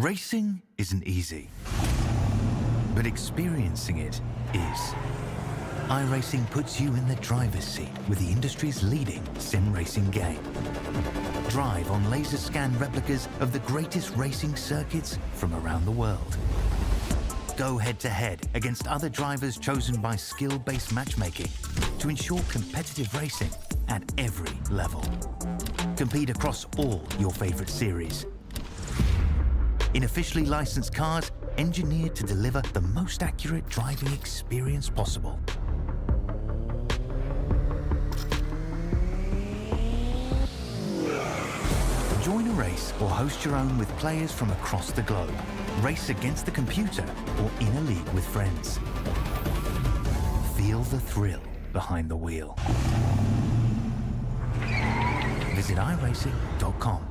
Racing isn't easy, but experiencing it is. iRacing puts you in the driver's seat with the industry's leading sim racing game. Drive on laser scan replicas of the greatest racing circuits from around the world. Go head-to-head against other drivers chosen by skill-based matchmaking to ensure competitive racing at every level. Compete across all your favorite series. In officially licensed cars, engineered to deliver the most accurate driving experience possible. Join a race or host your own with players from across the globe. Race against the computer or in a league with friends. Feel the thrill behind the wheel. Visit iRacing.com.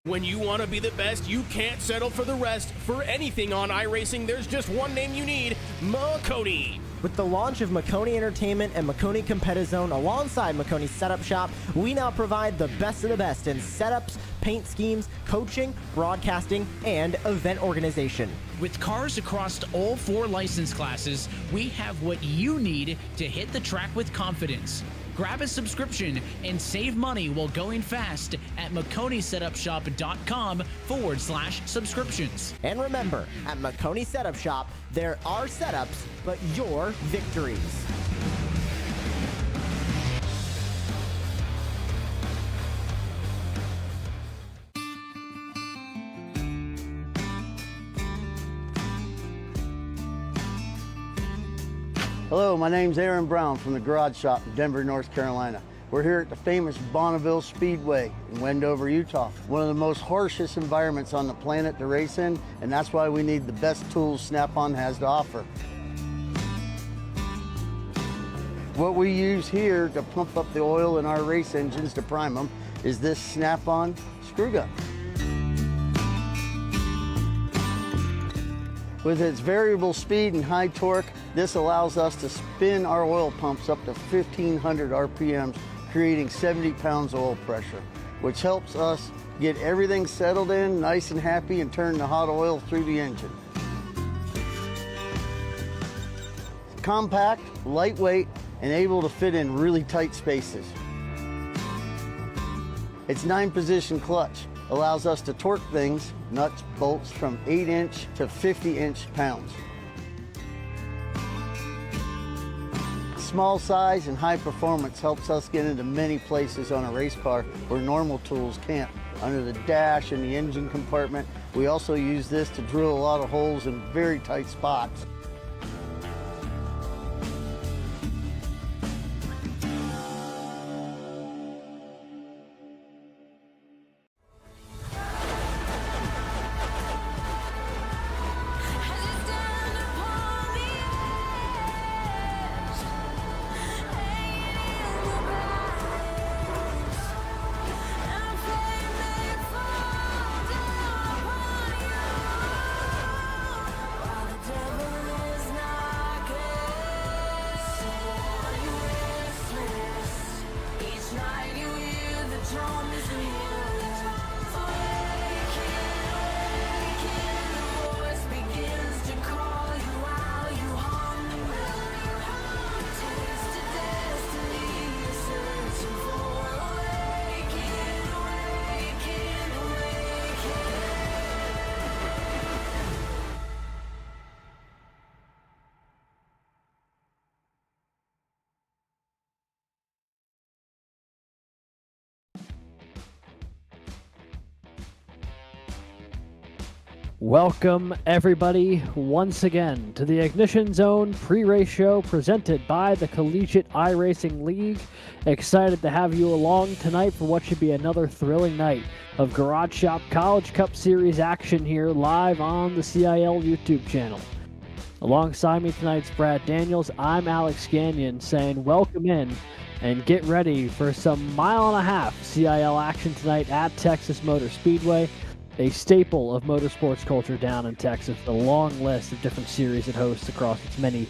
When you want to be the best, you can't settle for the rest. For anything on iRacing, there's just one name you need: Makoni. With the launch of Makoni Entertainment and Makoni Competizone alongside Makoni Setup Shop, we now provide the best of the best in setups, paint schemes, coaching, broadcasting, and event organization. With cars across all 4 license classes, we have what you need to hit the track with confidence. Grab a subscription and save money while going fast at MakoniSetupShop.com/subscriptions. And remember, at Makoni Setup Shop, there are setups, but your victories. Hello, my name's Aaron Brown from the Garage Shop in Denver, North Carolina. We're here at the famous Bonneville Speedway in Wendover, Utah. One of the most harshest environments on the planet to race in, and that's why we need the best tools Snap-on has to offer. What we use here to pump up the oil in our race engines to prime them is this Snap-on screw gun. With its variable speed and high torque, this allows us to spin our oil pumps up to 1,500 RPMs, creating 70 pounds of oil pressure, which helps us get everything settled in, nice and happy, and turn the hot oil through the engine. It's compact, lightweight, and able to fit in really tight spaces. Its 9-position clutch allows us to torque things, nuts, bolts, from 8-inch to 50-inch pounds. Small size and high performance helps us get into many places on a race car where normal tools can't. Under the dash and the engine compartment, we also use this to drill a lot of holes in very tight spots. Welcome, everybody, once again to the Ignition Zone pre-race show presented by the Collegiate iRacing League. Excited to have you along tonight for what should be another thrilling night of Garage Shop College Cup Series action here live on the CIL YouTube channel. Alongside me tonight's Brad Daniels. I'm Alex Gagnon saying welcome in and get ready for some 1.5-mile CIL action tonight at Texas Motor Speedway, a staple of motorsports culture down in Texas, a long list of different series it hosts across its many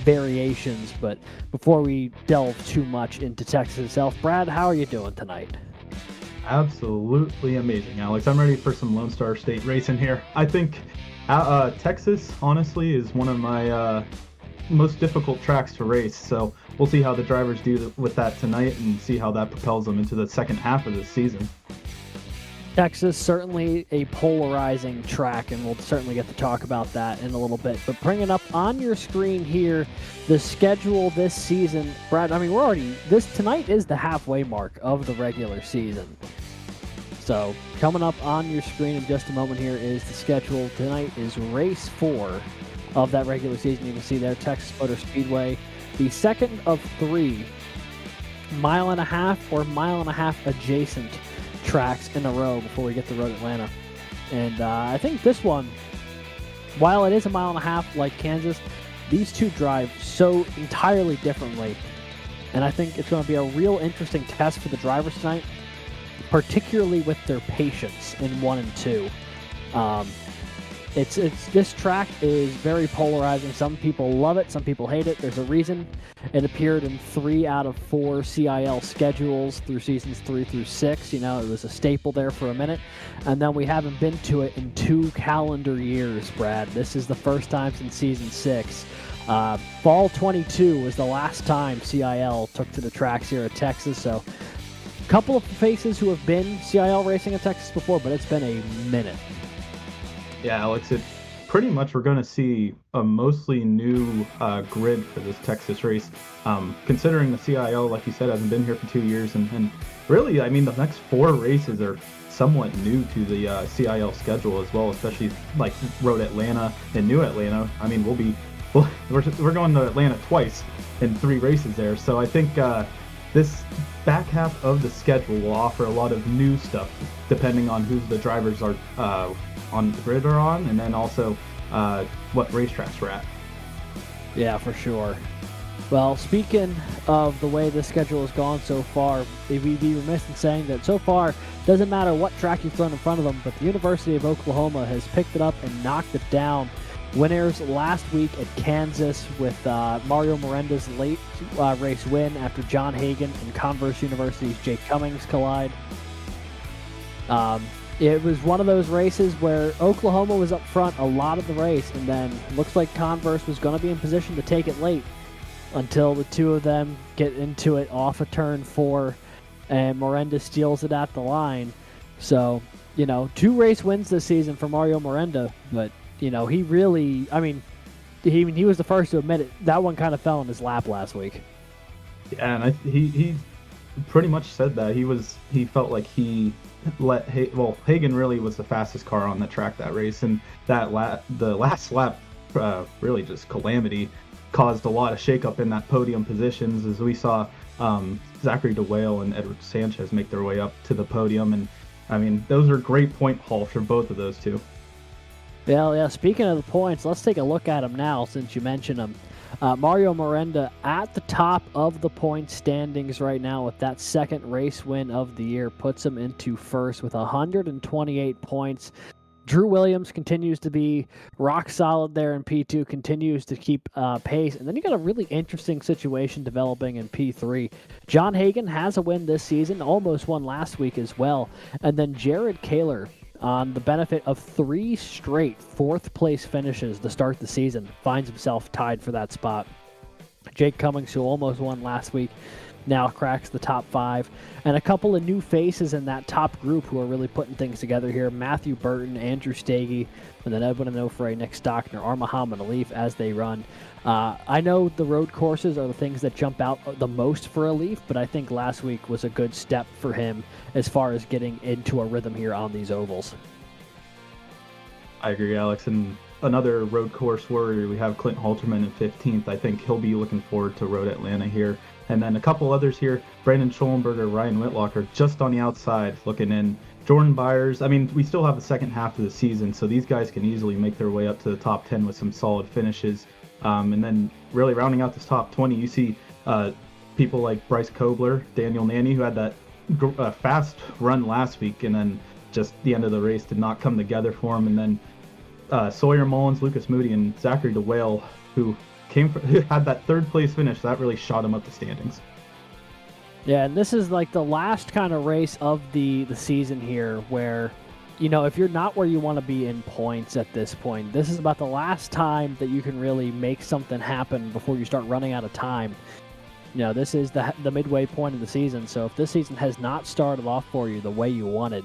variations. But before we delve too much into Texas itself, Brad, how are you doing tonight? Absolutely amazing, Alex. I'm ready for some Lone Star State racing here. I think Texas, honestly, is one of my most difficult tracks to race. So we'll see how the drivers do with that tonight and see how that propels them into the second half of the season. Texas, certainly a polarizing track, and we'll certainly get to talk about that in a little bit. But bringing up on your screen here the schedule this season, Brad, I mean, tonight is the halfway mark of the regular season. So coming up on your screen in just a moment here is the schedule. Tonight is race 4 of that regular season. You can see there, Texas Motor Speedway, the second of 3 mile-and-a-half or mile-and-a-half adjacent tracks in a row before we get to Road Atlanta. And I think this one, while it is a mile-and-a-half like Kansas, these two drive so entirely differently. And I think it's going to be a real interesting test for the drivers tonight, particularly with their patience in 1 and 2. This track is very polarizing. Some people love it, some people hate it. There's a reason it appeared in 3 out of 4 CIL schedules through seasons 3 through 6. You know, it was a staple there for a minute, and then we haven't been to it in 2 calendar years, Brad. This is the first time since season 6. Fall 22 was the last time CIL took to the tracks here at Texas, so a couple of faces who have been CIL racing at Texas before, but it's been a minute. Yeah, Alex, pretty much we're going to see a mostly new grid for this Texas race. Considering the CIL, like you said, hasn't been here for 2 years, and really, I mean, the next 4 races are somewhat new to the CIL schedule as well, especially like Road Atlanta and New Atlanta. I mean, we're going to Atlanta twice in 3 races there, so I think this back half of the schedule will offer a lot of new stuff depending on who the drivers are on the grid are on, and then also what racetracks we're at. Yeah, for sure. Well, speaking of the way the schedule has gone so far, we'd be remiss in saying that so far, doesn't matter what track you've thrown in front of them, but the University of Oklahoma has picked it up and knocked it down. Winners last week at Kansas with Mario Miranda's late race win after John Hagan and Converse University's Jake Cummings collide. It was one of those races where Oklahoma was up front a lot of the race, and then looks like Converse was going to be in position to take it late until the two of them get into it off of turn 4, and Miranda steals it at the line. So, 2 race wins this season for Mario Miranda, but he really, I mean, he was the first to admit it. That one kind of fell in his lap last week. Yeah, and he pretty much said that he felt like he Hagan really was the fastest car on the track that race, and the last lap really just calamity caused a lot of shakeup in that podium positions as we saw Zachary DeWale and Edward Sanchez make their way up to the podium, and I mean those are great point hauls for both of those two. Yeah, speaking of the points, let's take a look at them now since you mentioned them. Mario Miranda at the top of the points standings right now with that second race win of the year, puts him into first with 128 points. Drew Williams continues to be rock solid there in P2, continues to keep pace. And then you got a really interesting situation developing in P3. John Hagan has a win this season, almost won last week as well. And then Jared Kaler, on the benefit of 3 straight 4th place finishes to start the season, finds himself tied for that spot. Jake Cummings, who almost won last week, now cracks the top 5. And a couple of new faces in that top group who are really putting things together here. Matthew Burton, Andrew Stagey, and then Edwin Onofre, Nick Stockner, Muhammad Alif as they run. I know the road courses are the things that jump out the most for Alif, but I think last week was a good step for him as far as getting into a rhythm here on these ovals. I agree, Alex. And another road course warrior, we have Clint Halterman in 15th. I think he'll be looking forward to Road Atlanta here. And then a couple others here, Brandon Schollenberger, Ryan Whitlock are just on the outside looking in. Jordan Byers, I mean, we still have the second half of the season, so these guys can easily make their way up to the top 10 with some solid finishes. And then really rounding out this top 20, you see people like Bryce Kobler, Daniel Nanny, who had that fast run last week, and then just the end of the race did not come together for him. And then Sawyer Mullins, Lucas Moody, and Zachary DeWale, who had that third place finish. That really shot him up the standings. Yeah, and this is like the last kind of race of the season here where, if you're not where you want to be in points at this point, this is about the last time that you can really make something happen before you start running out of time. This is the midway point of the season, so if this season has not started off for you the way you wanted,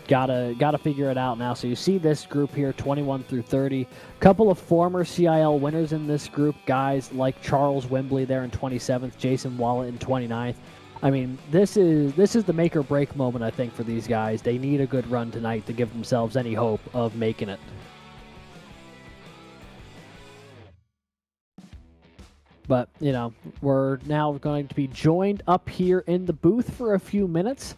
gotta figure it out now. So you see this group here, 21 through 30. A couple of former CIL winners in this group, guys like Charles Wembley there in 27th, Jason Wallet in 29th. I mean, this is the make or break moment, I think, for these guys. They need a good run tonight to give themselves any hope of making it. But, we're now going to be joined up here in the booth for a few minutes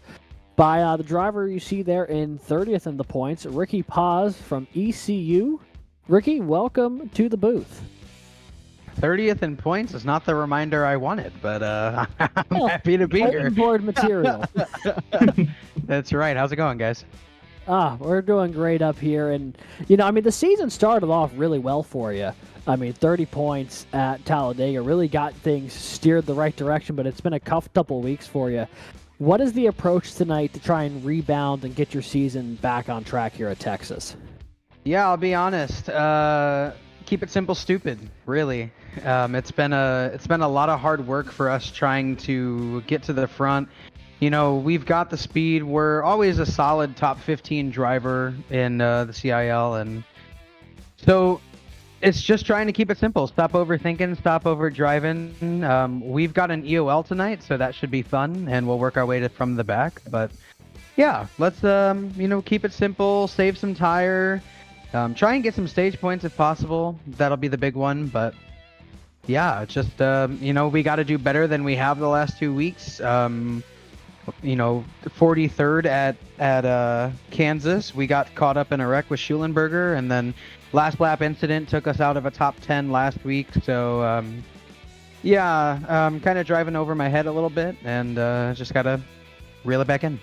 by the driver you see there in 30th in the points, Ricky Paz from ECU. Ricky, welcome to the booth. 30th in points is not the reminder I wanted, but I'm happy to be here. Board material. That's right. How's it going, guys? We're doing great up here. And, the season started off really well for you. 30 points at Talladega really got things steered the right direction, but it's been a couple weeks for you. What is the approach tonight to try and rebound and get your season back on track here at Texas? Yeah, I'll be honest. Keep it simple, stupid. Really, it's been a lot of hard work for us trying to get to the front. We've got the speed. We're always a solid top 15 driver in the CIL, and so it's just trying to keep it simple. Stop overthinking, stop overdriving. We've got an EOL tonight, so that should be fun, and we'll work our way from the back. But yeah, let's keep it simple, save some tire, try and get some stage points if possible. That'll be the big one. But yeah, just we got to do better than we have the last 2 weeks. 43rd at Kansas. We got caught up in a wreck with Schulenberger, and then last lap incident took us out of a top 10 last week. So kind of driving over my head a little bit, and just gotta reel it back in.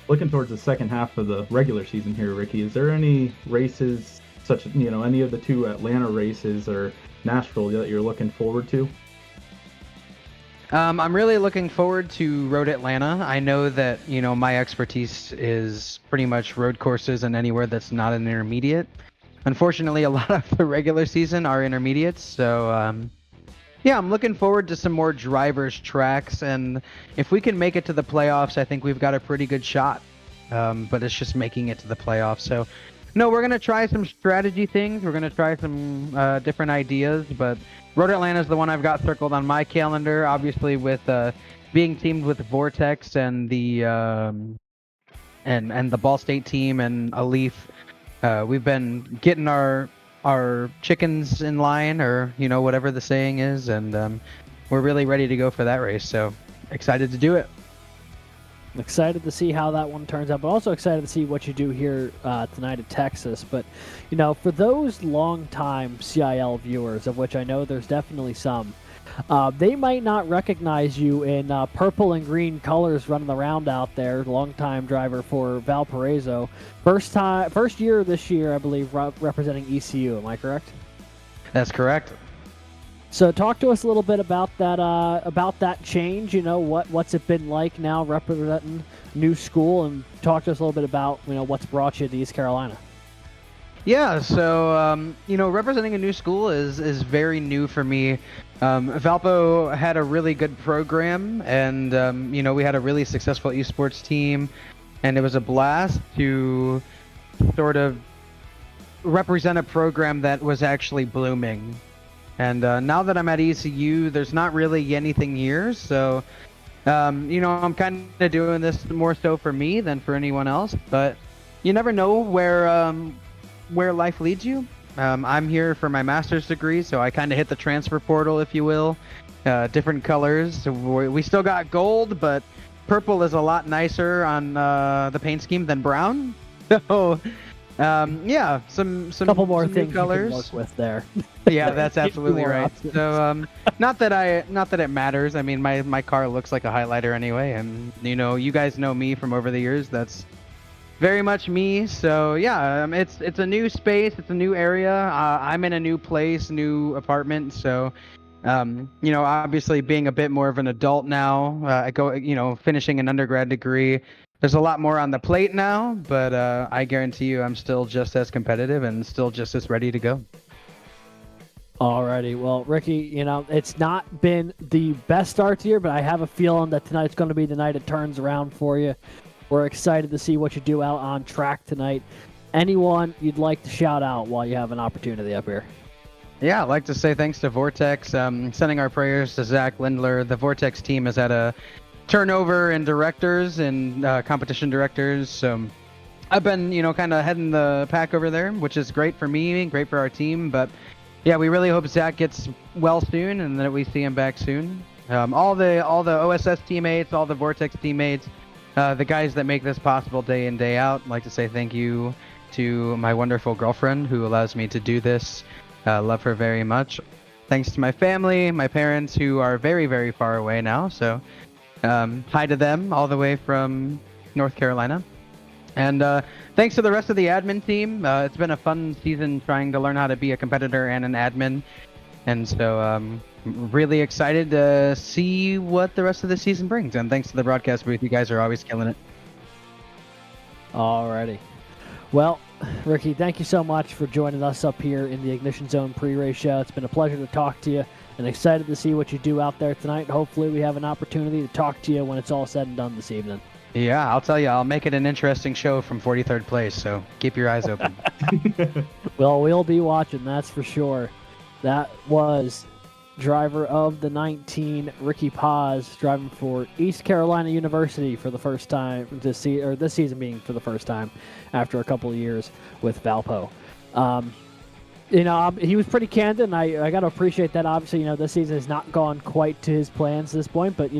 Looking towards the second half of the regular season here, Ricky, is there any races such as any of the 2 Atlanta races or Nashville that you're looking forward to? I'm really looking forward to Road Atlanta. I know that, my expertise is pretty much road courses and anywhere that's not an intermediate. Unfortunately, a lot of the regular season are intermediates. So, I'm looking forward to some more drivers' tracks. And if we can make it to the playoffs, I think we've got a pretty good shot. But it's just making it to the playoffs. So, no, we're going to try some strategy things. We're going to try some different ideas. But Road Atlanta is the one I've got circled on my calendar, obviously with being teamed with Vortex and the and the Ball State team and Alif. We've been getting our chickens in line, or whatever the saying is, and we're really ready to go for that race. So excited to do it. Excited to see how that one turns out, but also excited to see what you do here tonight at Texas. But, for those long-time CIL viewers, of which I know there's definitely some, they might not recognize you in purple and green colors running around out there. Long-time driver for Valparaiso. First year this year, I believe, representing ECU. Am I correct? That's correct. So talk to us a little bit about that change. What's it been like now representing new school, and talk to us a little bit about what's brought you to East Carolina. Yeah, so representing a new school is very new for me. Valpo had a really good program, and we had a really successful esports team, and it was a blast to sort of represent a program that was actually blooming. And now that I'm at ECU, there's not really anything here, so I'm kind of doing this more so for me than for anyone else. But you never know where life leads you. I'm here for my master's degree, so I kind of hit the transfer portal, if you will. Different colors. We still got gold, but purple is a lot nicer on the paint scheme than brown. So. Some couple more some things colors you can work with there. Yeah, that's absolutely right. So, not that it matters. I mean, my car looks like a highlighter anyway, and you guys know me from over the years. That's very much me. So yeah, it's a new space, it's a new area. I'm in a new place, new apartment. So, obviously being a bit more of an adult now, I go, finishing an undergrad degree. There's a lot more on the plate now, but I guarantee you, I'm still just as competitive and still just as ready to go. Alrighty, well, Ricky, it's not been the best start here, but I have a feeling that tonight's going to be the night it turns around for you. We're excited to see what you do out on track tonight. Anyone you'd like to shout out while you have an opportunity up here? Yeah, I'd like to say thanks to Vortex, sending our prayers to Zach Lindler. The Vortex team has had a turnover in directors and competition directors. So I've been, kind of heading the pack over there, which is great for me, great for our team. But yeah, we really hope Zach gets well soon and that we see him back soon. All the OSS teammates, all the Vortex teammates, the guys that make this possible day in, day out. I'd like to say thank you to my wonderful girlfriend who allows me to do this. Love her very much. Thanks to my family, my parents who are very, very far away now. So hi to them all the way from North Carolina. And thanks to the rest of the admin team. It's been a fun season trying to learn how to be a competitor and an admin. And so really excited to see what the rest of the season brings. And thanks to the broadcast booth. You guys are always killing it. Alrighty. Well, Ricky, thank you so much for joining us up here in the Ignition Zone pre-race show. It's been a pleasure to talk to you and excited to see what you do out there tonight. Hopefully we have an opportunity to talk to you when it's all said and done this evening. Yeah, I'll tell you, I'll make it an interesting show from 43rd place, so keep your eyes open. Well, we'll be watching, that's for sure. That was driver of the 19, Ricky Paz, driving for East Carolina University for the first time this season being for the first time after a couple of years with Valpo. He was pretty candid, and I got to appreciate that. Obviously, this season has not gone quite to his plans at this point, but,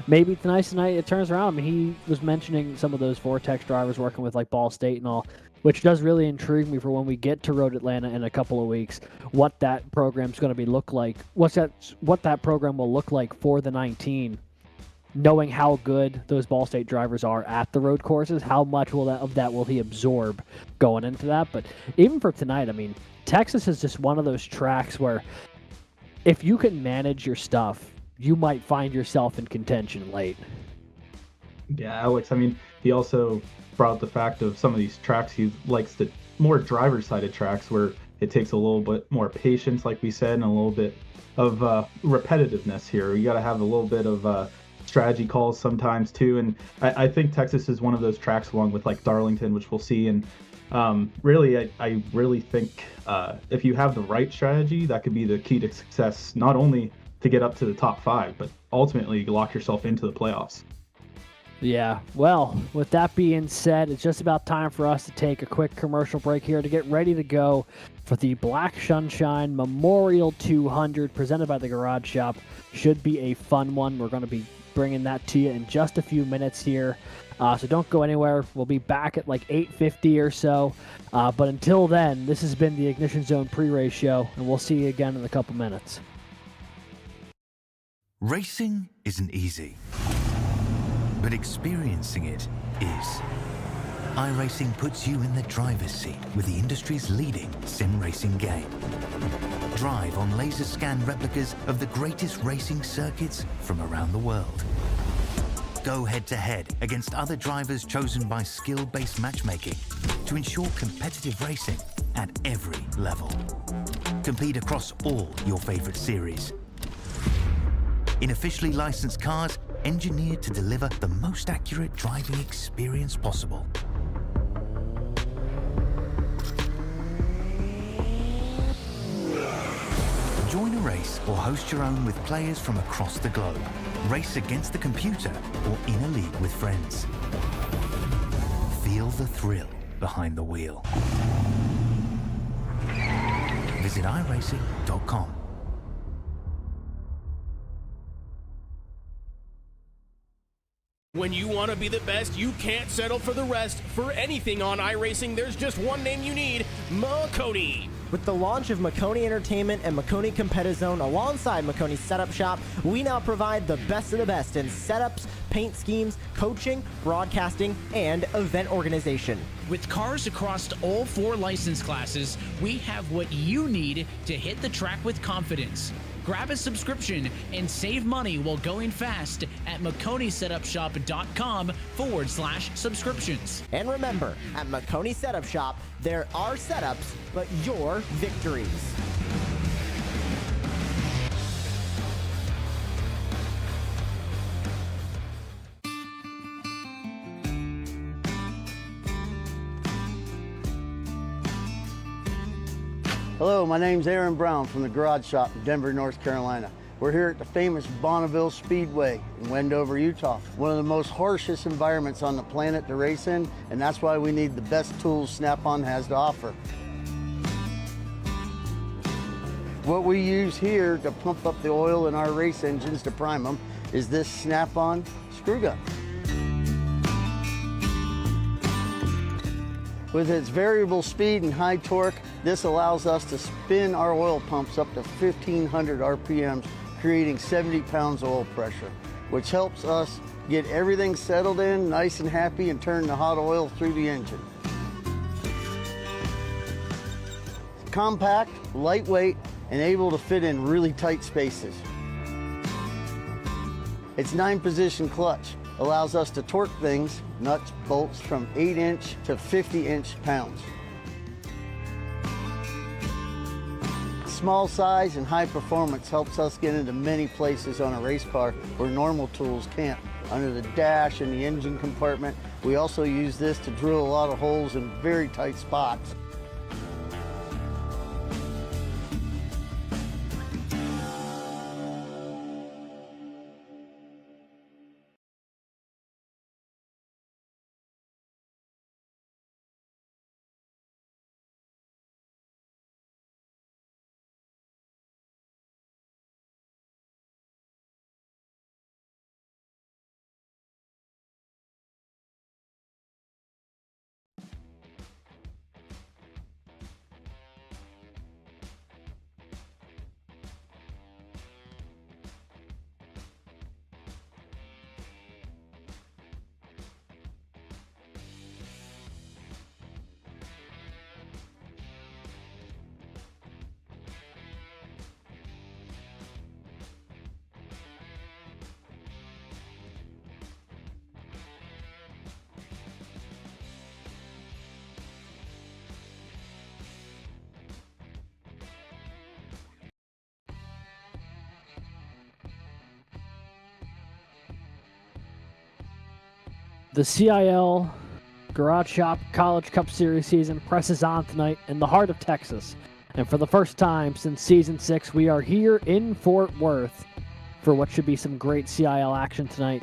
maybe tonight it turns around. I mean, he was mentioning some of those Vortex drivers working with, like, Ball State and all, which does really intrigue me for when we get to Road Atlanta in a couple of weeks, what that program's going to look like. What that program will look like for the 19, knowing how good those Ball State drivers are at the road courses. How much of that will he absorb going into that? But even for tonight, I mean, Texas is just one of those tracks where if you can manage your stuff, you might find yourself in contention late. Yeah, Alex, I mean, he also brought up the fact of some of these tracks. He likes the more driver-sided tracks where it takes a little bit more patience, like we said, and a little bit of repetitiveness here. You got to have a little bit of strategy calls sometimes too. And I think Texas is one of those tracks, along with like Darlington, which we'll see. And really, I really think if you have the right strategy, that could be the key to success, not only to get up to the top 5, but ultimately lock yourself into the playoffs. Yeah, well, with that being said, it's just about time for us to take a quick commercial break here to get ready to go for the Black Sunshine Memorial 200 presented by the Garage Shop. Should be a fun one. We're going to be bringing that to you in just a few minutes here. So don't go anywhere. We'll be back at like 8:50 or so. But until then, this has been the Ignition Zone pre-race show, and we'll see you again in a couple minutes. Racing isn't easy, but experiencing it is. iRacing puts you in the driver's seat with the industry's leading sim racing game. Drive on laser scan replicas of the greatest racing circuits from around the world. Go head-to-head against other drivers chosen by skill-based matchmaking to ensure competitive racing at every level. Compete across all your favorite series. In officially licensed cars, engineered to deliver the most accurate driving experience possible. Join a race or host your own with players from across the globe. Race against the computer or in a league with friends. Feel the thrill behind the wheel. Visit iRacing.com. When you want to be the best, you can't settle for the rest. For anything on iRacing, there's just one name you need: Makoni. With the launch of Makoni Entertainment and Makoni Competizone alongside Makoni Setup Shop, we now provide the best of the best in setups, paint schemes, coaching, broadcasting, and event organization. With cars across all 4 license classes, we have what you need to hit the track with confidence. Grab a subscription and save money while going fast at MakoniSetupShop.com/subscriptions. And remember, at Makoni Setup Shop, there are setups, but your victories. Hello, my name's Aaron Brown from the Garage Shop in Denver, North Carolina. We're here at the famous Bonneville Speedway in Wendover, Utah. One of the most harshest environments on the planet to race in, and that's why we need the best tools Snap-on has to offer. What we use here to pump up the oil in our race engines to prime them is this Snap-on screw gun. With its variable speed and high torque, this allows us to spin our oil pumps up to 1,500 RPMs, creating 70 pounds of oil pressure, which helps us get everything settled in, nice and happy, and turn the hot oil through the engine. It's compact, lightweight, and able to fit in really tight spaces. Its 9-position clutch allows us to torque things, nuts, bolts, from 8-inch to 50-inch pounds. Small size and high performance helps us get into many places on a race car where normal tools can't. Under the dash and the engine compartment, we also use this to drill a lot of holes in very tight spots. The CIL Garage Shop College Cup Series season presses on tonight in the heart of Texas. And for the first time since Season 6, we are here in Fort Worth for what should be some great CIL action tonight.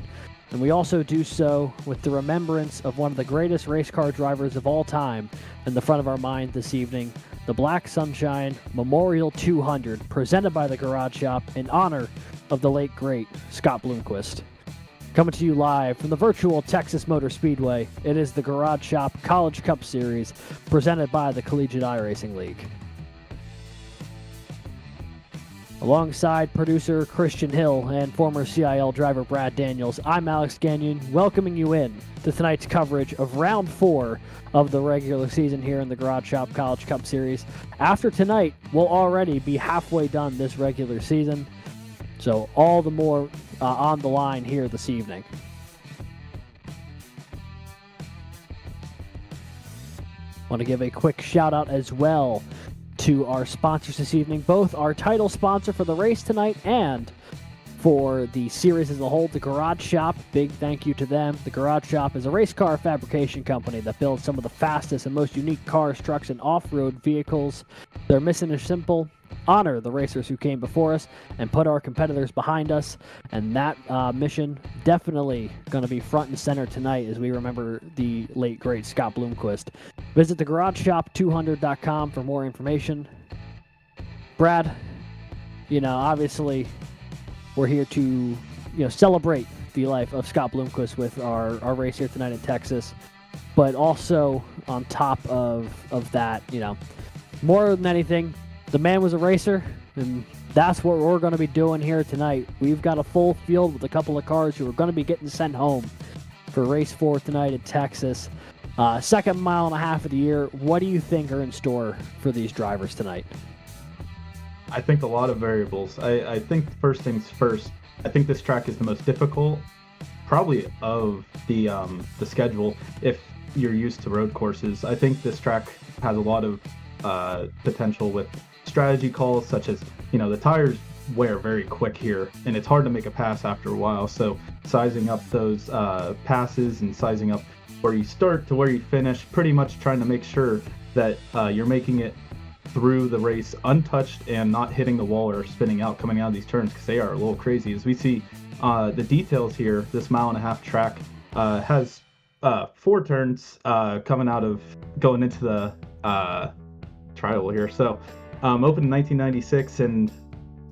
And we also do so with the remembrance of one of the greatest race car drivers of all time in the front of our mind this evening, the Black Sunshine Memorial 200, presented by the Garage Shop in honor of the late, great Scott Bloomquist. Coming to you live from the virtual Texas Motor Speedway, it is the Garage Shop College Cup Series, presented by the Collegiate iRacing League. Alongside producer Christian Hill and former CIL driver Brad Daniels, I'm Alex Gagnon, welcoming you in to tonight's coverage of Round 4 of the regular season here in the Garage Shop College Cup Series. After tonight, we'll already be halfway done this regular season, so all the more on the line here this evening. Want to give a quick shout out as well to our sponsors this evening, both our title sponsor for the race tonight and for the series as a whole, the Garage Shop. Big thank you to them. The Garage Shop is a race car fabrication company that builds some of the fastest and most unique cars, trucks, and off-road vehicles. Their mission is simple: honor the racers who came before us and put our competitors behind us. And that mission definitely going to be front and center tonight as we remember the late, great Scott Bloomquist. Visit thegaragesshop200.com for more information. Brad, obviously we're here to celebrate the life of Scott Bloomquist with our race here tonight in Texas. But also on top of that, more than anything, the man was a racer, and that's what we're going to be doing here tonight. We've got a full field with a couple of cars who are going to be getting sent home for race 4 tonight in Texas. Second mile and a half of the year. What do you think are in store for these drivers tonight? I think a lot of variables. I think first things first, I think this track is the most difficult, probably of the schedule if you're used to road courses. I think this track has a lot of potential with strategy calls, such as, the tires wear very quick here, and it's hard to make a pass after a while. So sizing up those passes and sizing up where you start to where you finish, pretty much trying to make sure that you're making it through the race untouched and not hitting the wall or spinning out coming out of these turns, because they are a little crazy. As we see the details here, this mile and a half track has 4 turns going into the trial here. So opened in 1996, and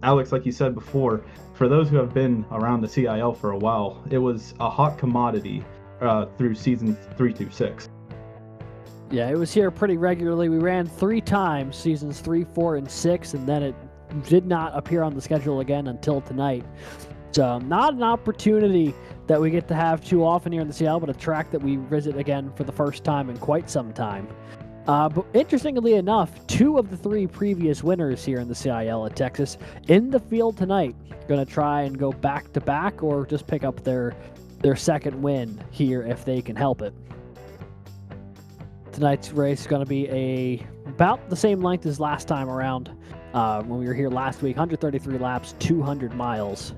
Alex, like you said before, for those who have been around the CIL for a while, it was a hot commodity through seasons 3 through 6. Yeah, it was here pretty regularly. We ran 3 times, seasons 3, 4, and 6, and then it did not appear on the schedule again until tonight. So not an opportunity that we get to have too often here in the CIL, but a track that we visit again for the first time in quite some time. But interestingly enough, 2 of the 3 previous winners here in the CIL at Texas in the field tonight going to try and go back-to-back or just pick up their second win here if they can help it. Tonight's race is going to be about the same length as last time around when we were here last week, 133 laps, 200 miles.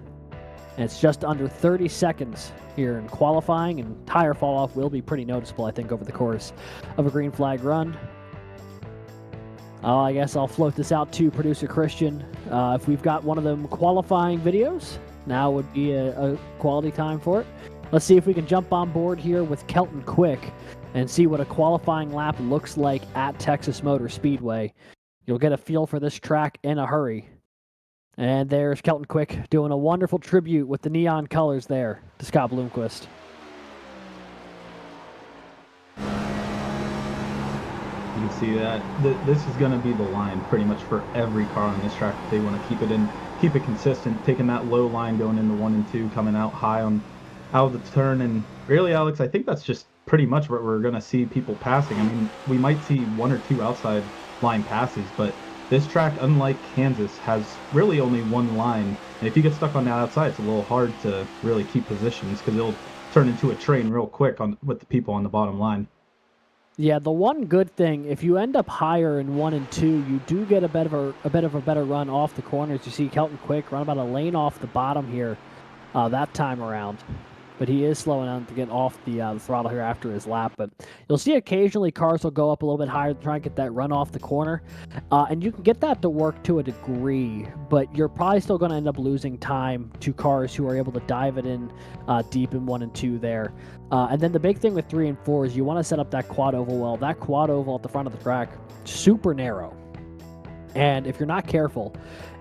And it's just under 30 seconds here in qualifying, and tire fall off will be pretty noticeable, I think, over the course of a green flag run. I guess I'll float this out to producer Christian. If we've got one of them qualifying videos, now would be a quality time for it. Let's see if we can jump on board here with Kelton Quick and see what a qualifying lap looks like at Texas Motor Speedway. You'll get a feel for this track in a hurry. And there's Kelton Quick doing a wonderful tribute with the neon colors there to Scott Bloomquist. You can see that this is going to be the line pretty much for every car on this track. If they want to keep it consistent, taking that low line going into 1 and 2, coming out high out of the turn. And really, Alex, I think that's just pretty much what we're going to see people passing. I mean, we might see 1 or 2 outside line passes, but this track, unlike Kansas, has really only 1 line. And if you get stuck on that outside, it's a little hard to really keep positions because it'll turn into a train real quick with the people on the bottom line. Yeah, the one good thing, if you end up higher in 1 and 2, you do get a bit of a better run off the corners. You see Kelton Quick run about a lane off the bottom here that time around. But he is slowing down to get off the throttle here after his lap. But you'll see occasionally cars will go up a little bit higher to try and get that run off the corner. And you can get that to work to a degree, but you're probably still going to end up losing time to cars who are able to dive it in deep in 1 and 2 there. And then the big thing with 3 and 4 is you want to set up that quad oval well. That quad oval at the front of the track, super narrow. And if you're not careful,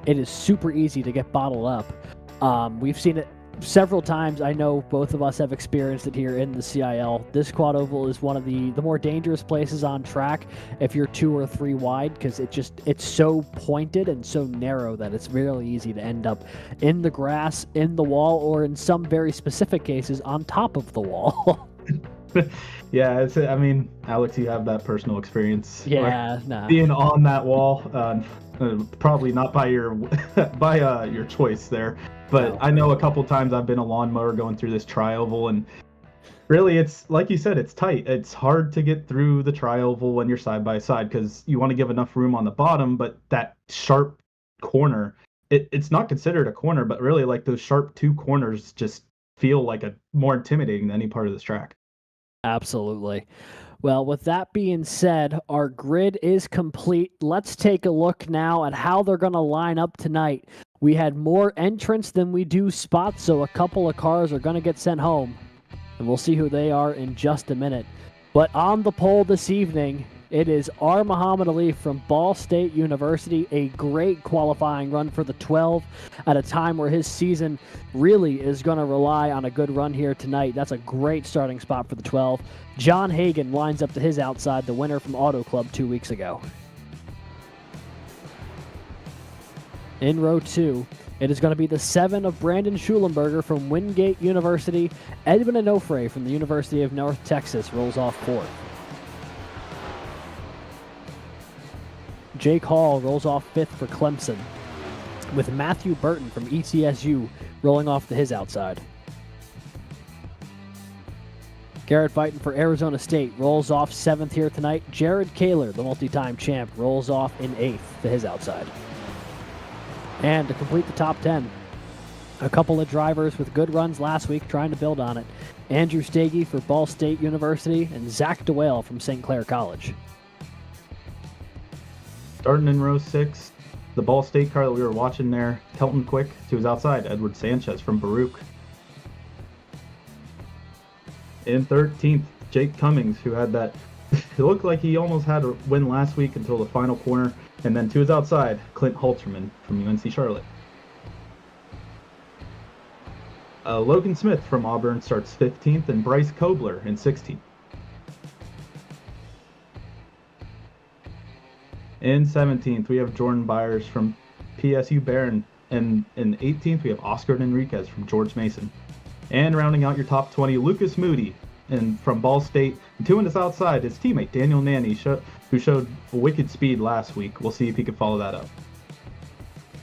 it is super easy to get bottled up. We've seen it several times. I know both of us have experienced it here in the CIL. This quad oval is one of the more dangerous places on track if you're 2 or 3 wide, because it's so pointed and so narrow that it's really easy to end up in the grass, in the wall, or in some very specific cases on top of the wall. Yeah, I mean, Alex, you have that personal experience. Yeah, nah. Being on that wall, probably not by your your choice there. But no. I know a couple times I've been a lawnmower going through this tri-oval, and really it's, like you said, it's tight. It's hard to get through the tri-oval when you're side by side because you want to give enough room on the bottom, but that sharp corner, it's not considered a corner, but really like those sharp 2 corners just feel like a more intimidating than any part of this track. Absolutely. Well, with that being said, our grid is complete. Let's take a look now at how they're going to line up tonight. We had more entrants than we do spots, so a couple of cars are going to get sent home. And we'll see who they are in just a minute. But on the pole this evening, it is R. Muhammad Ali from Ball State University. A great qualifying run for the 12 at a time where his season really is going to rely on a good run here tonight. That's a great starting spot for the 12. John Hagan lines up to his outside, the winner from Auto Club 2 weeks ago. In row 2, it is going to be the 7 of Brandon Schulenberger from Wingate University. Edwin Onofre from the University of North Texas rolls off 4th. Jake Hall rolls off 5th for Clemson, with Matthew Burton from ETSU rolling off to his outside. Garrett Vighton for Arizona State rolls off 7th here tonight. Jared Kaler, the multi-time champ, rolls off in 8th to his outside. And to complete the top 10, a couple of drivers with good runs last week trying to build on it. Andrew Stagey for Ball State University and Zach DeWale from St. Clair College. Starting in row 6, the Ball State car that we were watching there, Kelton Quick to his outside, Edward Sanchez from Baruch. In 13th, Jake Cummings, who had that, it looked like he almost had a win last week until the final corner. And then to his outside, Clint Halterman from UNC Charlotte. Logan Smith from Auburn starts 15th, and Bryce Kobler in 16th. In 17th, we have Jordan Byers from PSU Barron, and in 18th, we have Oscar Enriquez from George Mason. And rounding out your top 20, Lucas Moody from Ball State. And to his outside, his teammate Daniel Nanny, who showed wicked speed last week. We'll see if he can follow that up.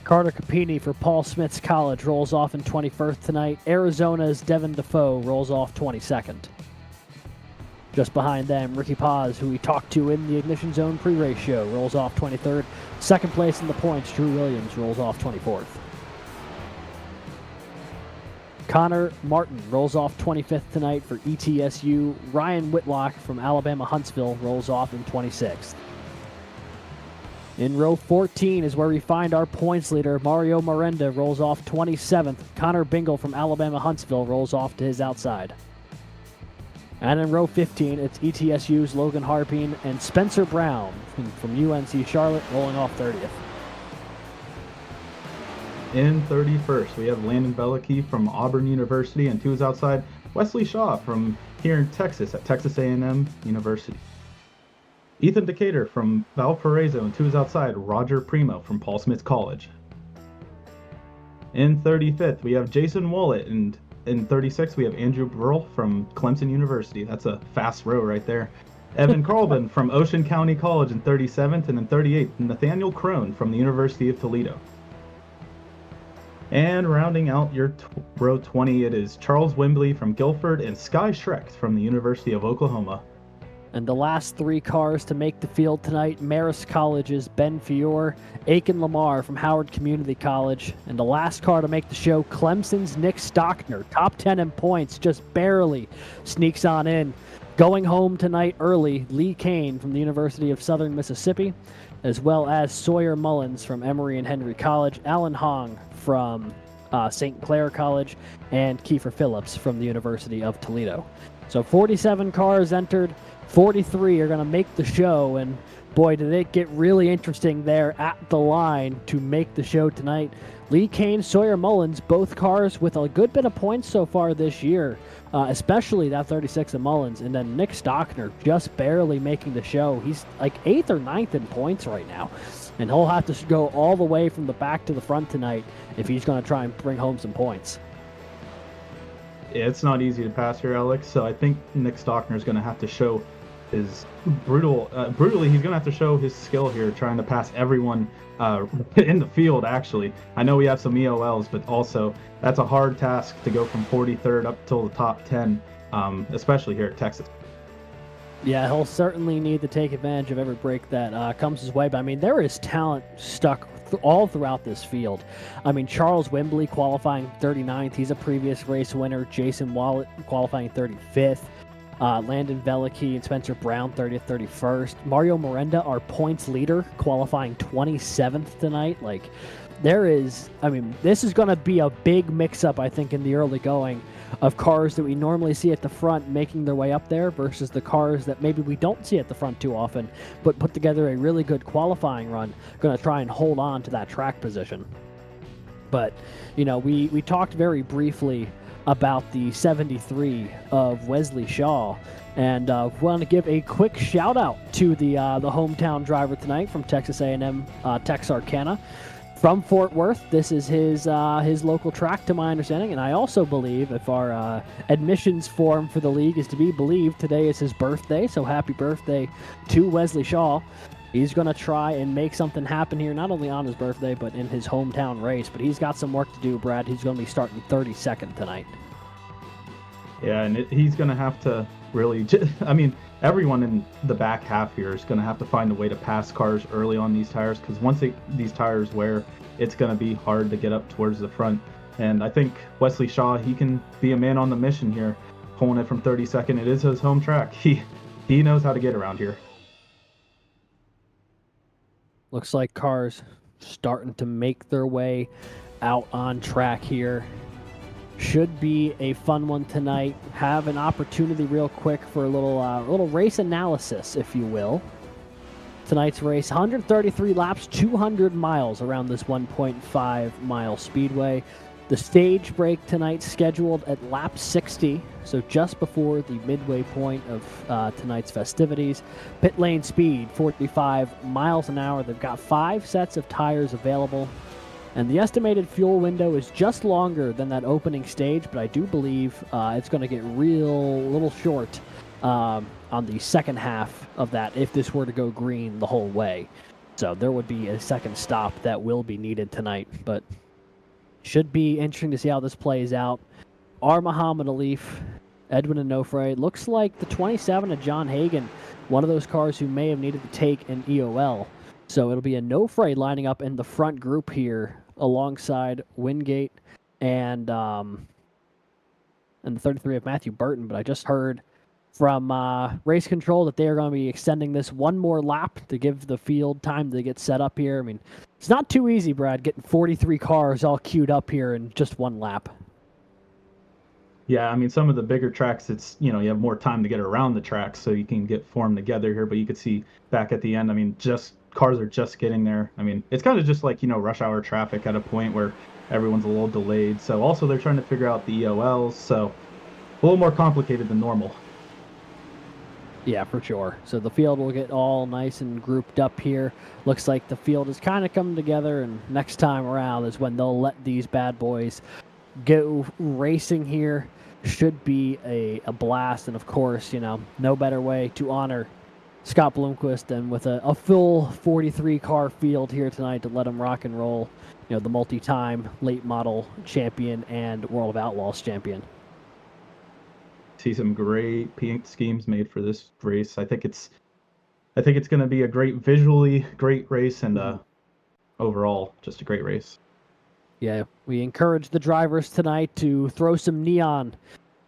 Carter Capini for Paul Smith's College rolls off in 21st tonight. Arizona's Devin Defoe rolls off 22nd. Just behind them, Ricky Paz, who we talked to in the Ignition Zone pre-race show, rolls off 23rd. Second place in the points, Drew Williams rolls off 24th. Connor Martin rolls off 25th tonight for ETSU. Ryan Whitlock from Alabama Huntsville rolls off in 26th. In row 14 is where we find our points leader. Mario Miranda rolls off 27th. Connor Bingle from Alabama Huntsville rolls off to his outside. And in row 15, it's ETSU's Logan Harpine and Spencer Brown from UNC Charlotte rolling off 30th. In 31st, we have Landon Belicky from Auburn University, and to his outside, Wesley Shaw from here in Texas at Texas A&M University. Ethan Decatur from Valparaiso, and to his outside, Roger Primo from Paul Smith College. In 35th, we have Jason Wollett, and in 36th, we have Andrew Burrell from Clemson University. That's a fast row right there. Evan Carlbin from Ocean County College in 37th, and in 38th, Nathaniel Crone from the University of Toledo. And rounding out your row 20, it is Charles Wembley from Guilford and Sky Schreck from the University of Oklahoma. And the last 3 cars to make the field tonight, Marist College's Ben Fiore, Aiken Lamar from Howard Community College, and the last car to make the show, Clemson's Nick Stockner, top 10 in points, just barely sneaks on in. Going home tonight early, Lee Kane from the University of Southern Mississippi, as well as Sawyer Mullins from Emory and Henry College, Alan Hong from St. Clair College, and Kiefer Phillips from the University of Toledo. So 47 cars entered, 43 are going to make the show, and boy, did it get really interesting there at the line to make the show tonight. Lee Kane, Sawyer Mullins, both cars with a good bit of points so far this year, especially that 36 of Mullins, and then Nick Stockner just barely making the show. He's like 8th or 9th in points right now, and he'll have to go all the way from the back to the front tonight if he's going to try and bring home some points. Yeah, it's not easy to pass here, Alex, so I think Nick Stockner is going to have to show his brutally, he's going to have to show his skill here trying to pass everyone in the field, actually. I know we have some EOLs, but also that's a hard task to go from 43rd up till the top 10, especially here at Texas. Yeah, he'll certainly need to take advantage of every break that comes his way. But, I mean, there is talent stuck all throughout this field. I mean, Charles Wembley qualifying 39th. He's a previous race winner. Jason Wallet qualifying 35th. Landon Velicky and Spencer Brown 30th, 31st. Mario Miranda, our points leader, qualifying 27th tonight. Like, there is, I mean, this is going to be a big mix-up, I think, in the early going of cars that we normally see at the front making their way up there versus the cars that maybe we don't see at the front too often, but put together a really good qualifying run, going to try and hold on to that track position. But, you know, we talked very briefly about the 73 of Wesley Shaw, and want to give a quick shout out to the hometown driver tonight from Texas A&M Texarkana. from Fort Worth. This is his local track, to my understanding, and I also believe, if our admissions form for the league is to be believed, today is his birthday, so happy birthday to Wesley Shaw. He's going to try and make something happen here, not only on his birthday, but in his hometown race, but he's got some work to do, Brad. He's going to be starting 32nd tonight. Yeah, and he's going to have to really, I mean, everyone in the back half here is going to have to find a way to pass cars early on these tires, because once these tires wear, it's going to be hard to get up towards the front. And I think Wesley Shaw, he can be a man on the mission here, pulling it from 32nd. It is his home track. He knows how to get around here. Looks like cars starting to make their way out on track here. Should be a fun one tonight. Have an opportunity real quick for a little race analysis, if you will. Tonight's race, 133 laps, 200 miles around this 1.5 mile speedway. The stage break tonight scheduled at lap 60, so just before the midway point of tonight's festivities. Pit lane speed, 45 miles an hour. They've got 5 sets of tires available. And the estimated fuel window is just longer than that opening stage, but I do believe it's going to get little short on the second half of that if this were to go green the whole way. So there would be a second stop that will be needed tonight, but should be interesting to see how this plays out. Our Muhammad Alif, Edwin Onofre, looks like the 27 of John Hagan, one of those cars who may have needed to take an EOL. So it'll be Onofre lining up in the front group here alongside Wingate and the 33 of Matthew Burton. But I just heard from race control that they are going to be extending this one more lap to give the field time to get set up here. I mean, it's not too easy, Brad, getting 43 cars all queued up here in just one lap. Yeah, I mean, some of the bigger tracks, it's, you have more time to get around the track so you can get formed together here. But you could see back at the end, I mean, cars are just getting there. I mean, it's kind of just like, rush hour traffic at a point where everyone's a little delayed. So also they're trying to figure out the EOLs, so a little more complicated than normal. Yeah, for sure. So the field will get all nice and grouped up here. Looks like the field is kind of coming together, and next time around is when they'll let these bad boys go racing here. Should be a blast, and of course, no better way to honor Scott Bloomquist than with a full 43 car field here tonight to let him rock and roll, the multi-time late model champion and World of Outlaws champion. See some great paint schemes made for this race. I think it's going to be a visually great race, and overall just a great race. Yeah, we encourage the drivers tonight to throw some neon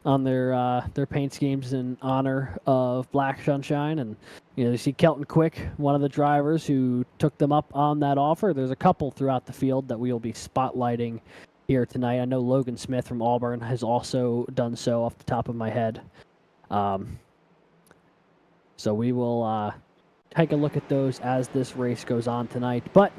on their paint schemes in honor of Black Sunshine. And you see Kelton Quick, one of the drivers who took them up on that offer. There's a couple throughout the field that we will be spotlighting here tonight. I know Logan Smith from Auburn has also done so off the top of my head. So we will take a look at those as this race goes on tonight. But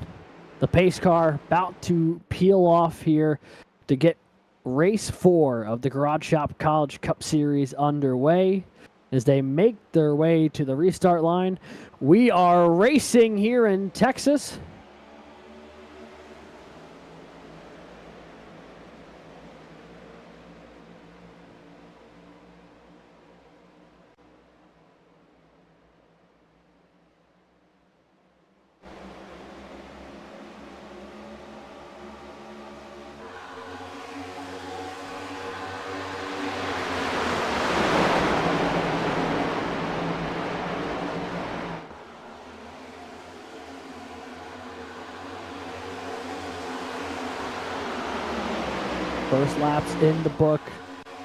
the pace car about to peel off here to get race 4 of the Garage Shop College Cup Series underway. As they make their way to the restart line, we are racing here in Texas. First laps in the book.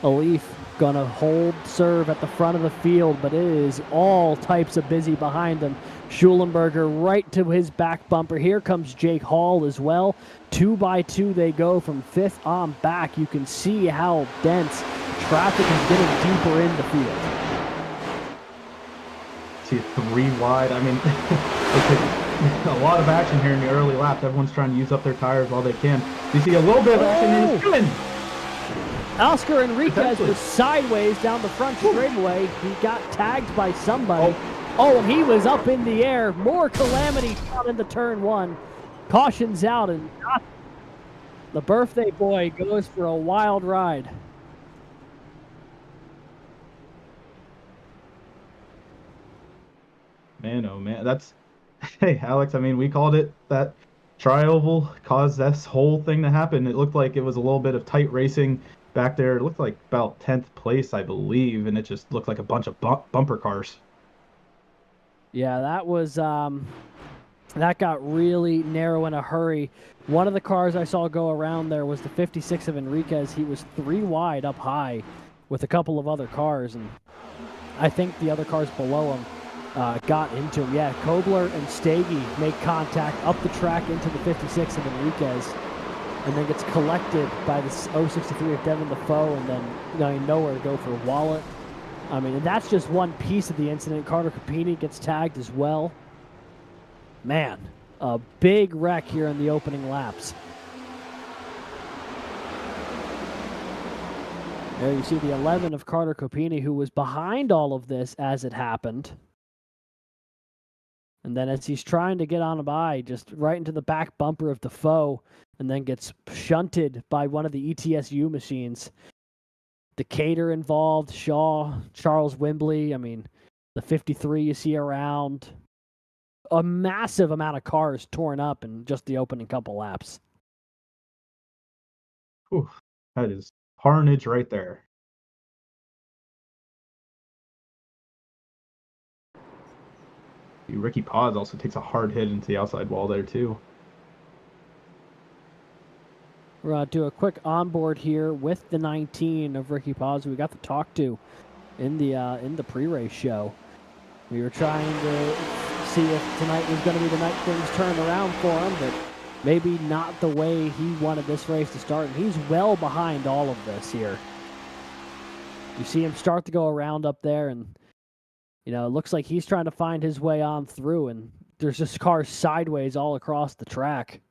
Alif gonna hold serve at the front of the field, but it is all types of busy behind him. Schulenberger right to his back bumper. Here comes Jake Hall as well. 2 by 2 they go from 5th on back. You can see how dense traffic is getting deeper in the field. See 3 wide. I mean, a lot of action here in the early laps. Everyone's trying to use up their tires while they can. You see a little bit of action here. Oscar Enriquez was sideways down the front straightaway. He got tagged by somebody. Oh, and he was up in the air. More calamity down into turn 1. Caution's out, and the birthday boy goes for a wild ride. Man, oh man, that's hey Alex. I mean, we called it that tri-oval caused this whole thing to happen. It looked like it was a little bit of tight racing back there. It looked like about 10th place, I believe, and it just looked like a bunch of bumper cars. Yeah, that was that got really narrow in a hurry. One of the cars I saw go around there was the 56 of Enriquez. He was 3 wide up high with a couple of other cars, and I think the other cars below him got into him. Yeah, Kobler and Stagey make contact up the track into the 56 of Enriquez, and then gets collected by the 063 of Devin Defoe, and then nowhere to go for Wallet. I mean, and that's just one piece of the incident. Carter Capini gets tagged as well. Man, a big wreck here in the opening laps. There you see the 11 of Carter Capini, who was behind all of this as it happened. And then as he's trying to get on by, just right into the back bumper of Defoe, and then gets shunted by one of the ETSU machines. Decatur involved, Shaw, Charles Wembley. I mean, the 53 you see around. A massive amount of cars torn up in just the opening couple laps. Whew, that is carnage right there. Ricky Paz also takes a hard hit into the outside wall there too. We're going to do a quick onboard here with the 19 of Ricky Paz, who we got to talk to in the pre-race show. We were trying to see if tonight was going to be the night things turned around for him, but maybe not the way he wanted this race to start. And he's well behind all of this here. You see him start to go around up there, and it looks like he's trying to find his way on through, and there's just cars sideways all across the track.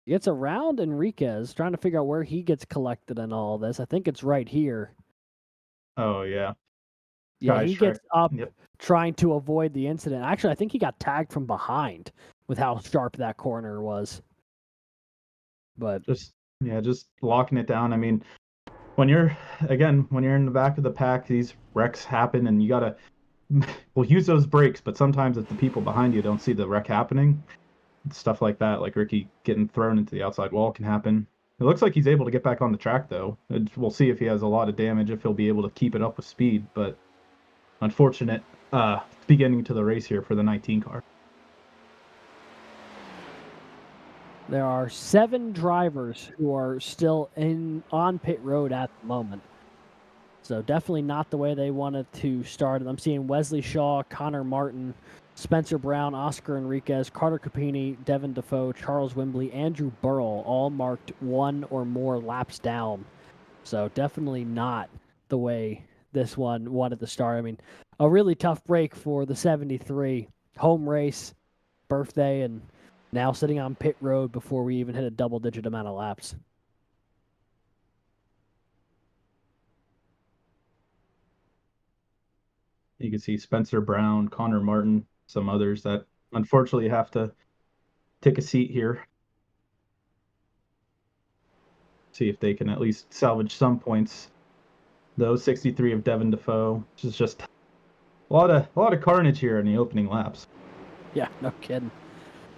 He gets around Enriquez, trying to figure out where he gets collected in all this. I think it's right here. Oh, yeah. Yeah, he gets up trying to avoid the incident. Actually, I think he got tagged from behind with how sharp that corner was. But just locking it down. I mean, when you're in the back of the pack, these wrecks happen, and you gotta use those brakes. But sometimes if the people behind you don't see the wreck happening, stuff like that, like Ricky getting thrown into the outside wall, can happen. It looks like he's able to get back on the track though. We'll see if he has a lot of damage, if he'll be able to keep it up with speed. But unfortunate beginning to the race here for the 19 car. There are 7 drivers who are still on pit road at the moment. So definitely not the way they wanted to start it. I'm seeing Wesley Shaw, Connor Martin, Spencer Brown, Oscar Enriquez, Carter Capini, Devin Defoe, Charles Wembley, Andrew Burrell, all marked 1 or more laps down. So definitely not the way this one wanted to start. I mean, a really tough break for the 73. Home race, birthday, and now sitting on pit road before we even hit a double-digit amount of laps. You can see Spencer Brown, Connor Martin, some others that unfortunately have to take a seat here. See if they can at least salvage some points. Those 63 of Devin Defoe, which is just a lot of carnage here in the opening laps. Yeah, no kidding.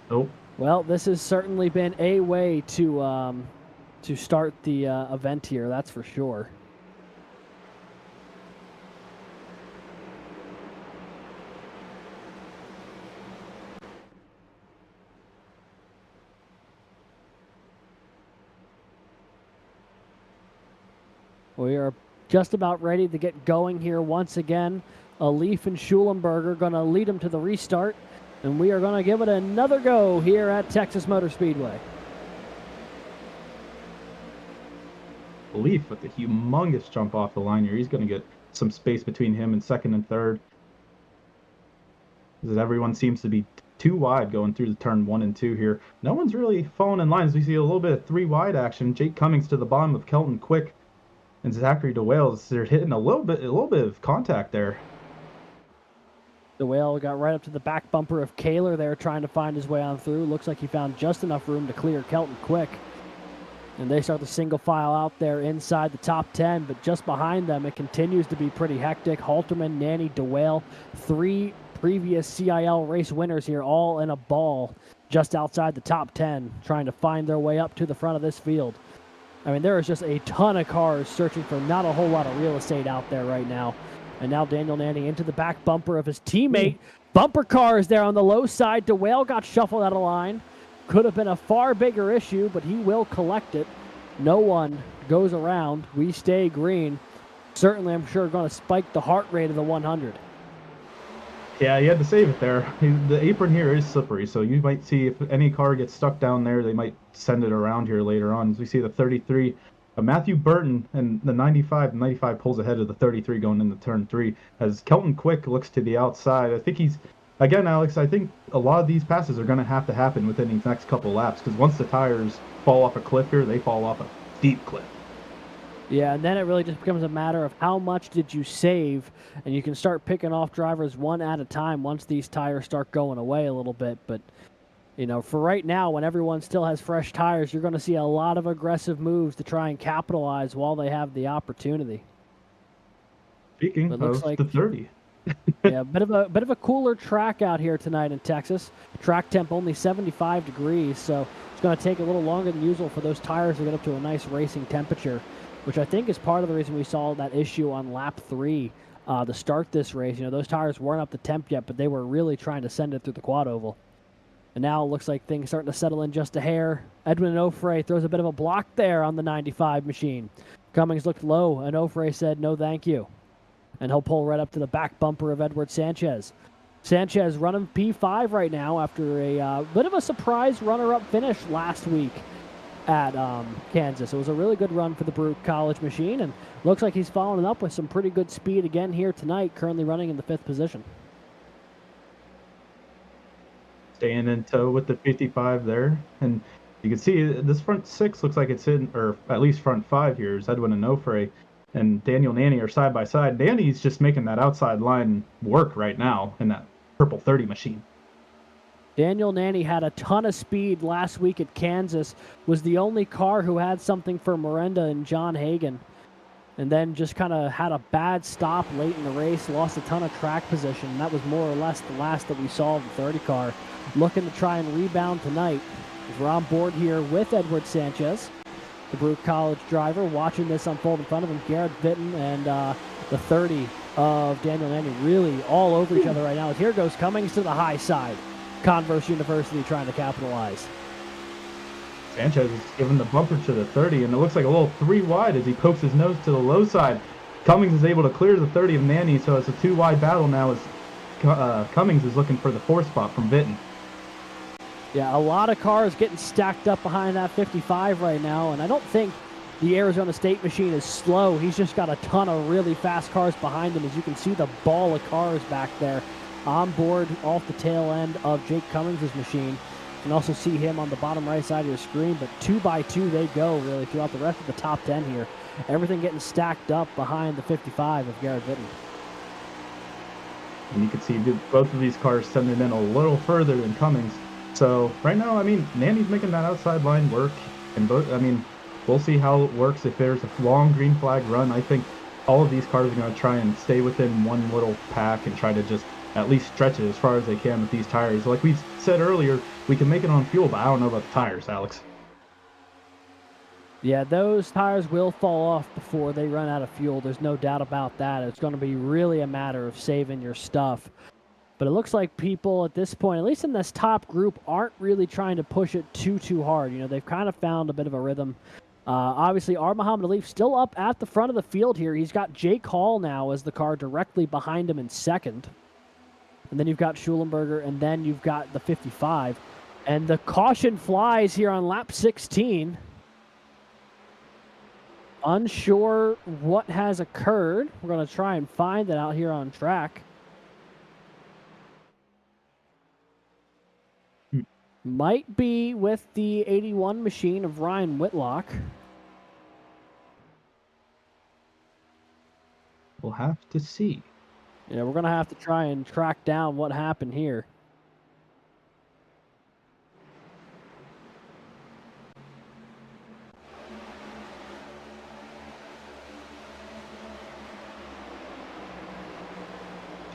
Nope. Well, this has certainly been a way to start the event here, that's for sure. We are just about ready to get going here once again. Leaf and Schulenberger going to lead them to the restart, and we are going to give it another go here at Texas Motor Speedway. Leaf with the humongous jump off the line here. He's going to get some space between him and second and third. As everyone seems to be too wide going through the turn 1 and 2 here. No one's really falling in line as we see a little bit of 3 wide action. Jake Cummings to the bottom of Kelton Quick and Zachary DeWales. They're hitting a little bit of contact there. The Whale got right up to the back bumper of Kaler there trying to find his way on through. Looks like he found just enough room to clear Kelton quick. And they start the single file out there inside the top 10, but just behind them, it continues to be pretty hectic. Halterman, Nanny, DeWale, 3 previous CIL race winners here, all in a ball just outside the top 10, trying to find their way up to the front of this field. I mean, there is just a ton of cars searching for not a whole lot of real estate out there right now. And now Daniel Nanny into the back bumper of his teammate. Bumper cars there on the low side. DeWale got shuffled out of line. Could have been a far bigger issue, but he will collect it. No one goes around. We stay green. Certainly, I'm sure, going to spike the heart rate of the 100. Yeah, you had to save it there. The apron here is slippery, so you might see if any car gets stuck down there, they might send it around here later on. As we see the 33, Matthew Burton and the 95. The 95 pulls ahead of the 33 going into turn 3. As Kelton Quick looks to the outside, I think he's, again, Alex, I think a lot of these passes are going to have to happen within these next couple laps, because once the tires fall off a cliff here, they fall off a steep cliff. Yeah, and then it really just becomes a matter of how much did you save, and you can start picking off drivers one at a time once these tires start going away a little bit. But, you know, for right now, when everyone still has fresh tires, you're going to see a lot of aggressive moves to try and capitalize while they have the opportunity. Speaking of the 30. Yeah, bit of a cooler track out here tonight in Texas. Track temp only 75 degrees, so it's going to take a little longer than usual for those tires to get up to a nice racing temperature, which I think is part of the reason we saw that issue on lap 3 to start this race. You know, those tires weren't up to temp yet, but they were really trying to send it through the quad oval. And now it looks like things starting to settle in just a hair. Edwin Onofre throws a bit of a block there on the 95 machine. Cummings looked low, and Onofre said, no thank you. And he'll pull right up to the back bumper of Edward Sanchez. Sanchez running P5 right now after a bit of a surprise runner-up finish last week at Kansas. It was a really good run for the Baruch College machine, and looks like he's following up with some pretty good speed again here tonight, currently running in the 5th position. Staying in tow with the 55 there, and you can see this front 6 looks like it's in, or at least front 5 here is Edwin Onofre and Daniel Nanny are side by side. Nanny's just making that outside line work right now in that purple 30 machine. Daniel Nanny had a ton of speed last week at Kansas, was the only car who had something for Miranda and John Hagan, and then just kind of had a bad stop late in the race, lost a ton of track position, and that was more or less the last that we saw of the 30 car. Looking to try and rebound tonight. We're on board here with Edward Sanchez, the Baruch College driver, watching this unfold in front of him. Garrett Vitton and the 30 of Daniel Nanny really all over each other right now. Here goes Cummings to the high side. Converse University trying to capitalize. Sanchez is giving the bumper to the 30, and it looks like a little 3 wide as he pokes his nose to the low side. Cummings is able to clear the 30 of Nanny, so it's a 2 wide battle now as Cummings is looking for the 4 spot from Vitton. Yeah, a lot of cars getting stacked up behind that 55 right now, and I don't think the Arizona State machine is slow. He's just got a ton of really fast cars behind him. As you can see, the ball of cars back there on board off the tail end of Jake Cummings' machine. You can also see him on the bottom right side of your screen, but 2 by 2 they go really throughout the rest of the top 10 here. Everything getting stacked up behind the 55 of Garrett Vitton. And you can see both of these cars sending in a little further than Cummings. So right now, I mean, Nanny's making that outside line work, and both, I mean, we'll see how it works if there's a long green flag run. I think all of these cars are going to try and stay within one little pack and try to just at least stretch it as far as they can with these tires. Like we said earlier, we can make it on fuel, but I don't know about the tires, Alex. Yeah, those tires will fall off before they run out of fuel. There's no doubt about that. It's going to be really a matter of saving your stuff. But it looks like people at this point, at least in this top group, aren't really trying to push it too hard. You know, they've kind of found a bit of a rhythm. Obviously, Muhammad Alif still up at the front of the field here. He's got Jake Hall now as the car directly behind him in second. And then you've got Schulenberger, and then you've got the 55. And the caution flies here on lap 16. Unsure what has occurred. We're going to try and find it out here on track. Might be with the 81 machine of Ryan Whitlock. We'll have to see. Yeah, we're going to have to try and track down what happened here.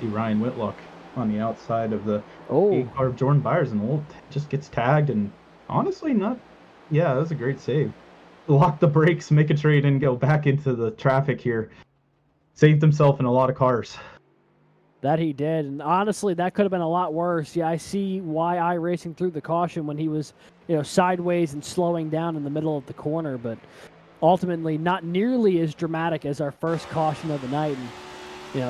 See Ryan Whitlock on the outside of the Oh, car of Jordan Byers, and just gets tagged, and honestly, yeah, that was a great save. Lock the brakes, making sure he didn't go back into the traffic here. Saved himself in a lot of cars. that he did. And honestly, that could have been a lot worse. Yeah, I see why iRacing threw the caution when he was, sideways and slowing down in the middle of the corner, but ultimately not nearly as dramatic as our first caution of the night. And,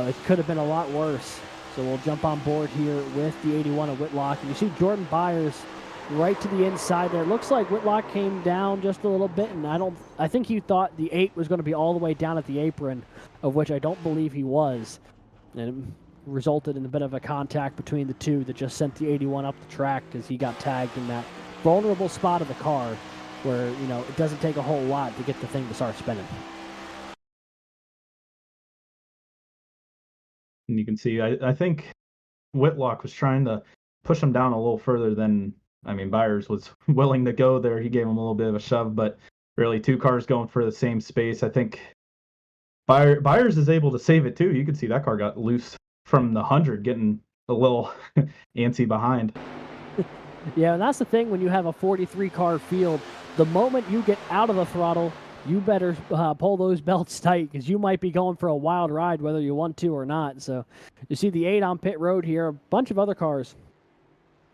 it could have been a lot worse. So we'll jump on board here with the 81 of Whitlock. And you see Jordan Byers right to the inside there. It looks like Whitlock came down just a little bit, and I think he thought the 8 was going to be all the way down at the apron, of which I don't believe he was. And it resulted in a bit of a contact between the two that just sent the 81 up the track as he got tagged in that vulnerable spot of the car where, it doesn't take a whole lot to get the thing to start spinning. And you can see, I think Whitlock was trying to push him down a little further than, Byers was willing to go there. He gave him a little bit of a shove, but really 2 cars going for the same space. I think Byers is able to save it too. You can see that car got loose from the 100, getting a little antsy behind. Yeah, and that's the thing when you have a 43-car field. The moment you get out of the throttle, you better pull those belts tight because you might be going for a wild ride whether you want to or not. So you see the 8 on pit road here. A bunch of other cars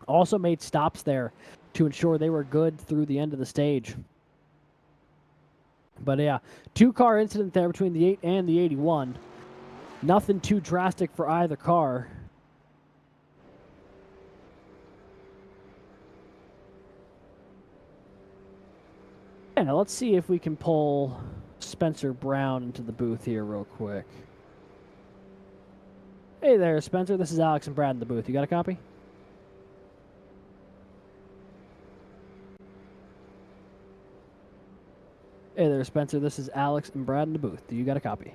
also made stops there to ensure they were good through the end of the stage. But yeah, 2-car incident there between the 8 and the 81. Nothing too drastic for either car. Yeah, let's see if we can pull Spencer Brown into the booth here real quick. Hey there, Spencer. This is Alex and Brad in the booth. You got a copy? Hey there, Spencer. This is Alex and Brad in the booth. Do you got a copy?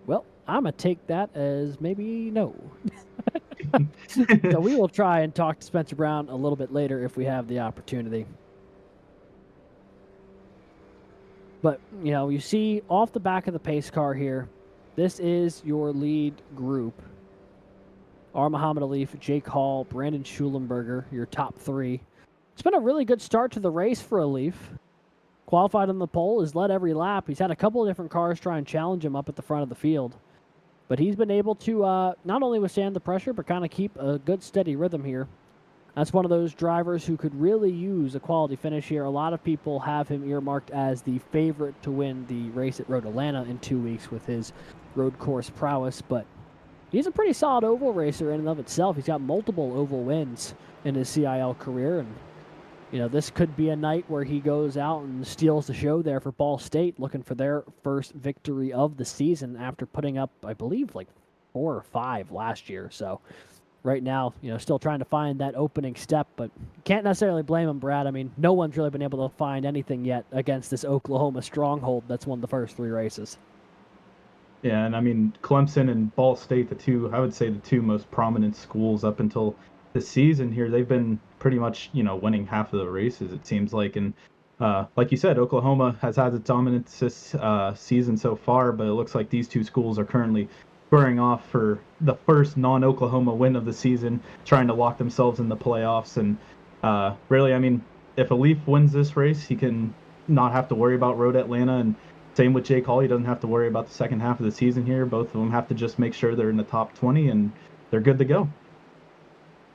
Well, I'm going to take that as maybe no. So we will try and talk to Spencer Brown a little bit later if we have the opportunity. But, you see off the back of the pace car here, this is your lead group. R. Muhammad Alif, Jake Hall, Brandon Schulenberger, your top 3. It's been a really good start to the race for Alif. Qualified on the pole, has led every lap. He's had a couple of different cars try and challenge him up at the front of the field. But he's been able to not only withstand the pressure, but kind of keep a good, steady rhythm here. That's one of those drivers who could really use a quality finish here. A lot of people have him earmarked as the favorite to win the race at Road Atlanta in 2 weeks with his road course prowess. But he's a pretty solid oval racer in and of itself. He's got multiple oval wins in his CIL career. And, this could be a night where he goes out and steals the show there for Ball State, looking for their first victory of the season after putting up, I believe, like 4 or 5 last year. So right now, still trying to find that opening step, but can't necessarily blame him, Brad. No one's really been able to find anything yet against this Oklahoma stronghold that's won the first 3 races. Yeah, and Clemson and Ball State, I would say the 2 most prominent schools up until this season here, they've been pretty much, winning half of the races, it seems like. And like you said, Oklahoma has had its dominance this season so far, but it looks like these 2 schools are currently squaring off for the first non-Oklahoma win of the season, trying to lock themselves in the playoffs. And really, if Alif wins this race, he can not have to worry about Road Atlanta. And same with Jake Hall, he doesn't have to worry about the second half of the season here. Both of them have to just make sure they're in the top 20, and they're good to go.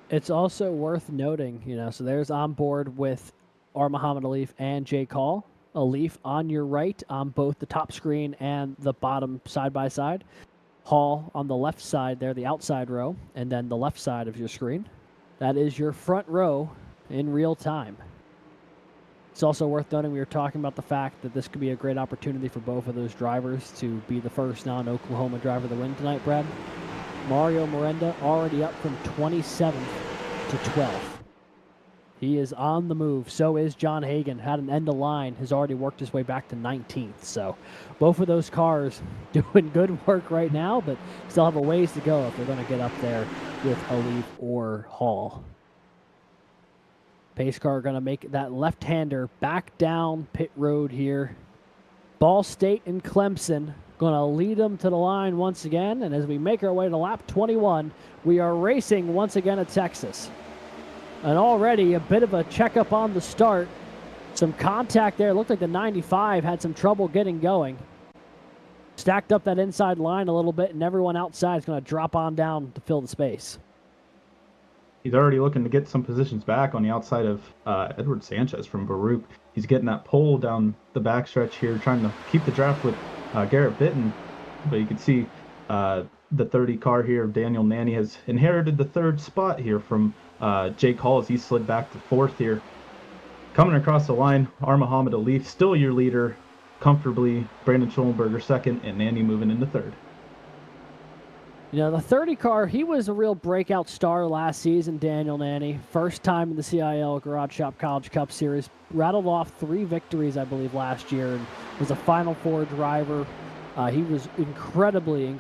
It's also worth noting, so there's on board with R. Muhammad Alif and Jake Hall. Alif on your right on both the top screen and the bottom side by side. Hall on the left side there, the outside row, and then the left side of your screen. That is your front row in real time. It's also worth noting we were talking about the fact that this could be a great opportunity for both of those drivers to be the first non-Oklahoma driver to win tonight, Brad. Mario Miranda already up from 27th to 12th. He is on the move. So is John Hagan. Had an end of line. Has already worked his way back to 19th. So both of those cars doing good work right now, but still have a ways to go if they're going to get up there with Alif or Hall. Pace car going to make that left-hander back down pit road here. Ball State and Clemson going to lead them to the line once again. And as we make our way to lap 21, we are racing once again at Texas. And already a bit of a checkup on the start. Some contact there. It looked like the 95 had some trouble getting going. Stacked up that inside line a little bit, and everyone outside is going to drop on down to fill the space. He's already looking to get some positions back on the outside of Edward Sanchez from Baruch. He's getting that pole down the backstretch here, trying to keep the draft with Garrett Bitton. But you can see the 30 car here of Daniel Nanny has inherited the third spot here from Jake Hall as he slid back to fourth here. Coming across the line, Muhammad Alif, still your leader comfortably. Brandon Schollenberger second, and Nanny moving into third. You know, the 30 car, he was a real breakout star last season, Daniel Nanny. First time in the CIL Garage Shop College Cup Series. Rattled off 3 victories, I believe, last year, and was a Final Four driver. He was incredibly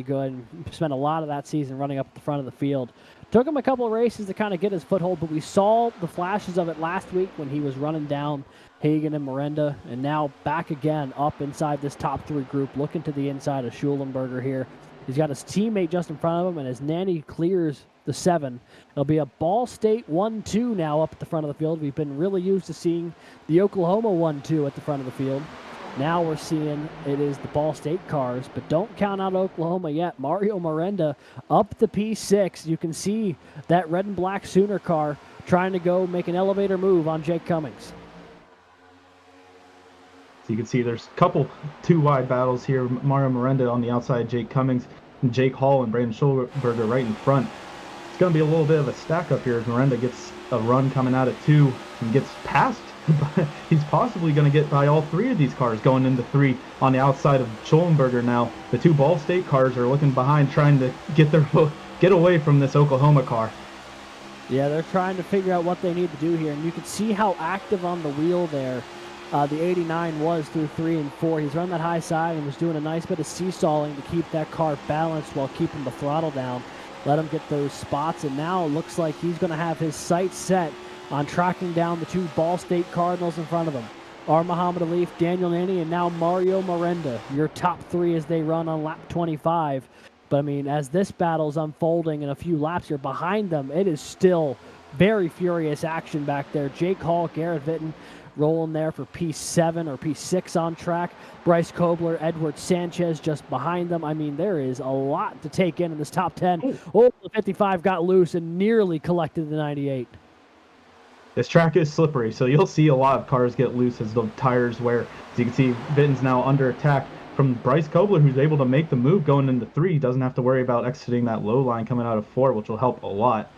good, and spent a lot of that season running up at the front of the field. Took him a couple of races to kind of get his foothold, but we saw the flashes of it last week when he was running down Hagan and Miranda, and now back again up inside this top 3 group, looking to the inside of Schulenberger here. He's got his teammate just in front of him, and as Nanny clears the 7, it'll be a Ball State 1-2 now up at the front of the field. We've been really used to seeing the Oklahoma 1-2 at the front of the field. Now we're seeing it is the Ball State cars, but don't count out Oklahoma yet. Mario Miranda up the P6. You can see that red and black Sooner car trying to go make an elevator move on Jake Cummings. So you can see there's a couple 2 wide battles here. Mario Miranda on the outside, Jake Cummings, and Jake Hall and Brandon Schollenberger right in front. It's going to be a little bit of a stack up here as Miranda gets a run coming out at 2 and gets past. He's possibly going to get by all 3 of these cars going into 3 on the outside of Schollenberger now. The 2 Ball State cars are looking behind, trying to get away from this Oklahoma car. Yeah, they're trying to figure out what they need to do here, and you can see how active on the wheel there the 89 was through 3 and 4. He's run that high side and was doing a nice bit of seesawing to keep that car balanced while keeping the throttle down. Let him get those spots, and now it looks like he's going to have his sights set on tracking down the 2 Ball State Cardinals in front of him. Muhammad Alif, Daniel Nanny, and now Mario Miranda, your top 3 as they run on lap 25. But, I mean, as this battle's unfolding in a few laps here behind them, it is still very furious action back there. Jake Hall, Garrett Vitton rolling there for P7 or P6 on track. Bryce Kobler, Edward Sanchez just behind them. I mean, there is a lot to take in this top 10. Oh, the 55 got loose and nearly collected the 98. This track is slippery, so you'll see a lot of cars get loose as the tires wear. As you can see, Vitton's now under attack from Bryce Kobler, who's able to make the move going into 3. He doesn't have to worry about exiting that low line coming out of 4, which will help a lot.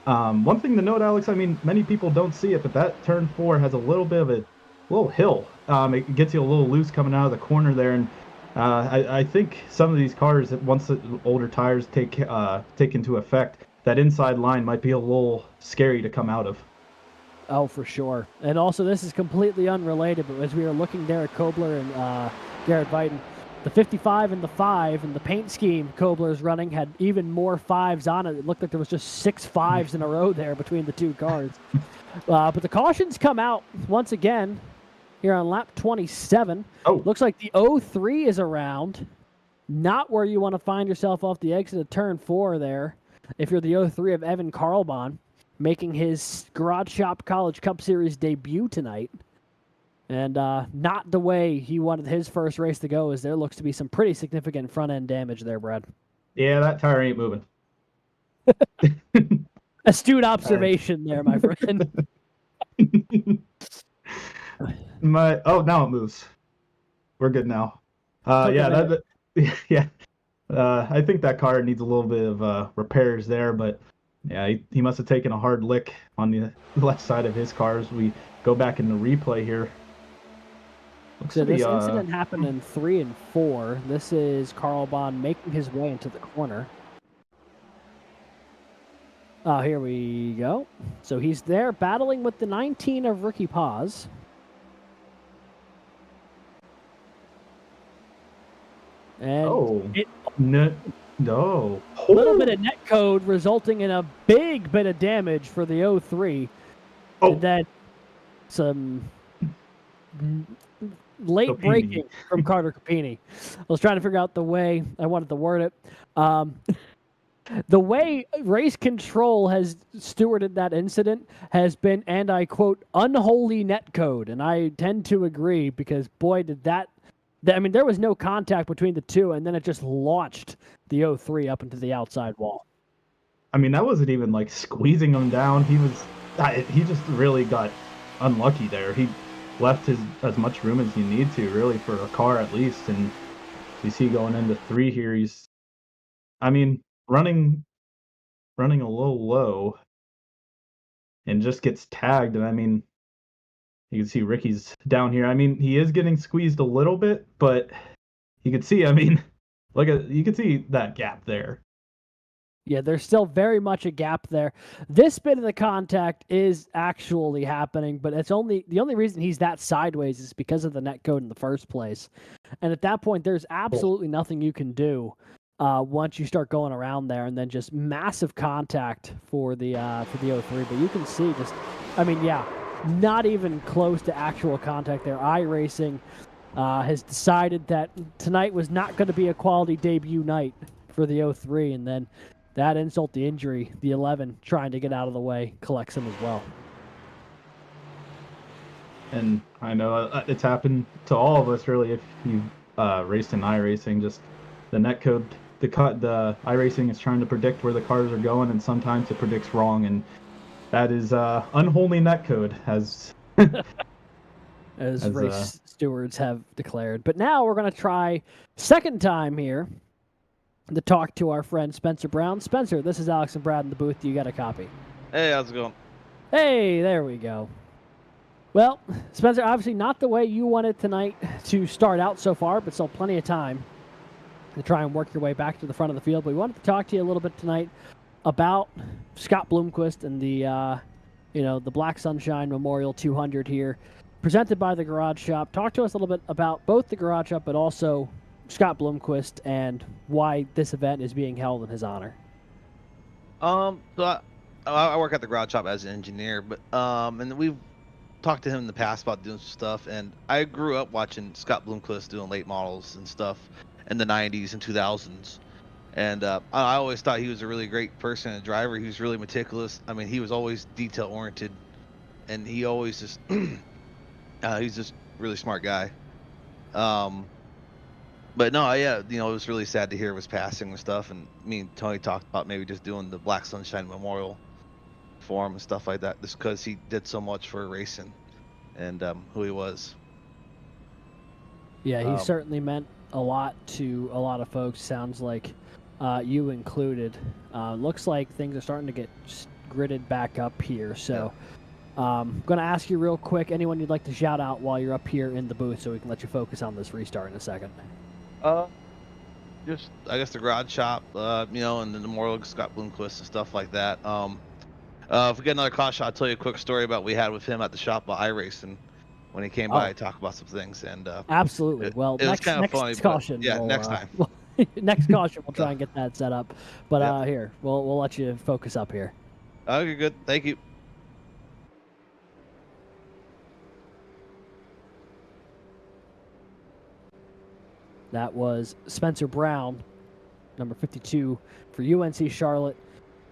One thing to note, Alex, I mean, many people don't see it, but that turn 4 has a little bit of a little hill. It gets you a little loose coming out of the corner there, and I think some of these cars, once the older tires take into effect, that inside line might be a little scary to come out of. Oh, for sure. And also, this is completely unrelated, but as we were looking there at Kobler and Garrett Vitton, the 55 and the 5 and the paint scheme Kobler's running had even more 5s on it. It looked like there was just 6 5s in a row there between the 2 cars. But the cautions come out once again here on lap 27. Oh. Looks like the 03 is around. Not where you want to find yourself off the exit of turn 4 there. If you're the 03 of Evan Karlbahn, making his Garage Shop College Cup Series debut tonight. And not the way he wanted his first race to go, as there looks to be some pretty significant front-end damage there, Brad. Yeah, that tire ain't moving. Astute observation there, my friend. Now it moves. We're good now. I think that car needs a little bit of repairs there, but yeah, he must have taken a hard lick on the left side of his car as we go back in the replay here. So this incident happened in 3 and 4. This is Karlbahn making his way into the corner. Oh, here we go. So he's there battling with the 19 of Rookie Paz. And no. A little bit of net code resulting in a big bit of damage for the 03. And then some late braking from Carter Capini. I was trying to figure out the way I wanted to word it. The way race control has stewarded that incident has been, and I quote, unholy netcode. And I tend to agree because, boy, did that I mean, there was no contact between the two, and then it just launched the 03 up into the outside wall. I mean, that wasn't even like squeezing him down. He just really got unlucky there. He left as much room as you need to, really, for a car at least. And you see going into 3 here, he's, I mean, running a little low and just gets tagged. And I mean, you can see Ricky's down here. I mean, he is getting squeezed a little bit, but you can see, I mean, you can see that gap there. Yeah, there's still very much a gap there. This bit of the contact is actually happening, but the only reason he's that sideways is because of the netcode in the first place. And at that point, there's absolutely nothing you can do once you start going around there, and then just massive contact for the 03. But you can see just, I mean, yeah, not even close to actual contact there. iRacing has decided that tonight was not going to be a quality debut night for the 03, and then that insult to injury, the 11 trying to get out of the way, collects him as well. And I know it's happened to all of us, really, if you've raced in iRacing. Just the netcode, the iRacing is trying to predict where the cars are going, and sometimes it predicts wrong, and that is unholy netcode, as race stewards have declared. But now we're going to try second time here to talk to our friend Spencer Brown. Spencer, this is Alex and Brad in the booth. You got a copy? Hey, how's it going? Hey, there we go. Well, Spencer, obviously not the way you wanted tonight to start out so far, but still plenty of time to try and work your way back to the front of the field. But we wanted to talk to you a little bit tonight about Scott Bloomquist and the Black Sunshine Memorial 200 here, presented by the Garage Shop. Talk to us a little bit about both the Garage Shop, but also Scott Bloomquist and why this event is being held in his honor. So I work at the Garage Shop as an engineer, but and we've talked to him in the past about doing some stuff. And I grew up watching Scott Bloomquist doing late models and stuff in the 90s and 2000s. And I always thought he was a really great person and driver. He was really meticulous. I mean, he was always detail oriented, and he always just he's just a really smart guy. But no, yeah, it was really sad to hear of his passing and stuff. And me and Tony talked about maybe just doing the Black Sunshine Memorial for him and stuff like that, just because he did so much for racing and who he was. Yeah, he certainly meant a lot to a lot of folks. Sounds like you included. Looks like things are starting to get gridded back up here. So I'm going to ask you real quick, anyone you'd like to shout out while you're up here in the booth so we can let you focus on this restart in a second. Just I guess the Garage Shop, and the Memorial Scott Bloomquist and stuff like that. If we get another call shot, I'll tell you a quick story about what we had with him at the shop at iRacing when he came by to talk about some things. And absolutely. Well, it was kind of funny. Caution. Yeah, next time. Next caution, we'll try and get that set up. But here, we'll let you focus up here. Okay, good. Thank you. That was Spencer Brown, number 52 for UNC Charlotte,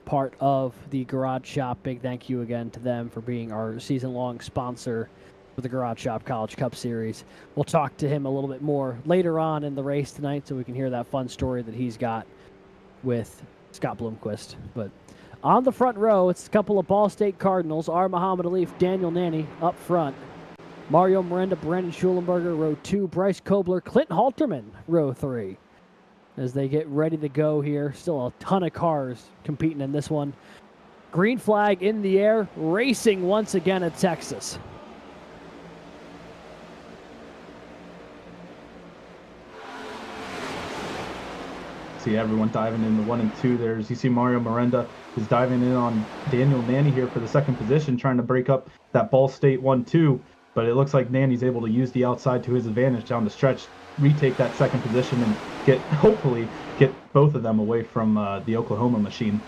part of the Garage Shop. Big thank you again to them for being our season-long sponsor for the Garage Shop College Cup Series. We'll talk to him a little bit more later on in the race tonight so we can hear that fun story that he's got with Scott Bloomquist. But on the front row, it's a couple of Ball State Cardinals, R. Muhammad Alif, Daniel Nanny up front. Mario Miranda, Brandon Schulenberger, row 2. Bryce Kobler, Clinton Halterman, row 3. As they get ready to go here. Still a ton of cars competing in this one. Green flag in the air, racing once again at Texas. see everyone diving in the 1 and 2 there. As you see, Mario Miranda is diving in on Daniel Nanny here for the second position, trying to break up that Ball State 1-2. But it looks like Nanny's able to use the outside to his advantage down the stretch, retake that second position, and hopefully get both of them away from the Oklahoma machine.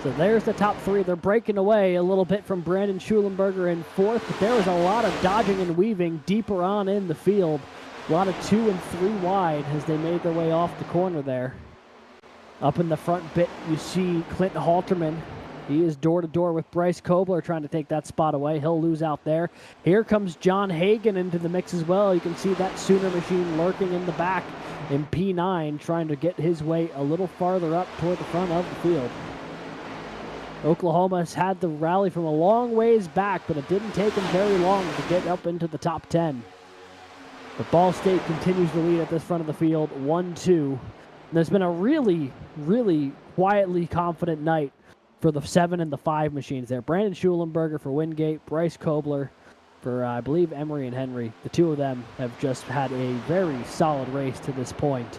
So there's the top three. They're breaking away a little bit from Brandon Schulenberger in fourth, but there was a lot of dodging and weaving deeper on in the field. A lot of 2 and 3 wide as they made their way off the corner there. Up in the front bit, you see Clint Halterman. He is door-to-door with Bryce Kobler trying to take that spot away. He'll lose out there. Here comes John Hagan into the mix as well. You can see that Sooner machine lurking in the back in P9, trying to get his way a little farther up toward the front of the field. Oklahoma has had the rally from a long ways back, but it didn't take them very long to get up into the top 10. But Ball State continues to lead at this front of the field, 1-2. There's been a really, really quietly confident night for the 7 and the 5 machines there. Brandon Schulenberger for Wingate, Bryce Kobler for, I believe, Emery and Henry. The two of them have just had a very solid race to this point.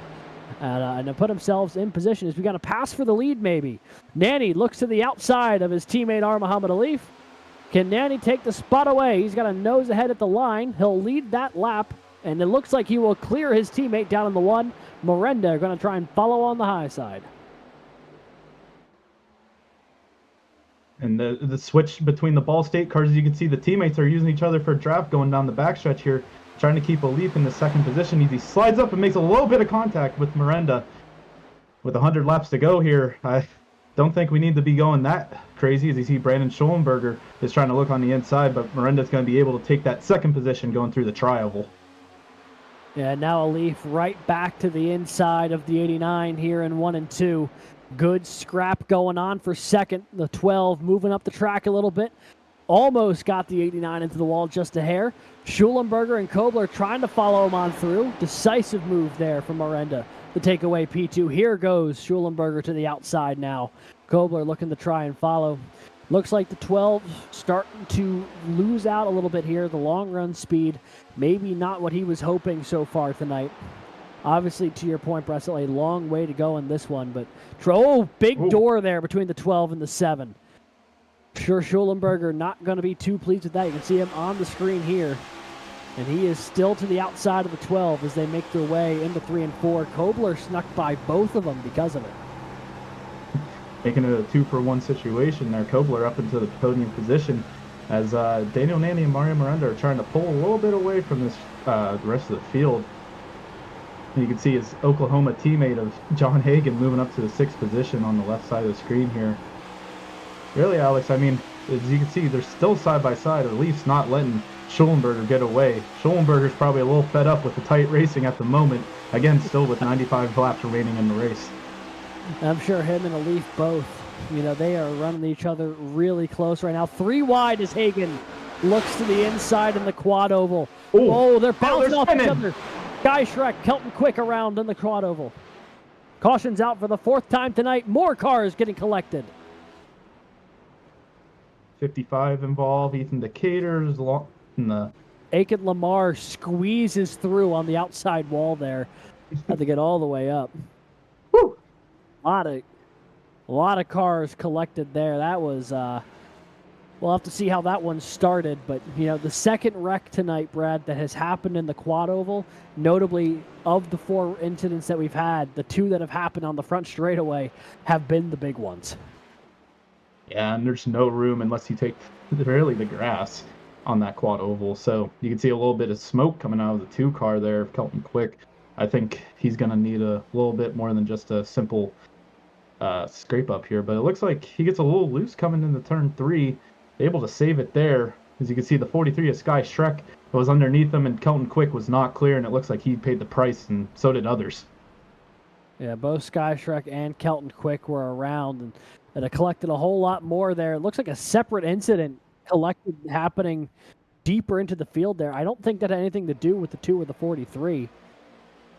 And have put themselves in position as we got a pass for the lead maybe. Nanny looks to the outside of his teammate R. Muhammad Alif. Can Nanny take the spot away? He's got a nose ahead at the line. He'll lead that lap, and it looks like he will clear his teammate down in the 1. Miranda are going to try and follow on the high side. And the switch between the Ball State cars, as you can see, the teammates are using each other for a draft going down the backstretch here, trying to keep Alif in the second position. He slides up and makes a little bit of contact with Miranda. With 100 laps to go here, I don't think we need to be going that crazy. As you see, Brandon Schulenberger is trying to look on the inside, but Miranda's going to be able to take that second position going through the tri-oval. Yeah, now Alif right back to the inside of the 89 here in 1 and 2. Good scrap going on for second. The 12 moving up the track a little bit. Almost got the 89 into the wall, just a hair. Schulenberger and Kobler trying to follow him on through. Decisive move there from Miranda to take away P2. Here goes Schulenberger to the outside now. Kobler looking to try and follow. Looks like the 12 starting to lose out a little bit here. The long run speed, maybe not what he was hoping so far tonight. Obviously, to your point, Bressel, a long way to go in this one. But, big door there between the 12 and the 7. Sure, Schulenberger not going to be too pleased with that. You can see him on the screen here. And he is still to the outside of the 12 as they make their way into 3 and 4. Kobler snuck by both of them because of it. Making it a 2-for-1 situation there. Kobler up into the podium position as Daniel Nanny and Mario Miranda are trying to pull a little bit away from this the rest of the field. And you can see his Oklahoma teammate of John Hagan moving up to the 6th position on the left side of the screen here. Really, Alex, I mean, as you can see, they're still side by side, at least not letting Schulenberger get away. Schulenberger's probably a little fed up with the tight racing at the moment. Again, still with 95 laps remaining in the race. I'm sure him and Alif both, they are running each other really close right now. 3 wide as Hagan looks to the inside in the quad oval. Oh, they're bouncing off each other. Guy Shrek, Kelton Quick around in the quad oval. Caution's out for the 4th time tonight. More cars getting collected. 55 involved. Ethan Decatur's in the Aiken Lamar squeezes through on the outside wall there. Had to get all the way up. Woo! A lot of cars collected there. That was we'll have to see how that one started, but the second wreck tonight, Brad, that has happened in the quad oval, notably of the 4 incidents that we've had, the 2 that have happened on the front straightaway have been the big ones. Yeah, and there's no room unless you take really the grass on that quad oval. So you can see a little bit of smoke coming out of the 2 car there of Kelton Quick. I think he's going to need a little bit more than just a simple scrape up here. But it looks like he gets a little loose coming into turn 3. Able to save it there. As you can see, the 43 of Sky Shrek was underneath him, and Kelton Quick was not clear, and it looks like he paid the price, and so did others. Yeah, both Sky Shrek and Kelton Quick were around, and it collected a whole lot more there. It looks like a separate incident collected happening deeper into the field there. I don't think that had anything to do with the 2 or the 43.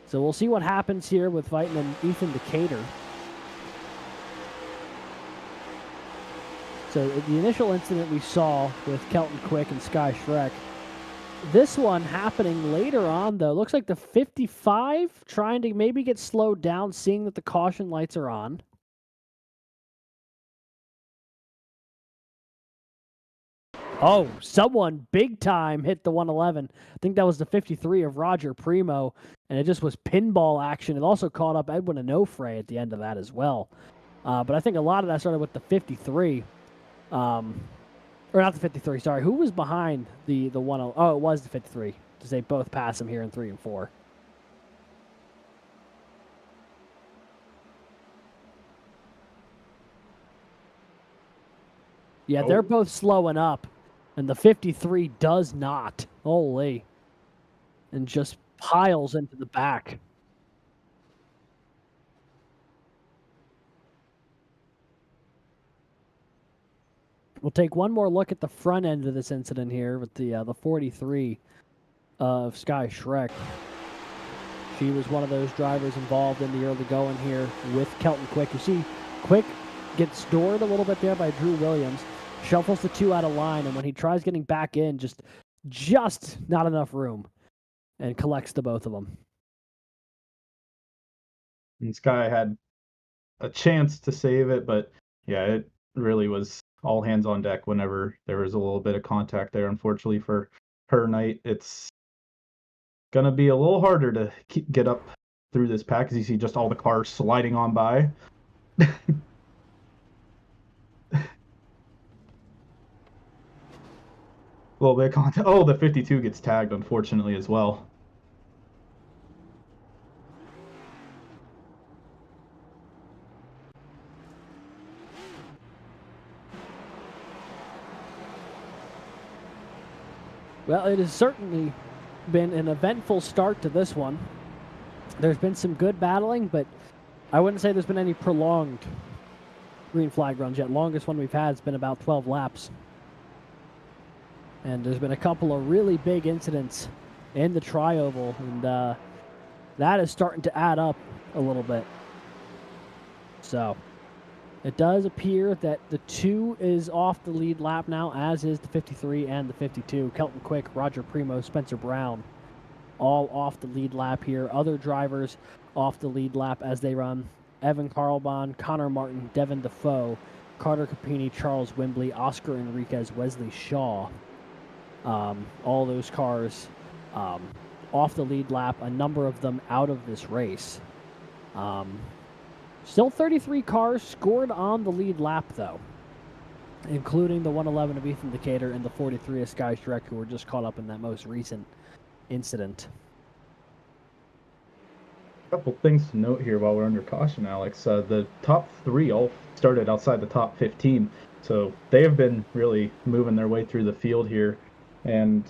So we'll see what happens here with fighting and Ethan Decatur. So the initial incident we saw with Kelton Quick and Sky Shrek this one happening later on, though. Looks like the 55 trying to maybe get slowed down, seeing that the caution lights are on. Oh, someone big time hit the 111. I think that was the 53 of Roger Primo, and it just was pinball action. It also caught up Edwin Onofre at the end of that as well. But I think a lot of that started with the 53. Or not the 53, sorry. Who was behind the 10? Oh, it was the 53, because they both passed him here in 3 and 4. Yeah, they're both slowing up, and the 53 does not. Holy. And just piles into the back. We'll take one more look at the front end of this incident here with the 43 of Sky Shrek. She was one of those drivers involved in the early going here with Kelton Quick. You see, Quick gets doored a little bit there by Drew Williams, shuffles the 2 out of line, and when he tries getting back in, just not enough room, and collects the both of them. And Sky had a chance to save it, but yeah, it really was all hands on deck whenever there was a little bit of contact there. Unfortunately for her night, it's gonna be a little harder to get up through this pack because you see just all the cars sliding on by. A little bit of contact. Oh, the 52 gets tagged, unfortunately, as well. Well, it has certainly been an eventful start to this one. There's been some good battling, but I wouldn't say there's been any prolonged green flag runs yet. Longest one we've had has been about 12 laps. And there's been a couple of really big incidents in the tri-oval, and that is starting to add up a little bit. So it does appear that the 2 is off the lead lap now, as is the 53 and the 52. Kelton Quick, Roger Primo, Spencer Brown, all off the lead lap here. Other drivers off the lead lap as they run. Evan Carlbon, Connor Martin, Devin Defoe, Carter Capini, Charles Wimbley, Oscar Enriquez, Wesley Shaw. All those cars off the lead lap, a number of them out of this race. Still 33 cars scored on the lead lap, though, including the 111 of Ethan Decatur and the 43 of Sky Shrek, who were just caught up in that most recent incident. A couple things to note here while we're under caution, Alex. The top 3 all started outside the top 15, so they have been really moving their way through the field here. And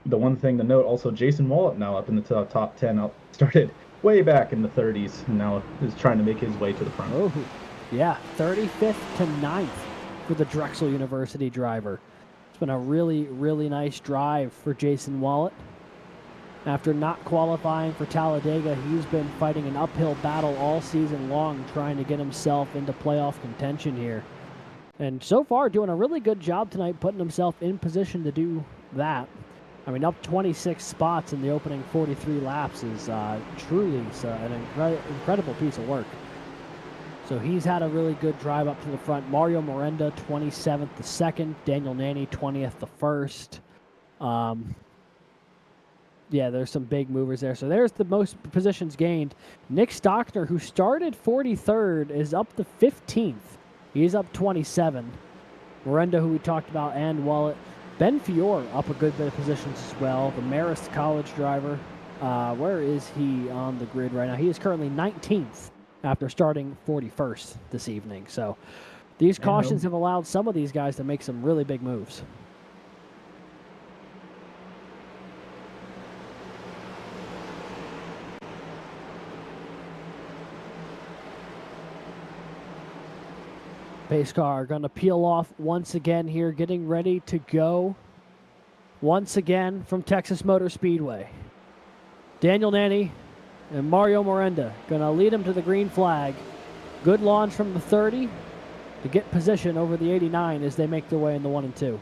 the one thing to note, also, Jason Wallet now up in the top 10, started way back in the 30s, and now is trying to make his way to the front. Oh, yeah, 35th to 9th for the Drexel University driver. It's been a really, really nice drive for Jason Wallet. After not qualifying for Talladega, he's been fighting an uphill battle all season long, trying to get himself into playoff contention here. And so far, doing a really good job tonight, putting himself in position to do that. I mean, up 26 spots in the opening 43 laps is truly an incredible piece of work. So he's had a really good drive up to the front. Mario Miranda, 27th the second. Daniel Nanny, 20th the first. Yeah, there's some big movers there. So there's the most positions gained. Nick Stockner, who started 43rd, is up to 15th. He's up 27. Miranda, who we talked about, and Wallet. Ben Fiore up a good bit of positions as well. The Marist College driver. Where is he on the grid right now? He is currently 19th after starting 41st this evening. So these cautions have allowed some of these guys to make some really big moves. Pace car going to peel off once again here, getting ready to go once again from Texas Motor Speedway. Daniel Nanny and Mario Miranda going to lead him to the green flag. Good launch from the 30 to get position over the 89 as they make their way in the 1 and 2.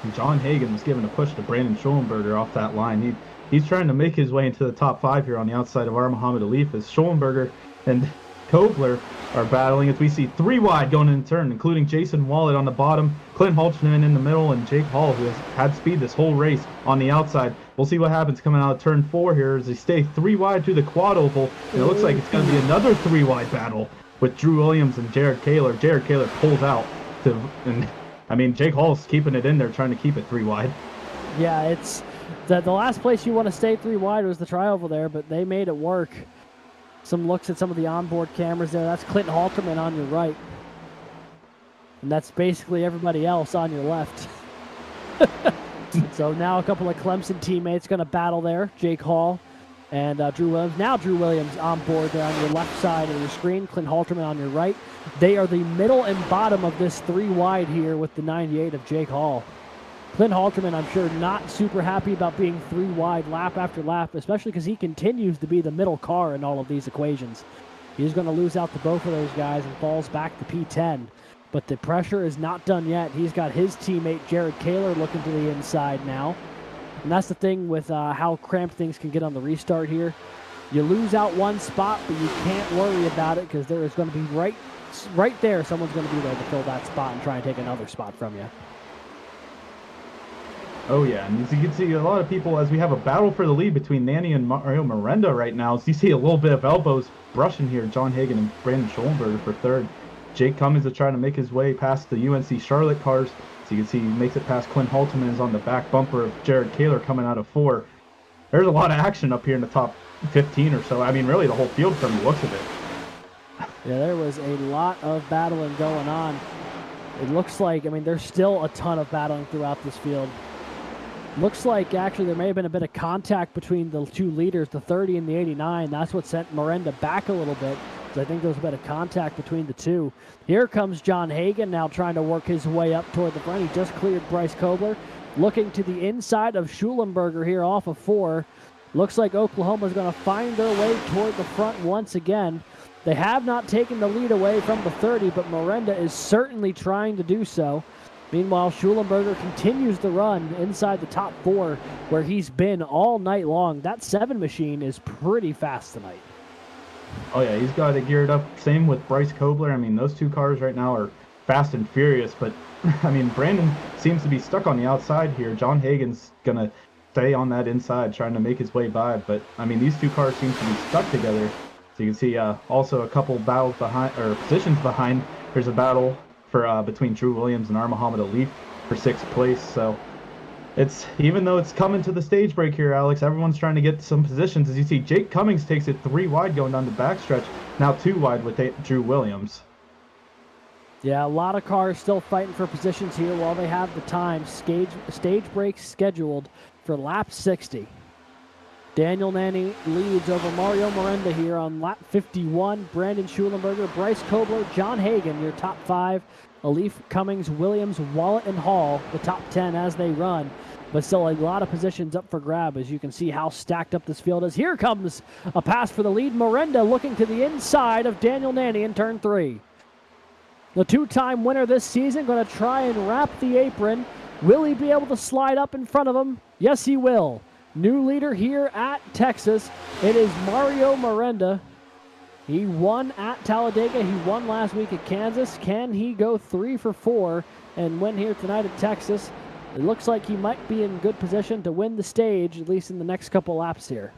And John Hagen was giving a push to Brandon Schollenberger off that line. He's trying to make his way into the top 5 here on the outside of Muhammad Alif as Schollenberger and Kobler are battling as we see 3 wide going in turn, including Jason Wallet on the bottom, Clint Holtzman in the middle, and Jake Hall, who has had speed this whole race on the outside. We'll see what happens coming out of turn 4 here as they stay 3 wide through the quad oval, and it looks like it's going to be another 3 wide battle with Drew Williams and Jared Kaler. Jared Kaler pulls out and Jake Hall's keeping it in there, trying to keep it 3 wide. Yeah, it's the last place you want to stay 3 wide was the trioval there, but they made it work. Some looks at some of the onboard cameras there. That's Clinton Halterman on your right. And that's basically everybody else on your left. So now a couple of Clemson teammates going to battle there. Jake Hall and Drew Williams. Now Drew Williams on board there on your left side of your screen. Clint Halterman on your right. They are the middle and bottom of this 3 wide here with the 98 of Jake Hall. Clint Halterman, I'm sure, not super happy about being 3 wide lap after lap, especially because he continues to be the middle car in all of these equations. He's going to lose out to both of those guys and falls back to P10. But the pressure is not done yet. He's got his teammate Jared Kaler looking to the inside now. And that's the thing with how cramped things can get on the restart here. You lose out one spot, but you can't worry about it because there is going to be right there, someone's going to be there to fill that spot and try and take another spot from you. Oh yeah, and as you can see, a lot of people, as we have a battle for the lead between Nanny and Mario Miranda right now, so you see a little bit of elbows brushing here. John Hagen and Brandon Schollenberger for 3rd. Jake Cummings is trying to make his way past the UNC Charlotte cars. So you can see he makes it past Clint Halterman, is on the back bumper of Jared Kaler coming out of 4. There's a lot of action up here in the top 15 or so. I mean, really the whole field from the looks of it. Yeah, there was a lot of battling going on. It looks like, there's still a ton of battling throughout this field. Looks like actually there may have been a bit of contact between the 2 leaders, the 30 and the 89. That's what sent Miranda back a little bit. So I think there was a bit of contact between the 2. Here comes John Hagen now trying to work his way up toward the front. He just cleared Bryce Kobler. Looking to the inside of Schollenberger here off of 4. Looks like Oklahoma's going to find their way toward the front once again. They have not taken the lead away from the 30, but Miranda is certainly trying to do so. Meanwhile, Schollenberger continues to run inside the top 4 where he's been all night long. That 7 machine is pretty fast tonight. Oh yeah, he's got it geared up. Same with Bryce Kobler. Those 2 cars right now are fast and furious, but Brandon seems to be stuck on the outside here. John Hagen's going to stay on that inside trying to make his way by, but these 2 cars seem to be stuck together. So you can see also a couple battles behind, or positions behind. There's a battle for between Drew Williams and Muhammad Alif for 6th place. So it's, even though it's coming to the stage break here, Alex, everyone's trying to get some positions. As you see, Jake Cummings takes it 3 wide going down the backstretch. Now 2 wide with Drew Williams. Yeah, a lot of cars still fighting for positions here while they have the time. Stage break scheduled for lap 60. Daniel Nanny leads over Mario Miranda here on lap 51. Brandon Schollenberger, Bryce Kobler, John Hagen, your top 5. Alif, Cummings, Williams, Wallet, and Hall, the top 10 as they run. But still a lot of positions up for grab as you can see how stacked up this field is. Here comes a pass for the lead. Miranda looking to the inside of Daniel Nanny in turn 3. The 2-time winner this season going to try and wrap the apron. Will he be able to slide up in front of him? Yes, he will. New leader here at Texas. It is Mario Miranda. He won at Talladega. He won last week at Kansas. Can he go 3 for 4 and win here tonight at Texas? It looks like he might be in good position to win the stage, at least in the next couple laps here.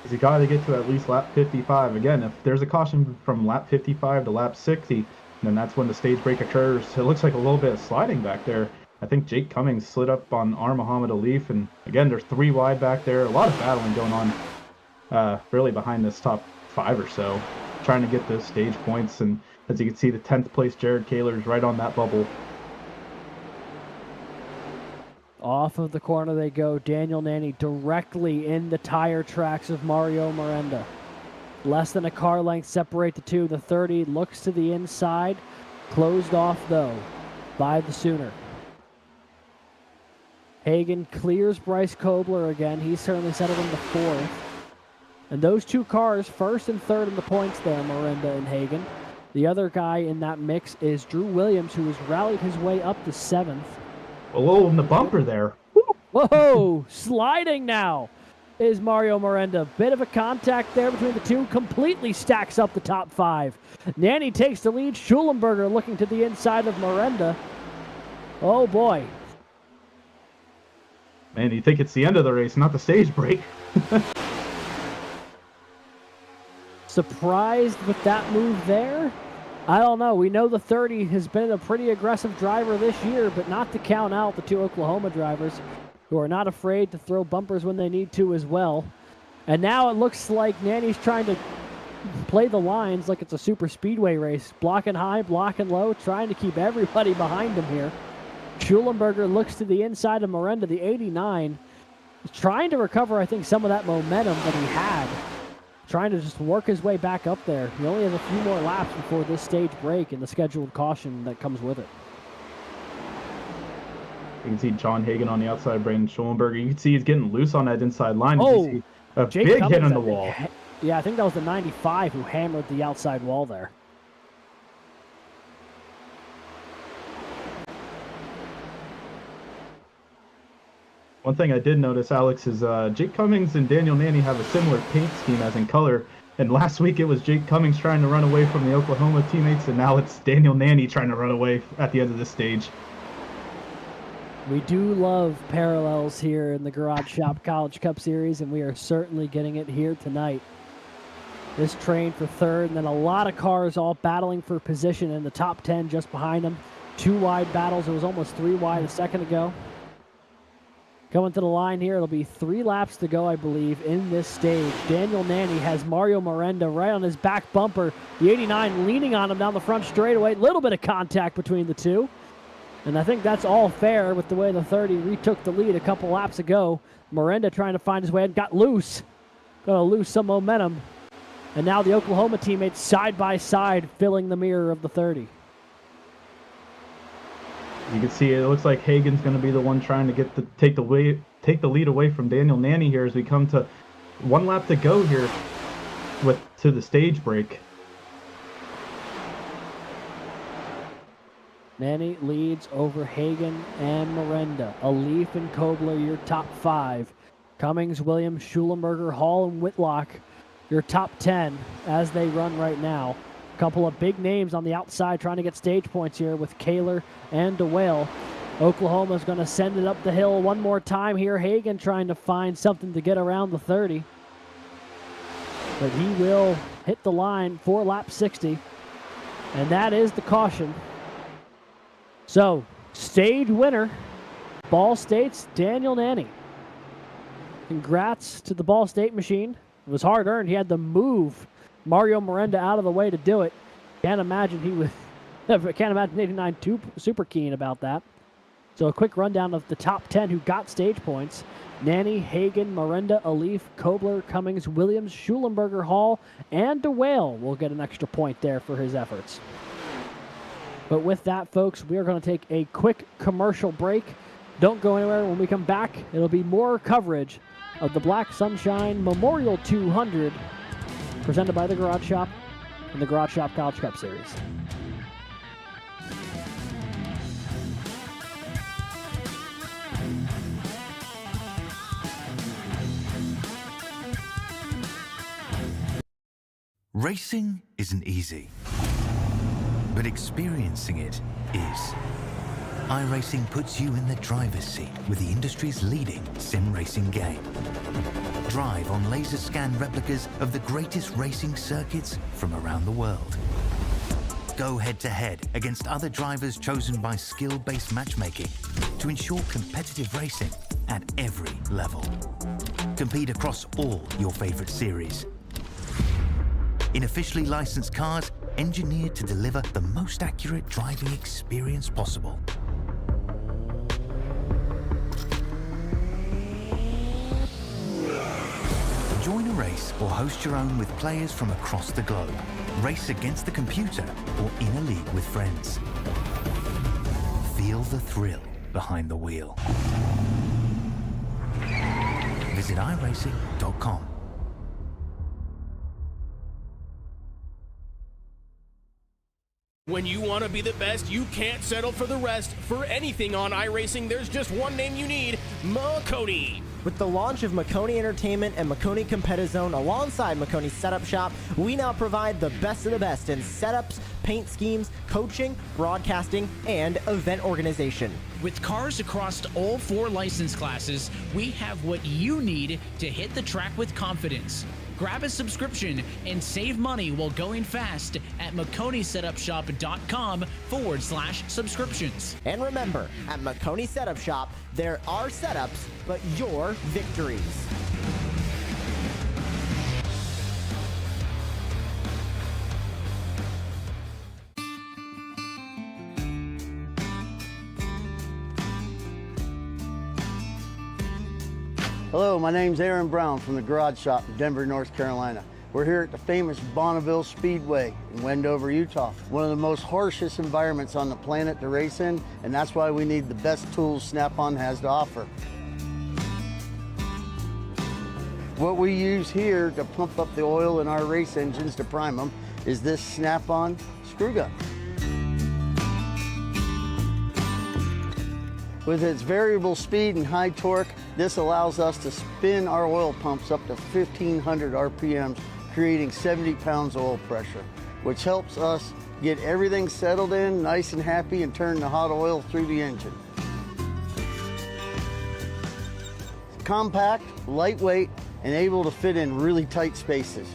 He's got to get to at least lap 55. Again, if there's a caution from lap 55 to lap 60, then that's when the stage break occurs. It looks like a little bit of sliding back there. I think Jake Cummings slid up on Muhammad Alif, and again, there's 3 wide back there. A lot of battling going on really behind this top 5 or so, trying to get those stage points. And as you can see, the 10th place Jared Kaler is right on that bubble. Off of the corner they go. Daniel Nanny directly in the tire tracks of Mario Miranda. Less than a car length separate the 2. The 30 looks to the inside. Closed off, though, by the Sooner. Hagen clears Bryce Kobler again. He's certainly settled into 4th. And those 2 cars, 1st and 3rd in the points there, Miranda and Hagen. The other guy in that mix is Drew Williams, who has rallied his way up to 7th. Oh, in the bumper there. Whoa, sliding now is Mario Miranda. Bit of a contact there between the two. Completely stacks up the top 5. Nanny takes the lead. Schulenberger looking to the inside of Miranda. Oh, boy. Man, you think it's the end of the race, not the stage break. Surprised with that move there? I don't know. We know the 30 has been a pretty aggressive driver this year, but not to count out the 2 Oklahoma drivers who are not afraid to throw bumpers when they need to as well. And now it looks like Nanny's trying to play the lines like it's a super speedway race. Blocking high, blocking low, trying to keep everybody behind him here. Schulenberger looks to the inside of Miranda, the 89. He's trying to recover, I think, some of that momentum that he had. Trying to just work his way back up there. He only has a few more laps before this stage break and the scheduled caution that comes with it. You can see John Hagen on the outside, Brandon Schulenberger. You can see he's getting loose on that inside line. Oh, you see a Jake big Cummings, hit on the wall. Yeah, I think that was the 95 who hammered the outside wall there. One thing I did notice, Alex, is Jake Cummings and Daniel Nanny have a similar paint scheme as in color. And last week it was Jake Cummings trying to run away from the Oklahoma teammates, and now it's Daniel Nanny trying to run away at the end of this stage. We do love parallels here in the Garage Shop College Cup Series, and we are certainly getting it here tonight. This train for 3rd, and then a lot of cars all battling for position in the top 10 just behind them. 2 wide battles. It was almost 3 wide a second ago. Coming to the line here, it'll be 3 laps to go, I believe, in this stage. Daniel Nanny has Mario Miranda right on his back bumper. The 89 leaning on him down the front straightaway. Little bit of contact between the two. And I think that's all fair with the way the 30 retook the lead a couple laps ago. Miranda trying to find his way and got loose. Gonna lose some momentum. And now the Oklahoma teammates side by side filling the mirror of the 30. You can see it looks like Hagen's going to be the one trying to take the lead away from Daniel Nanny here as we come to 1 lap to go here to the stage break. Nanny leads over Hagen and Miranda. Alif and Kobler, your top 5. Cummings, Williams, Schulenberger, Hall, and Whitlock, your top 10 as they run right now. Couple of big names on the outside trying to get stage points here with Kaler and DeWale. Oklahoma's going to send it up the hill one more time here. Hagen trying to find something to get around the 30. But he will hit the line for lap 60. And that is the caution. So, stage winner, Ball State's Daniel Nanny. Congrats to the Ball State machine. It was hard earned. He had to move Mario Miranda out of the way to do it. Can't imagine 89 too super keen about that. So a quick rundown of the top 10 who got stage points. Nanny, Hagen, Miranda, Alif, Kobler, Cummings, Williams, Schulenberger, Hall, and DeWale will get an extra point there for his efforts. But with that, folks, we are going to take a quick commercial break. Don't go anywhere. When we come back, it'll be more coverage of the Black Sunshine Memorial 200 presented by the Garage Shop in the Garage Shop College Cup Series. Racing isn't easy, but experiencing it is. iRacing puts you in the driver's seat with the industry's leading sim racing game. Drive on laser scan replicas of the greatest racing circuits from around the world. Go head to head against other drivers chosen by skill-based matchmaking to ensure competitive racing at every level. Compete across all your favorite series. In officially licensed cars, engineered to deliver the most accurate driving experience possible. Join a race or host your own with players from across the globe. Race against the computer or in a league with friends. Feel the thrill behind the wheel. Visit iRacing.com. When you want to be the best, you can't settle for the rest. For anything on iRacing, there's just one name you need, Makoni. With the launch of Makoni Entertainment and Makoni Competizone alongside Makoni Setup Shop, we now provide the best of the best in setups, paint schemes, coaching, broadcasting, and event organization. With cars across all 4 license classes, we have what you need to hit the track with confidence. Grab a subscription and save money while going fast at MakoniSetupShop.com/subscriptions. And remember, at Makoni Setup Shop, there are setups, but your victories. Hello, my name's Aaron Brown from the Garage Shop in Denver, North Carolina. We're here at the famous Bonneville Speedway in Wendover, Utah. One of the most harshest environments on the planet to race in, and that's why we need the best tools Snap-on has to offer. What we use here to pump up the oil in our race engines to prime them is this Snap-on screw gun. With its variable speed and high torque, this allows us to spin our oil pumps up to 1,500 RPMs, creating 70 pounds of oil pressure, which helps us get everything settled in, nice and happy, and turn the hot oil through the engine. It's compact, lightweight, and able to fit in really tight spaces.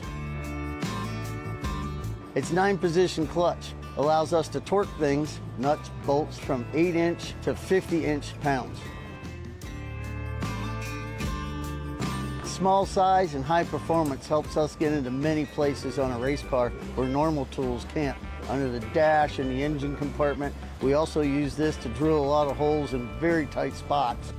Its 9-position clutch allows us to torque things, nuts, bolts, from 8-inch to 50-inch pounds. Small size and high performance helps us get into many places on a race car where normal tools can't. Under the dash and the engine compartment, we also use this to drill a lot of holes in very tight spots.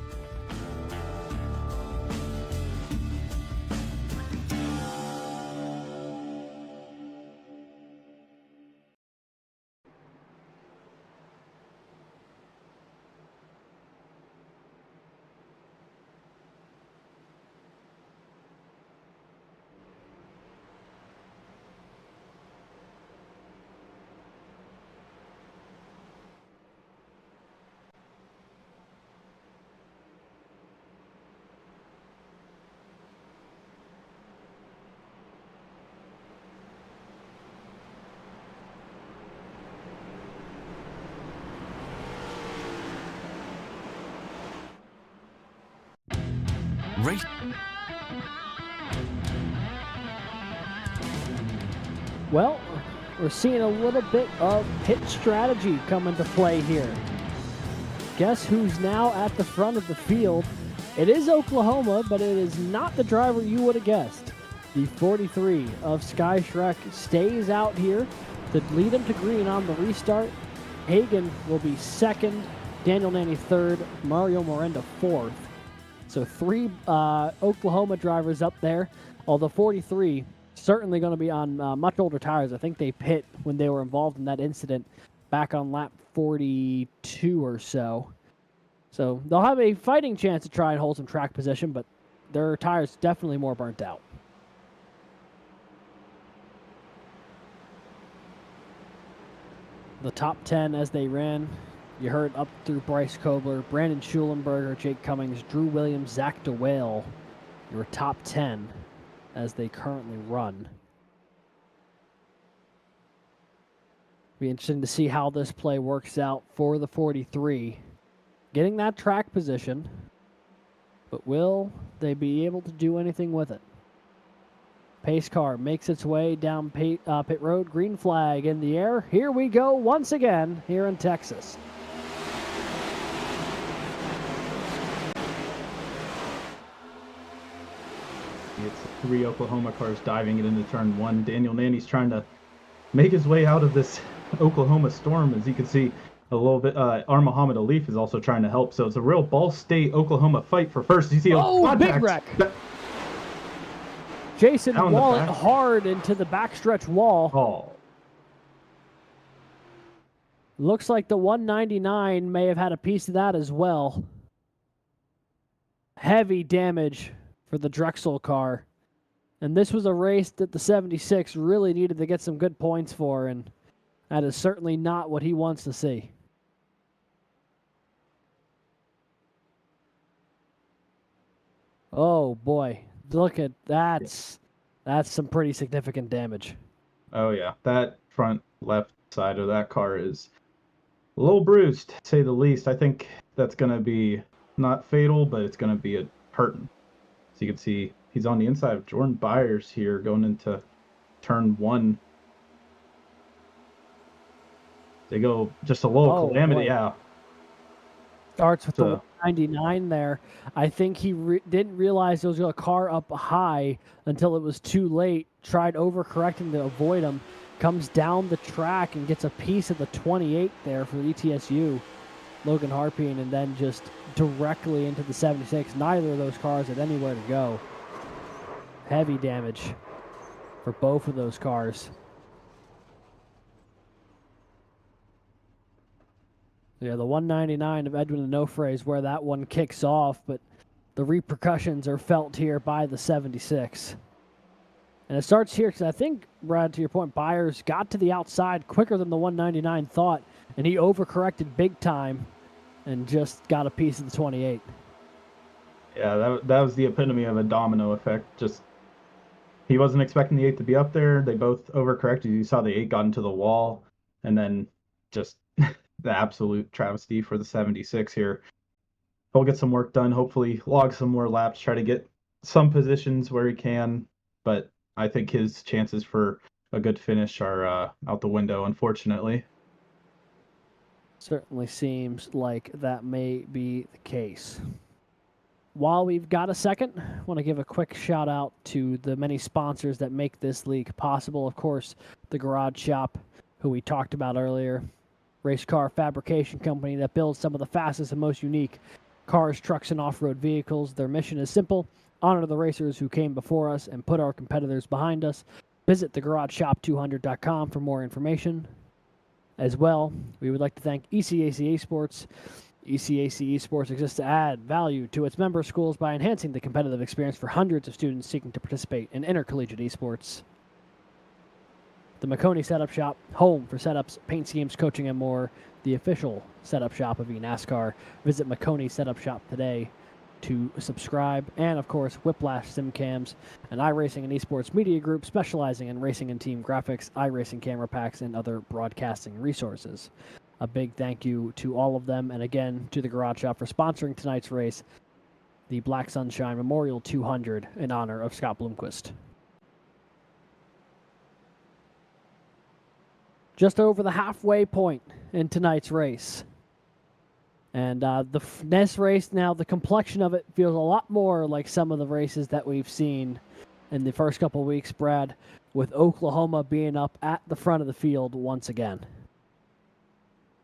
Race. Well, we're seeing a little bit of pit strategy come into play here. Guess who's now at the front of the field? It is Oklahoma, but it is not the driver you would have guessed. The 43 of Sky Shrek stays out here to lead him to green on the restart. Hagan will be second, Daniel Nanny third, Mario Morenda fourth. So 3 Oklahoma drivers up there, although 43 certainly going to be on much older tires. I think they pit when they were involved in that incident back on lap 42 or so. So they'll have a fighting chance to try and hold some track position, but their tires definitely more burnt out. The top 10 as they ran, you heard up through Bryce Kobler, Brandon Schulenberger, Jake Cummings, Drew Williams, Zach DeWale. Your top 10 as they currently run. Be interesting to see how this play works out for the 43. Getting that track position, but will they be able to do anything with it? Pace car makes its way down pit road, green flag in the air. Here we go once again here in Texas. It's 3 Oklahoma cars diving it into turn 1. Daniel Nanny's trying to make his way out of this Oklahoma storm. As you can see, a little bit, Muhammad Alif is also trying to help. So it's a real Ball State Oklahoma fight for first. You see a big wreck. Jason Wallet hard into the backstretch wall. Oh. Looks like the 199 may have had a piece of that as well. Heavy damage for the Drexel car. And this was a race that the 76 really needed to get some good points for. And That is certainly not what he wants to see. Oh boy, look at that's some pretty significant damage. Oh yeah, that front left side of that car is a little bruised, to say the least. I think that's going to be not fatal, but it's going to be a hurting. So you can see he's on the inside of Jordan Byers here going into turn 1. They go just a little calamity, boy. yeah. Starts with the 99 there. I think he didn't realize there was a car up high until it was too late. Tried overcorrecting to avoid him. Comes down the track and gets a piece of the 28 there for ETSU. Logan Harpine, and then just directly into the 76. Neither of those cars had anywhere to go. Heavy damage for both of those cars. Yeah, the 199 of Edwin Onofre is where that one kicks off, but the repercussions are felt here by the 76. And it starts here because I think, Brad, to your point, Byers got to the outside quicker than the 199 thought, and he overcorrected big time and just got a piece of the 28. Yeah, that was the epitome of a domino effect. Just he wasn't expecting the 8 to be up there. They both overcorrected. You saw the 8 got into the wall, and then just the absolute travesty for the 76 here. He'll get some work done, hopefully log some more laps, try to get some positions where he can, but I think his chances for a good finish are out the window, unfortunately. Certainly seems like that may be the case. While we've got a second, I want to give a quick shout out to the many sponsors that make this league possible. Of course, the Garage Shop, who we talked about earlier, race car fabrication company that builds some of the fastest and most unique cars, trucks, and off-road vehicles. Their mission is simple: honor the racers who came before us and put our competitors behind us. Visit thegarageshop200.com for more information. As well, we would like to thank ECAC Esports. ECAC Esports exists to add value to its member schools by enhancing the competitive experience for hundreds of students seeking to participate in intercollegiate esports. The Makoni Setup Shop, home for setups, paint schemes, coaching, and more. The official setup shop of eNASCAR. Visit Makoni Setup Shop today to subscribe. And, of course, Whiplash SimCams, an iRacing and esports media group specializing in racing and team graphics, iRacing camera packs, and other broadcasting resources. A big thank you to all of them, and again to the Garage Shop for sponsoring tonight's race, the Black Sunshine Memorial 200, in honor of Scott Bloomquist. Just over the halfway point in tonight's race. And this race now, the complexion of it feels a lot more like some of the races that we've seen in the first couple of weeks, Brad, with Oklahoma being up at the front of the field once again.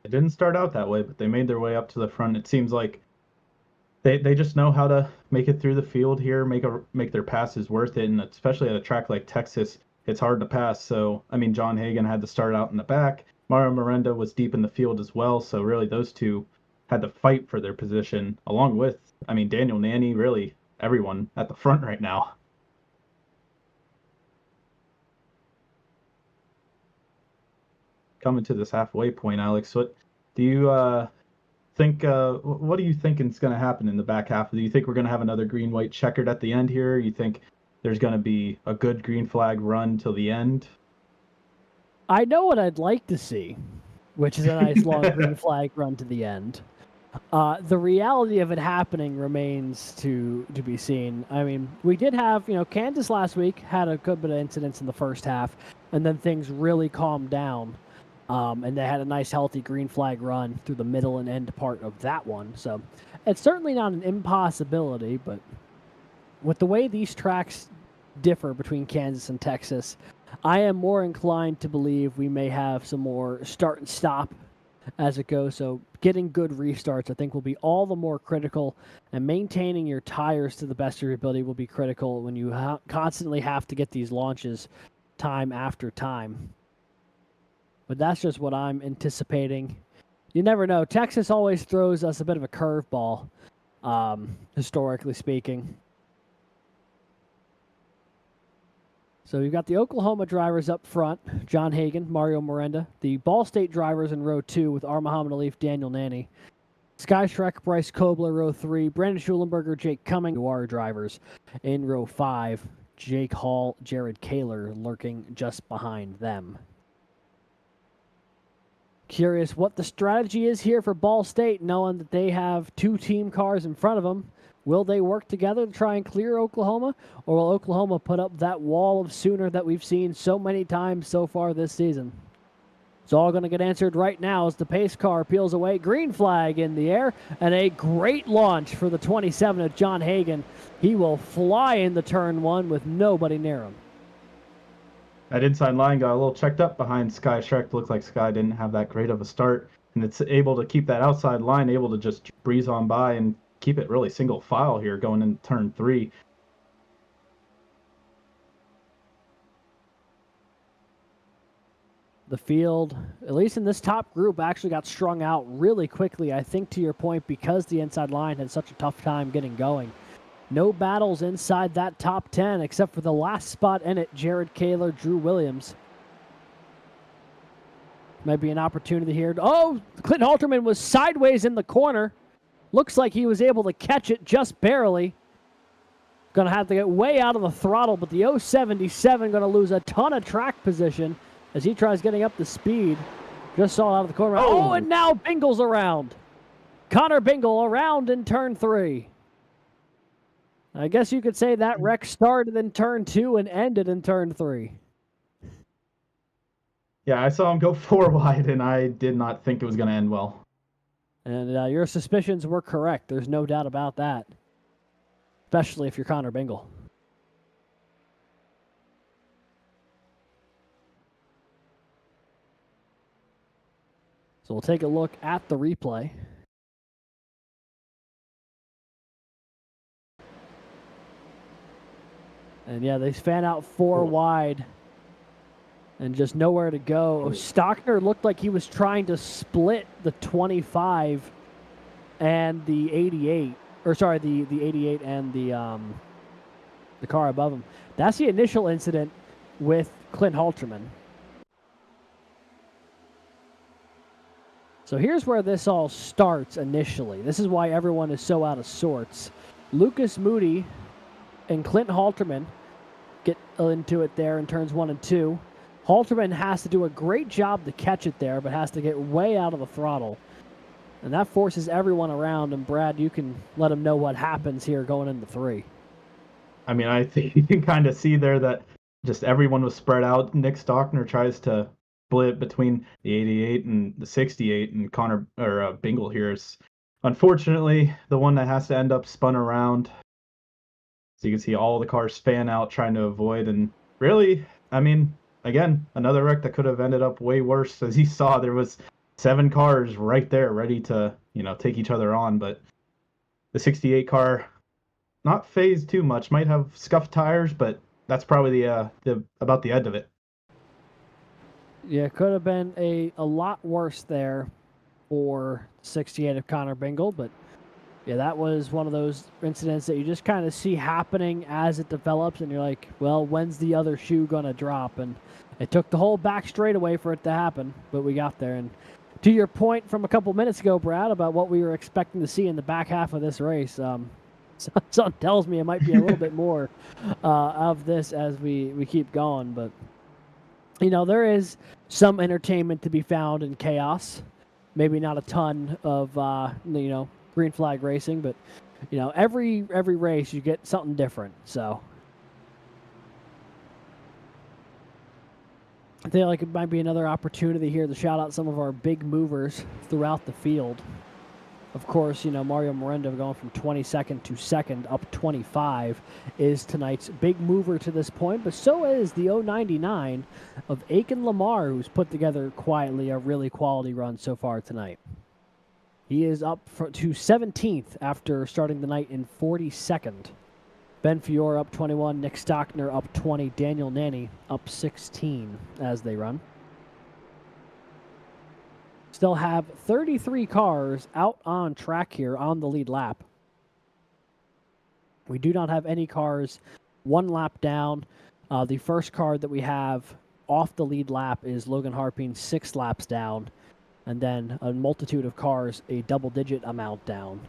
It didn't start out that way, but they made their way up to the front. It seems like they just know how to make it through the field here, make their passes worth it, and especially at a track like Texas, it's hard to pass. So, I mean, John Hagan had to start out in the back. Mario Miranda was deep in the field as well, so really those two had to fight for their position, along with, I mean, Daniel Nanny, really everyone at the front right now. Coming to this halfway point, Alex, what do you think? What do you think is going to happen in the back half? Do you think we're going to have another green-white checkered at the end here? You think there's going to be a good green flag run till the end? I know what I'd like to see, which is a nice long green flag run to the end. The reality of it happening remains to be seen. I mean, we did have, Kansas last week had a good bit of incidents in the first half, and then things really calmed down. And they had a nice, healthy green flag run through the middle and end part of that one. So it's certainly not an impossibility, but with the way these tracks differ between Kansas and Texas, I am more inclined to believe we may have some more start and stop as it goes. So getting good restarts, I think, will be all the more critical, and maintaining your tires to the best of your ability will be critical when you constantly have to get these launches time after time. But that's just what I'm anticipating. You never know. Texas always throws us a bit of a curveball, historically speaking. So you've got the Oklahoma drivers up front, John Hagan, Mario Miranda. The Ball State drivers in row 2 with R. Muhammad Alif, Daniel Nanny. Sky Shrek, Bryce Kobler, row 3. Brandon Schulenberger, Jake Cumming, who are drivers in row 5. Jake Hall, Jared Kaler lurking just behind them. Curious what the strategy is here for Ball State, knowing that they have 2 team cars in front of them. Will they work together to try and clear Oklahoma, or will Oklahoma put up that wall of Sooner that we've seen so many times so far this season? It's all going to get answered right now as the pace car peels away. Green flag in the air, and a great launch for the 27 of John Hagan. He will fly into turn 1 with nobody near him. That inside line got a little checked up behind Sky Shrek. Looked like Sky didn't have that great of a start, and it's able to keep that outside line, able to just breeze on by and keep it really single file here going into turn 3. The field, at least in this top group, actually got strung out really quickly, I think, to your point, because the inside line had such a tough time getting going. No battles inside that top 10, except for the last spot in it, Jared Kaler, Drew Williams. Might be an opportunity here. Oh, Clint Halterman was sideways in the corner. Looks like he was able to catch it just barely. Going to have to get way out of the throttle, but the 077 going to lose a ton of track position as he tries getting up the speed. Just saw out of the corner. Oh, and now Bingle's around. Connor Bingle around in turn 3. I guess you could say that wreck started in turn 2 and ended in turn 3. Yeah, I saw him go 4 wide, and I did not think it was going to end well. And your suspicions were correct. There's no doubt about that. Especially if you're Connor Bingle. So we'll take a look at the replay. And yeah, they fan out 4 wide. And just nowhere to go. Stockner looked like he was trying to split the 25 and the 88. Or sorry, the 88 and the car above him. That's the initial incident with Clint Halterman. So here's where this all starts initially. This is why everyone is so out of sorts. Lucas Moody and Clint Halterman get into it there in turns 1 and 2. Halterman has to do a great job to catch it there, but has to get way out of the throttle. And that forces everyone around. And Brad, you can let them know what happens here going into 3. I mean, I think you can kind of see there that just everyone was spread out. Nick Stockner tries to split between the 88 and the 68, and Connor or Bingle here is unfortunately the one that has to end up spun around. So you can see all the cars fan out trying to avoid, and really, I mean, again, another wreck that could have ended up way worse. As you saw, there was 7 cars right there ready to, take each other on, but the 68 car not phased too much. Might have scuffed tires, but that's probably the about the end of it. Yeah, it could have been a lot worse there for 68 of Connor Bingle, but yeah, that was one of those incidents that you just kind of see happening as it develops, and you're like, well, when's the other shoe going to drop? And it took the whole back straightaway for it to happen, but we got there. And to your point from a couple minutes ago, Brad, about what we were expecting to see in the back half of this race, something tells me it might be a little bit more of this as we keep going. But, there is some entertainment to be found in chaos. Maybe not a ton of, green flag racing, but every race you get something different. So I feel like it might be another opportunity here to shout out some of our big movers throughout the field. Of course, Mario Miranda going from 22nd to 2nd up 25 is tonight's big mover to this point, but so is the 099 of Aiken Lamar, who's put together quietly a really quality run so far tonight. He is up to 17th after starting the night in 42nd. Ben Fiore up 21, Nick Stockner up 20, Daniel Nanny up 16 as they run. Still have 33 cars out on track here on the lead lap. We do not have any cars 1 lap down. The first car that we have off the lead lap is Logan Harping 6 laps down, and then a multitude of cars a double-digit amount down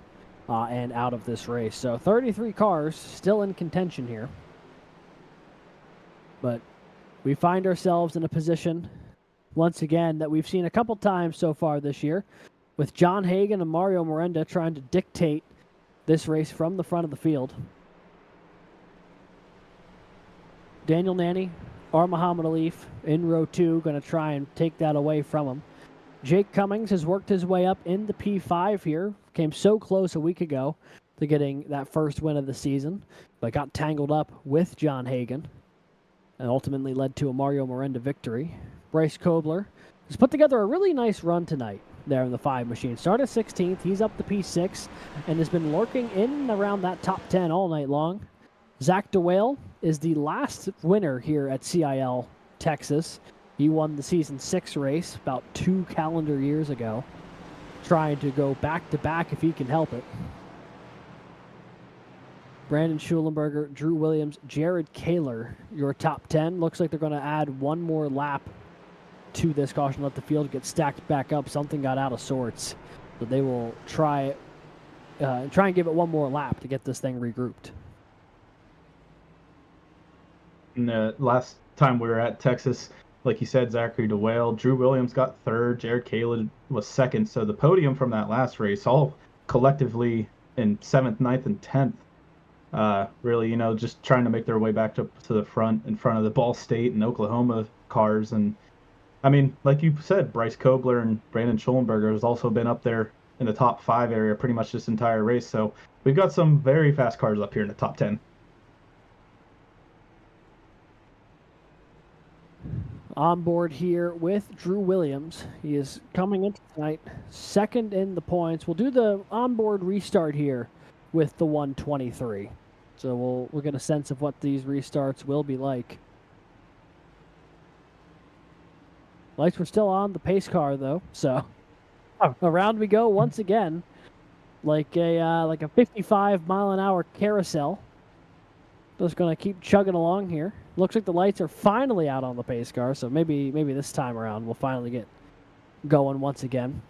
and out of this race. So 33 cars still in contention here. But we find ourselves in a position, once again, that we've seen a couple times so far this year, with John Hagan and Mario Miranda trying to dictate this race from the front of the field. Daniel Nanny or Muhammad Alif in row 2 going to try and take that away from him. Jake Cummings has worked his way up into P5 here. Came so close a week ago to getting that first win of the season, but got tangled up with John Hagan and ultimately led to a Mario Miranda victory. Bryce Kobler has put together a really nice run tonight there in the 5 machine. Started 16th, he's up to P6, and has been lurking in and around that top 10 all night long. Zach DeWale is the last winner here at CIL Texas. He won the Season 6 race about 2 calendar years ago, trying to go back-to-back if he can help it. Brandon Schulenberger, Drew Williams, Jared Kaler, your top 10. Looks like they're going to add one more lap to this caution, let the field get stacked back up. Something got out of sorts, but they will try and give it one more lap to get this thing regrouped. And the last time we were at Texas, like you said, Zachary DeWale, Drew Williams got 3rd, Jared Kalin was 2nd. So the podium from that last race, all collectively in 7th, 9th, and 10th, really, you know, just trying to make their way back to the front in front of the Ball State and Oklahoma cars. And I mean, like you said, Bryce Kobler and Brandon Schulenberger has also been up there in the top 5 area pretty much this entire race. So we've got some very fast cars up here in the top 10. On board here with Drew Williams. He is coming into tonight 2nd in the points. We'll do the onboard restart here with the 123. So we'll get a sense of what these restarts will be like. Lights were still on the pace car though, so around we go once again, like a 55-mile-an-hour carousel. Just gonna keep chugging along here. Looks like the lights are finally out on the pace car, so maybe this time around we'll finally get going once again.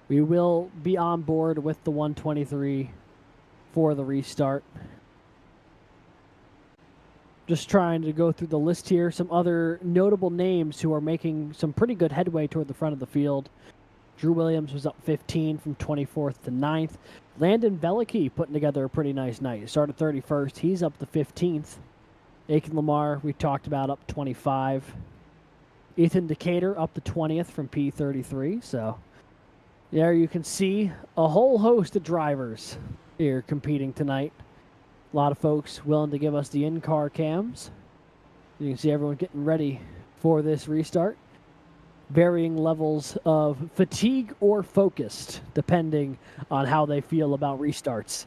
We will be on board with the 123 for the restart. Just trying to go through the list here. Some other notable names who are making some pretty good headway toward the front of the field. Drew Williams was up 15 from 24th to 9th. Landon Bellicke putting together a pretty nice night. He started 31st. He's up to 15th. Aiken Lamar, we talked about, up 25. Ethan Decatur up to 20th from P33. So there you can see a whole host of drivers here competing tonight. A lot of folks willing to give us the in-car cams. You can see everyone getting ready for this restart. Varying levels of fatigue or focused, depending on how they feel about restarts.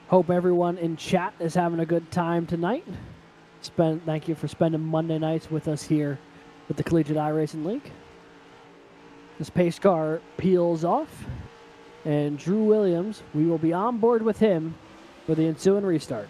Hope everyone in chat is having a good time tonight. Thank you for spending Monday nights with us here with the Collegiate iRacing League. This pace car peels off. And Drew Williams, we will be on board with him for the ensuing restart.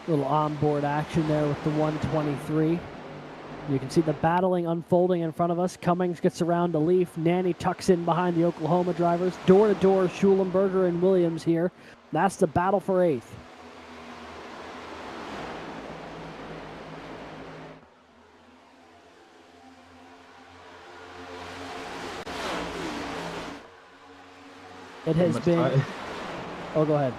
Little onboard action there with the 123. You can see the battling unfolding in front of us. Cummings gets around to Leaf. Nanny tucks in behind the Oklahoma drivers. Door to door, Schulenberger and Williams here. That's the battle for 8th. It has been. Oh, go ahead.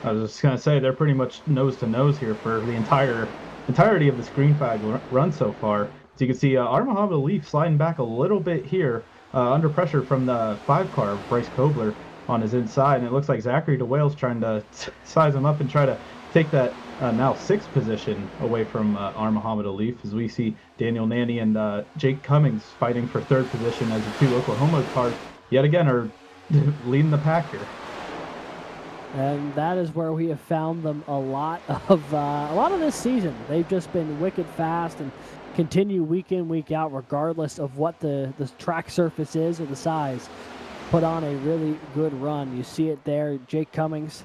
I was just gonna say they're pretty much nose to nose here for the entirety of this green flag run so far. So you can see Armahava Leaf sliding back a little bit here, under pressure from the 5 car, Bryce Kobler, on his inside, and it looks like Zachary DeWale's trying to size him up and try to take that now 6th position away from Armahava Leaf, as we see Daniel Nanny and Jake Cummings fighting for 3rd position as the 2 Oklahoma cars yet again are leading the pack here. And that is where we have found them a lot of this season. They've just been wicked fast and continue week in, week out, regardless of what the track surface is or the size. Put on a really good run. You see it there. Jake Cummings,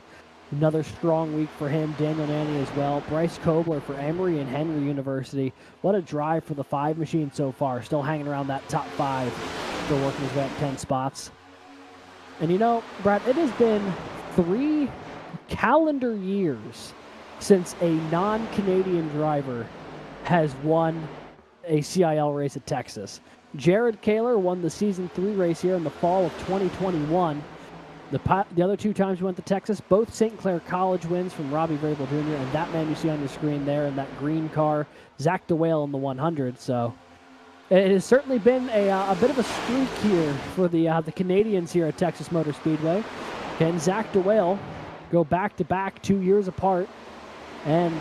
another strong week for him. Daniel Nanny as well. Bryce Kobler for Emory and Henry University. What a drive for the 5 machine so far. Still hanging around that top 5. Still working his way up 10 spots. And you know, Brad, it has been 3 calendar years since a non-Canadian driver has won a CIL race at Texas. Jared Kaler won the Season 3 race here in the fall of 2021. The other 2 times we went to Texas, both St. Clair College wins from Robbie Vrabel Jr. and that man you see on your screen there in that green car, Zach DeWale in the 100. So it has certainly been a bit of a streak here for the Canadians here at Texas Motor Speedway. Can Zach DeWale go back-to-back 2 years apart and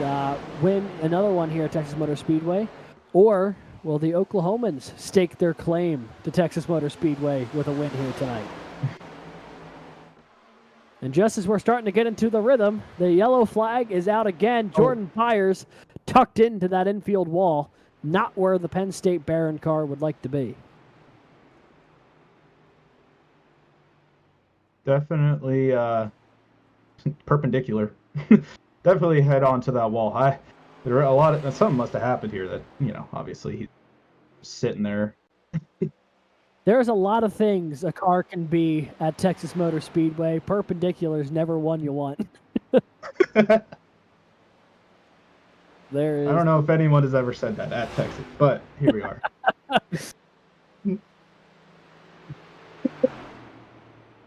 win another one here at Texas Motor Speedway? Or will the Oklahomans stake their claim to Texas Motor Speedway with a win here tonight? And just as we're starting to get into the rhythm, the yellow flag is out again. Jordan Byers tucked into that infield wall, not where the Penn State Barron car would like to be. Definitely perpendicular. Definitely head on to that wall. There are something must have happened here that, obviously he's sitting there. There's a lot of things a car can be at Texas Motor Speedway. Perpendicular is never one you want. I don't know if anyone has ever said that at Texas, but here we are.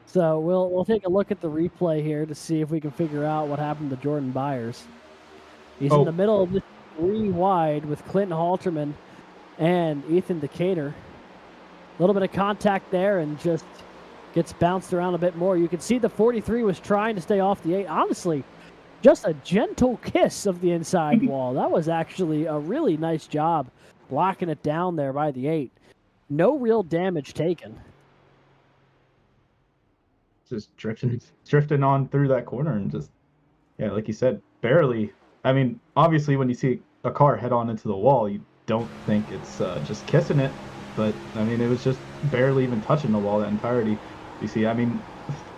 So we'll take a look at the replay here to see if we can figure out what happened to Jordan Byers. He's in the middle of this 3 wide with Clinton Halterman and Ethan Decatur. A little bit of contact there and just gets bounced around a bit more. You can see the 43 was trying to stay off the 8. Honestly, just a gentle kiss of the inside wall. That was actually a really nice job locking it down there by the 8. No real damage taken. Just drifting on through that corner and just, like you said, barely. I mean, obviously when you see a car head on into the wall, you don't think it's just kissing it, but I mean, it was just barely even touching the wall that entirety. You see, I mean,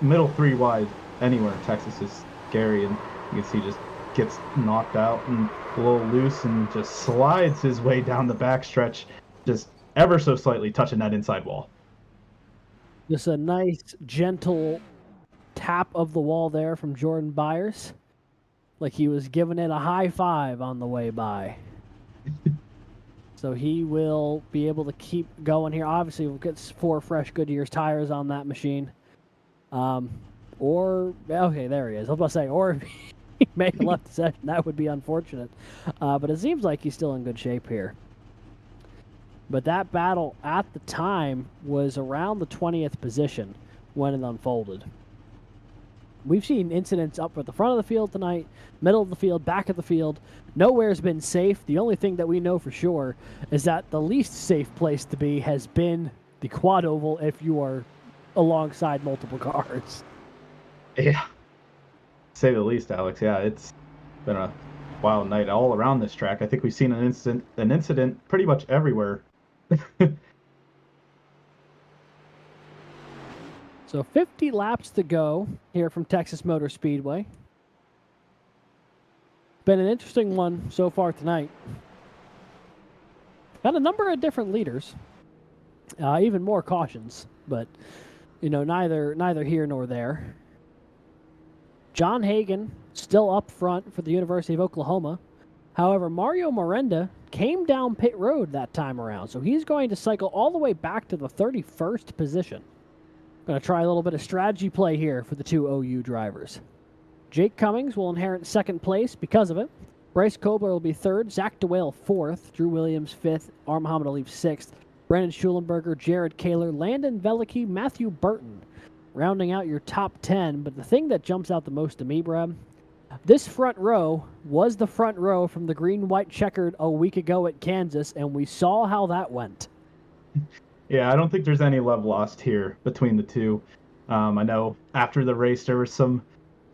middle 3 wide anywhere in Texas is scary, and you can see just gets knocked out and a little loose and just slides his way down the backstretch, just ever so slightly touching that inside wall. Just a nice, gentle tap of the wall there from Jordan Byers. Like he was giving it a high 5 on the way by. So he will be able to keep going here. Obviously, we'll get 4 fresh Goodyear's tires on that machine. Okay, there he is. I was about to say, or he may have left the session. That would be unfortunate. But it seems like he's still in good shape here. But that battle at the time was around the 20th position when it unfolded. We've seen incidents up at the front of the field tonight, middle of the field, back of the field. Nowhere's been safe. The only thing that we know for sure is that the least safe place to be has been the quad oval if you are alongside multiple cars. Yeah. To say the least, Alex. Yeah, it's been a wild night all around this track. I think we've seen an incident pretty much everywhere. So 50 laps to go here from Texas Motor Speedway. Been an interesting one so far tonight. Got a number of different leaders, even more cautions, but neither here nor there. John Hagan still up front for the University of Oklahoma. However, Mario Miranda came down pit road that time around, so he's going to cycle all the way back to the 31st position. Going to try a little bit of strategy play here for the two OU drivers. Jake Cummings will inherit second place because of it. Bryce Kobler will be third. Zach DeWale fourth. Drew Williams fifth. Muhammad Ali sixth. Brandon Schulenberger, Jared Kaler, Landon Velicky, Matthew Burton, rounding out your top 10. But the thing that jumps out the most to me, Brad, this front row was the front row from the green-white checkered a week ago at Kansas, and we saw how that went. Yeah, I don't think there's any love lost here between the two. I know after the race there were some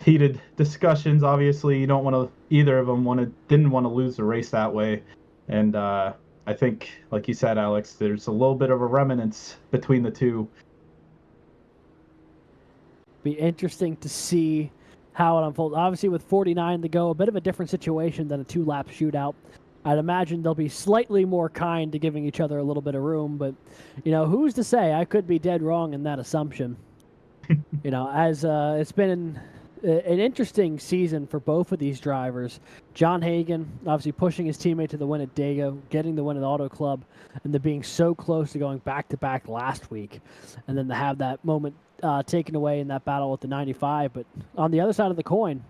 heated discussions. Obviously, you don't want to. Either of them didn't want to lose the race that way, and I think, like you said, Alex, there's a little bit of a remnants between the two. Be interesting to see how it unfolds. Obviously, with 49 to go, a bit of a different situation than a two-lap shootout. I'd imagine they'll be slightly more kind to giving each other a little bit of room, but, who's to say? I could be dead wrong in that assumption. As it's been an interesting season for both of these drivers. John Hagan, obviously pushing his teammate to the win at Dago, getting the win at Auto Club, and then being so close to going back-to-back last week, and then to have that moment taken away in that battle with the 95. But on the other side of the coin,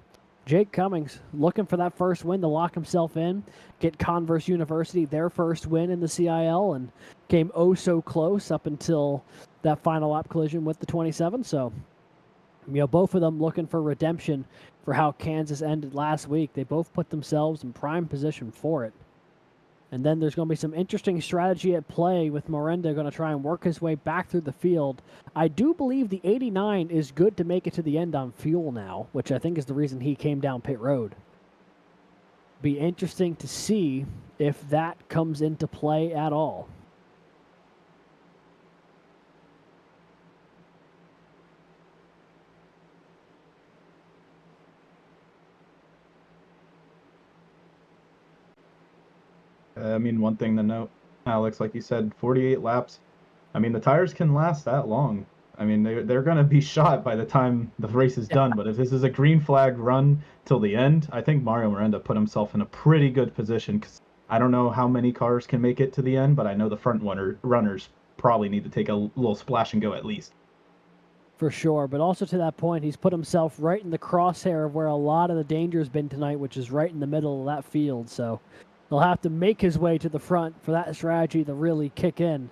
Jake Cummings looking for that first win to lock himself in, get Converse University their first win in the CIL, and came oh so close up until that final lap collision with the 27. So, both of them looking for redemption for how Kansas ended last week. They both put themselves in prime position for it. And then there's going to be some interesting strategy at play with Miranda going to try and work his way back through the field. I do believe the 89 is good to make it to the end on fuel now, which I think is the reason he came down pit road. Be interesting to see if that comes into play at all. One thing to note, Alex, like you said, 48 laps. The tires can last that long. They're going to be shot by the time the race is done. But if this is a green flag run till the end, I think Mario Miranda put himself in a pretty good position, because I don't know how many cars can make it to the end, but I know the front runners probably need to take a little splash and go at least. For sure, but also to that point, he's put himself right in the crosshair of where a lot of the danger has been tonight, which is right in the middle of that field. So he'll have to make his way to the front for that strategy to really kick in.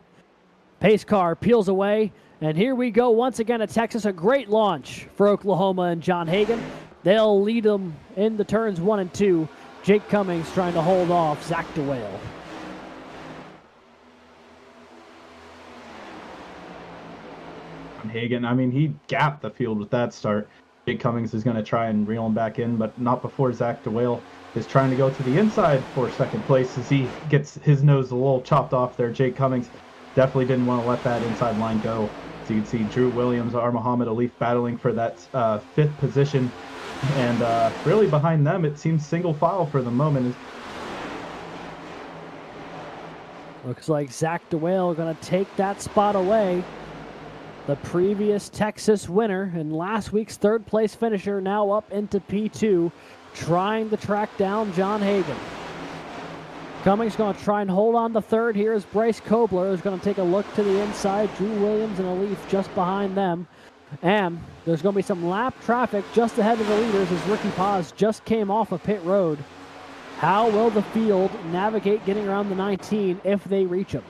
Pace car peels away, and here we go once again at Texas. A great launch for Oklahoma and John Hagan. They'll lead them in the turns 1 and 2. Jake Cummings trying to hold off Zach DeWale. Hagan, he gapped the field with that start. Jake Cummings is going to try and reel him back in, but not before Zach DeWale is trying to go to the inside for second place as he gets his nose a little chopped off there. Jake Cummings definitely didn't want to let that inside line go. So you can see Drew Williams, Muhammad Ali battling for that fifth position. And really behind them, it seems single file for the moment. Looks like Zach DeWale going to take that spot away. The previous Texas winner and last week's third place finisher now up into P2, trying to track down John Hagan. Cummings going to try and hold on to third. Here's Bryce Kobler, who's going to take a look to the inside. Drew Williams and Alif just behind them. And there's going to be some lap traffic just ahead of the leaders as Ricky Paz just came off of pit road. How will the field navigate getting around the 19 if they reach him?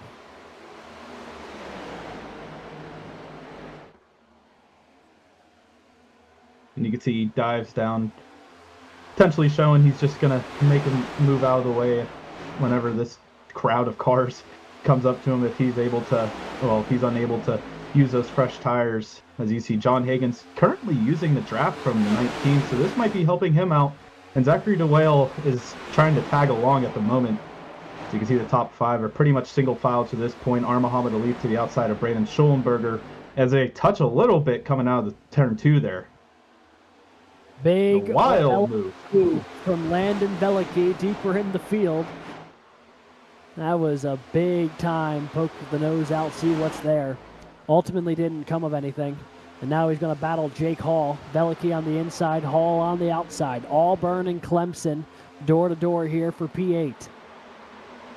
And you can see he dives down, potentially showing he's just going to make him move out of the way whenever this crowd of cars comes up to him, if he's able to, if he's unable to use those fresh tires. As you see, John Hagan's currently using the draft from the 19, so this might be helping him out. And Zachary DeWale is trying to tag along at the moment. So you can see the top 5 are pretty much single file to this point. Muhammad Ali to the outside of Brandon Schulenberger as they touch a little bit coming out of the turn 2 there. Big wild move from Landon Velicky deeper in the field. That was a big time poke the nose out, see what's there. Ultimately didn't come of anything. And now he's going to battle Jake Hall. Velicky on the inside, Hall on the outside. Auburn and Clemson door to door here for P8.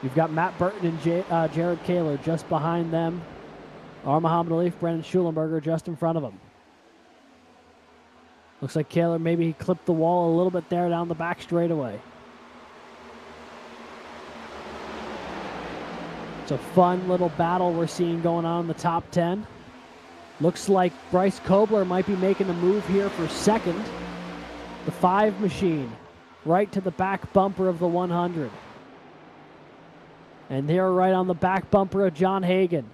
You've got Matt Burton and Jared Kaler just behind them. Muhammad Alif, Brendan Schulenberger just in front of him. Looks like Kaler maybe he clipped the wall a little bit there down the back straightaway. It's a fun little battle we're seeing going on in the top 10. Looks like Bryce Kobler might be making a move here for second. The 5 machine right to the back bumper of the 100. And they're right on the back bumper of John Hagan.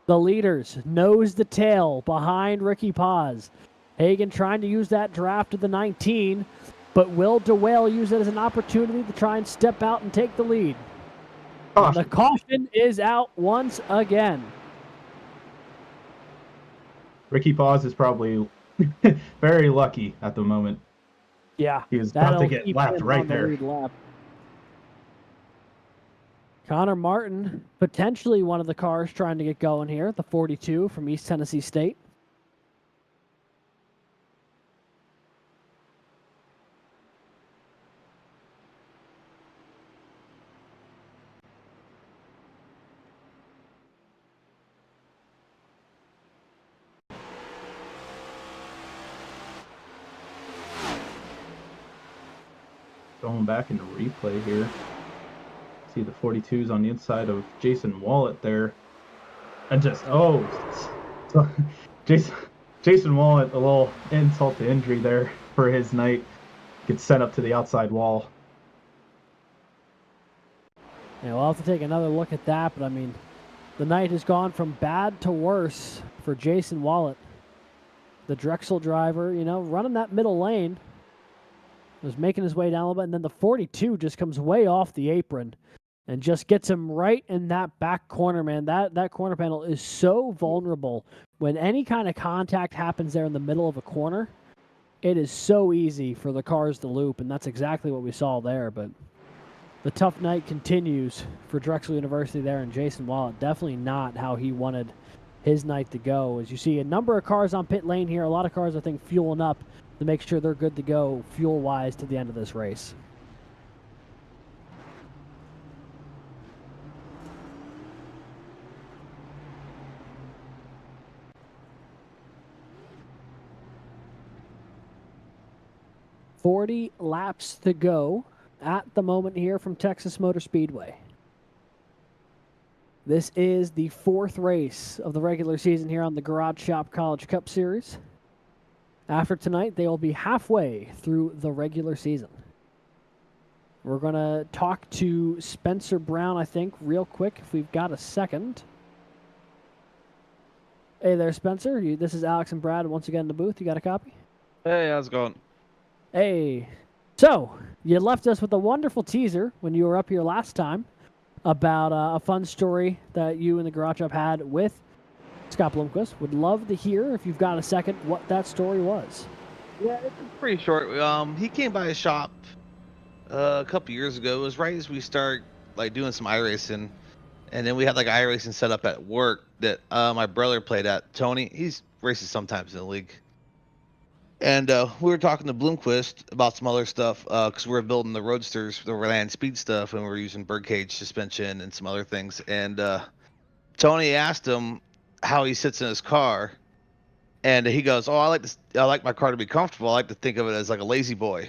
The leaders nose to tail behind Ricky Paz. Hagan trying to use that draft to the 19, but will DeWale use it as an opportunity to try and step out and take the lead? And the caution is out once again. Ricky Paz is probably very lucky at the moment. Yeah. He was about to get lapped right there. Connor Martin, potentially one of the cars trying to get going here, the 42 from East Tennessee State. Going back into replay here. See the 42s on the inside of Jason Wallet there. And just, so Jason Wallet, a little insult to injury there for his night. Gets sent up to the outside wall. Yeah, we'll have to take another look at that, but I mean, the night has gone from bad to worse for Jason Wallet. The Drexel driver, running that middle lane, was making his way down a little bit, and then the 42 just comes way off the apron and just gets him right in that back corner, man. That corner panel is so vulnerable. When any kind of contact happens there in the middle of a corner, it is so easy for the cars to loop, and that's exactly what we saw there. But the tough night continues for Drexel University there, and Jason Wallet definitely not how he wanted his night to go. As you see a number of cars on pit lane here, a lot of cars, I think, fueling up to make sure they're good to go fuel-wise to the end of this race. $40 laps to go at the moment here from Texas Motor Speedway. This is the 4th race of the regular season here on the Garage Shop College Cup Series. After tonight, they will be halfway through the regular season. We're going to talk to Spencer Brown, I think, real quick, if we've got a second. Hey there, Spencer. This is Alex and Brad once again in the booth. You got a copy? Hey, how's it going? Hey. So, you left us with a wonderful teaser when you were up here last time about a fun story that you and the Garage Shop had with Scott Bloomquist. Would love to hear, if you've got a second, what that story was. Yeah, it's pretty short. He came by his shop a couple years ago. It was right as we start doing some iRacing, and then we had iRacing set up at work that my brother played at. Tony, he's races sometimes in the league, and we were talking to Bloomquist about some other stuff because we were building the Roadsters, the land speed stuff, and we were using birdcage suspension and some other things. And Tony asked him how he sits in his car, and he goes, I like my car to be comfortable. I like to think of it as like a lazy boy.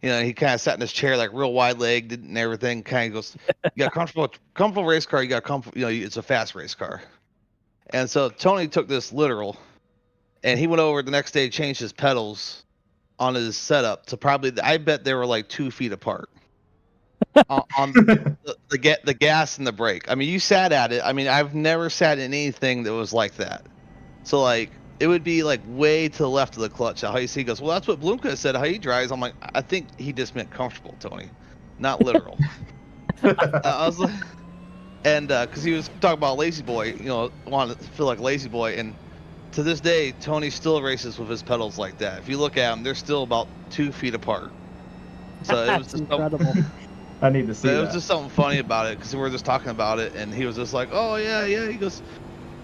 He kind of sat in his chair real wide legged and everything. Kind of goes, you got a comfortable race car, you got it's a fast race car. And so Tony took this literal, and he went over the next day, changed his pedals on his setup to probably, I bet they were 2 feet apart. on the gas and the brake. I mean, you sat at it. I mean, I've never sat in anything that was like that. So it would be way to the left of the clutch. How you see? He goes, well, that's what Bloomquist said. How he drives. I'm like, I think he just meant comfortable, Tony, not literal. I was like, and because he was talking about lazy boy, wanted to feel like lazy boy, and to this day, Tony still races with his pedals like that. If you look at them, they're still about 2 feet apart. So it was just incredible. I need to see It was just something funny about it because we were just talking about it, and he was just like, "Oh yeah."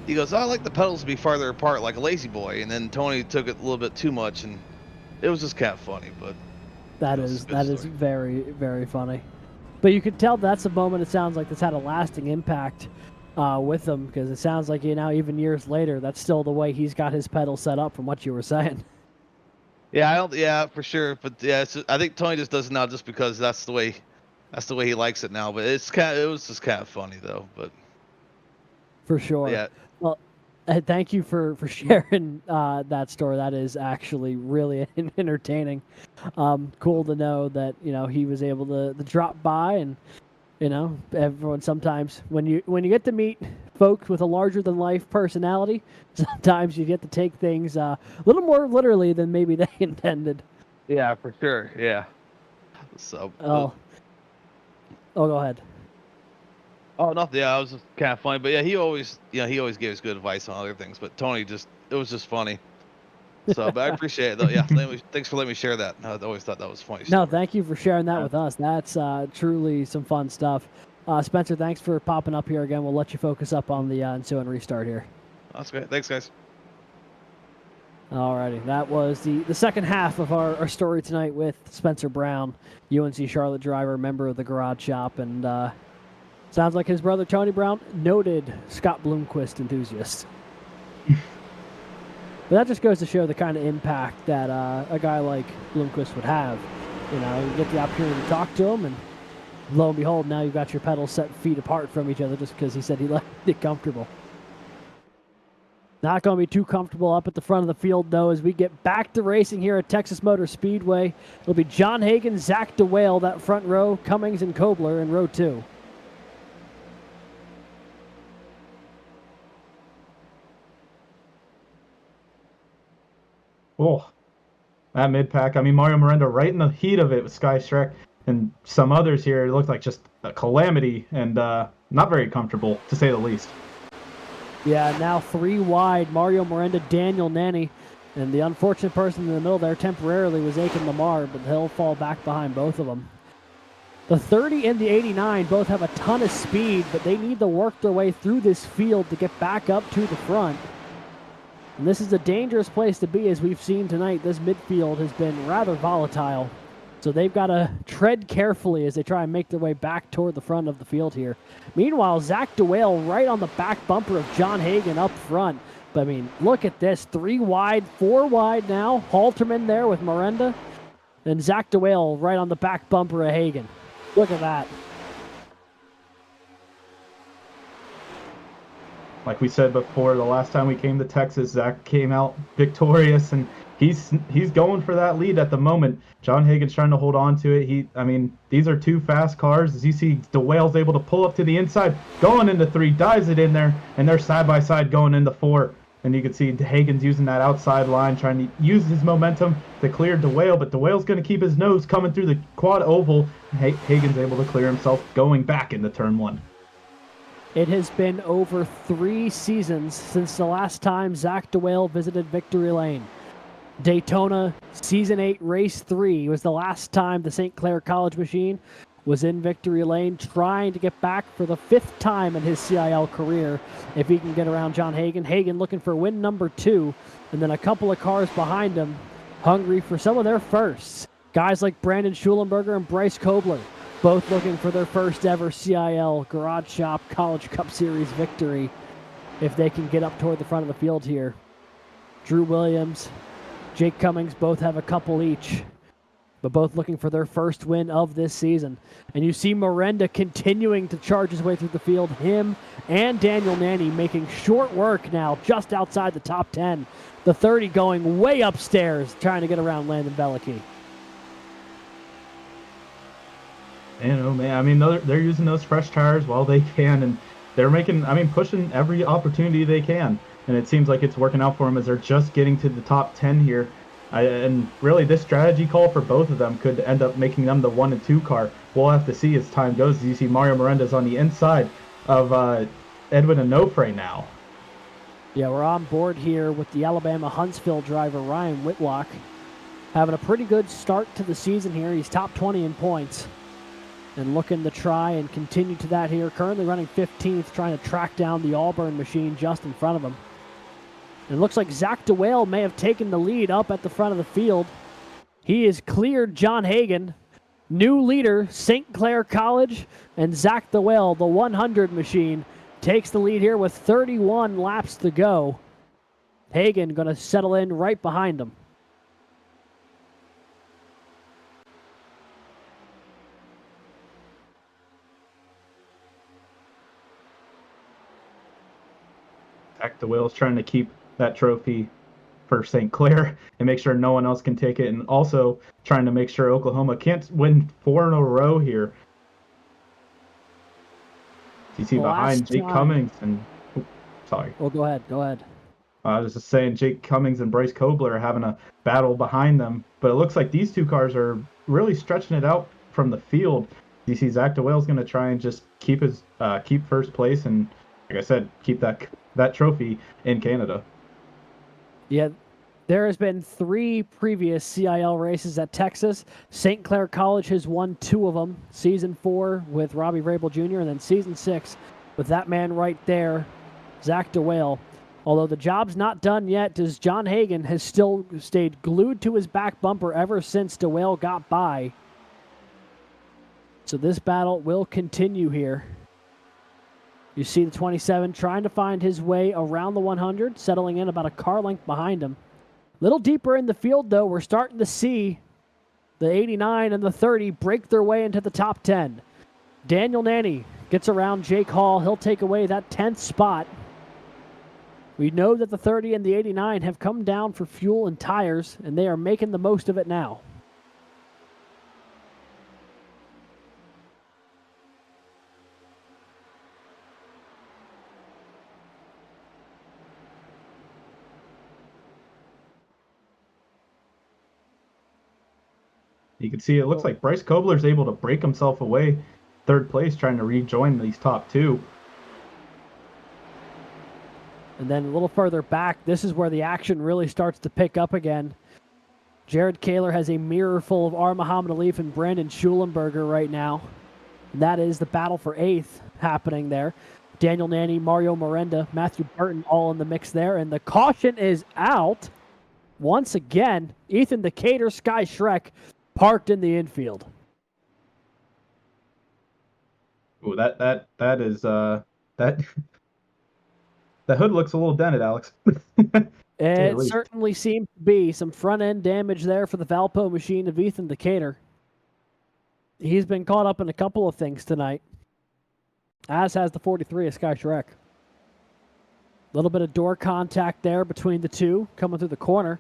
He goes, I like the pedals to be farther apart, like a lazy boy. And then Tony took it a little bit too much, and it was just kind of funny. But that is very, very funny. But you could tell that's a moment. It sounds like that's had a lasting impact with him, because it sounds like even years later, that's still the way he's got his pedal set up from what you were saying. Yeah, I don't. Yeah, for sure. But yeah, I think Tony just does it now just because that's the way he likes it now. But it was just kind of funny though. But For sure. yeah, Well, thank you for sharing that story. That is actually really entertaining. Cool to know that he was able to drop by, and everyone sometimes when you get to meet folks with a larger than life personality, sometimes you get to take things a little more literally than maybe they intended. yeah, for sure. Yeah. So. Oh, go ahead. Oh, nothing. Yeah, it was just kind of funny. But yeah, he always gave us good advice on other things. But Tony it was just funny. So, but I appreciate it though. Yeah, thanks for letting me share that. I always thought that was funny. No, thank you for sharing that with us. That's truly some fun stuff. Spencer, thanks for popping up here again. We'll let you focus up on the ensuing restart here. That's great. Thanks, guys. Alrighty, that was the second half of our story tonight with Spencer Brown, UNC Charlotte driver, member of the Garage Shop, and sounds like his brother Tony Brown, noted Scott Bloomquist enthusiast. But that just goes to show the kind of impact that a guy like Bloomquist would have. You get the opportunity to talk to him, and lo and behold, now you've got your pedals set feet apart from each other just because he said he liked it comfortable. Not going to be too comfortable up at the front of the field, though, as we get back to racing here at Texas Motor Speedway. It'll be John Hagan, Zach DeWale, that front row, Cummings and Kobler in row 2. Oh, that mid-pack. I mean, Mario Miranda right in the heat of it with Sky Shrek and some others here. It looked like just a calamity and not very comfortable, to say the least. Yeah, now 3 wide. Mario Miranda, Daniel Nanny. And the unfortunate person in the middle there temporarily was Aiken Lamar, but he'll fall back behind both of them. The 30 and the 89 both have a ton of speed, but they need to work their way through this field to get back up to the front. And this is a dangerous place to be, as we've seen tonight. This midfield has been rather volatile. So they've got to tread carefully as they try and make their way back toward the front of the field here. Meanwhile, Zach DeWale right on the back bumper of John Hagan up front. But, I mean, look at this. 3 wide, 4 wide now. Halterman there with Miranda. And Zach DeWale right on the back bumper of Hagan. Look at that. Like we said before, the last time we came to Texas, Zach came out victorious, and he's going for that lead at the moment. John Hagan's trying to hold on to it. I mean, these are 2 fast cars. As you see, DeWale's able to pull up to the inside, going into 3, dives it in there, and they're side by side going into 4. And you can see Hagan's using that outside line, trying to use his momentum to clear DeWale, but DeWale's going to keep his nose coming through the quad oval. Hagan's able to clear himself going back into turn 1. It has been over 3 seasons since the last time Zach DeWale visited Victory Lane. Daytona Season 8 Race 3 was the last time the St. Clair College machine was in Victory Lane, trying to get back for the 5th time in his CIL career if he can get around John Hagan. Hagan looking for win number 2, and then a couple of cars behind him hungry for some of their firsts. Guys like Brandon Schulenberger and Bryce Kobler, both looking for their first ever CIL Garage Shop College Cup Series victory if they can get up toward the front of the field here. Drew Williams, Jake Cummings both have a couple each, but both looking for their first win of this season. And you see Miranda continuing to charge his way through the field. Him and Daniel Nanny making short work now just outside the top 10. The 30 going way upstairs, trying to get around Landon Belicky. Man, I mean, they're using those fresh tires while they can, and they're pushing every opportunity they can. And it seems like it's working out for them as they're just getting to the top 10 here. And really, this strategy call for both of them could end up making them the 1 and 2 car. We'll have to see as time goes. You see Mario Miranda's on the inside of Edwin Onofre now. Yeah, we're on board here with the Alabama Huntsville driver, Ryan Whitlock, having a pretty good start to the season here. He's top 20 in points and looking to try and continue to that here. Currently running 15th, trying to track down the Auburn machine just in front of him. And it looks like Zach DeWale may have taken the lead up at the front of the field. He has cleared John Hagan, new leader, St. Clair College, and Zach DeWale, the 100 machine, takes the lead here with 31 laps to go. Hagan going to settle in right behind him. Zach DeWille's trying to keep that trophy for St. Clair and make sure no one else can take it, and also trying to make sure Oklahoma can't win 4 in a row here. You see behind Jake Cummings and sorry. Oh, go ahead. I was just saying Jake Cummings and Bryce Kobler are having a battle behind them, but it looks like these two cars are really stretching it out from the field. You see Zach DeWille's going to try and just keep first place, and like I said, keep that trophy in Canada. Yeah, there has been 3 previous CIL races at Texas. St. Clair College has won 2 of them. Season 4 with Robbie Vrabel Jr., and then Season 6 with that man right there, Zach DeWille. Although the job's not done yet, as John Hagan has still stayed glued to his back bumper ever since DeWille got by. So this battle will continue here. You see the 27 trying to find his way around the 100, settling in about a car length behind him. A little deeper in the field, though, we're starting to see the 89 and the 30 break their way into the top 10. Daniel Nanny gets around Jake Hall. He'll take away that 10th spot. We know that the 30 and the 89 have come down for fuel and tires, and they are making the most of it now. You can see it looks like Bryce Kobler's able to break himself away, 3rd place, trying to rejoin these top 2. And then a little further back, this is where the action really starts to pick up again. Jared Kaler has a mirror full of R. Muhammad Alif and Brandon Schulenberger right now. And that is the battle for 8th happening there. Daniel Nanny, Mario Miranda, Matthew Burton all in the mix there. And the caution is out. Once again, Ethan Decatur, Sky Shrek, parked in the infield. Ooh, that is that the hood looks a little dented, Alex. It certainly seems to be some front-end damage there for the Valpo machine of Ethan Decatur. He's been caught up in a couple of things tonight, as has the 43 of Sky Shrek. A little bit of door contact there between the two, coming through the corner,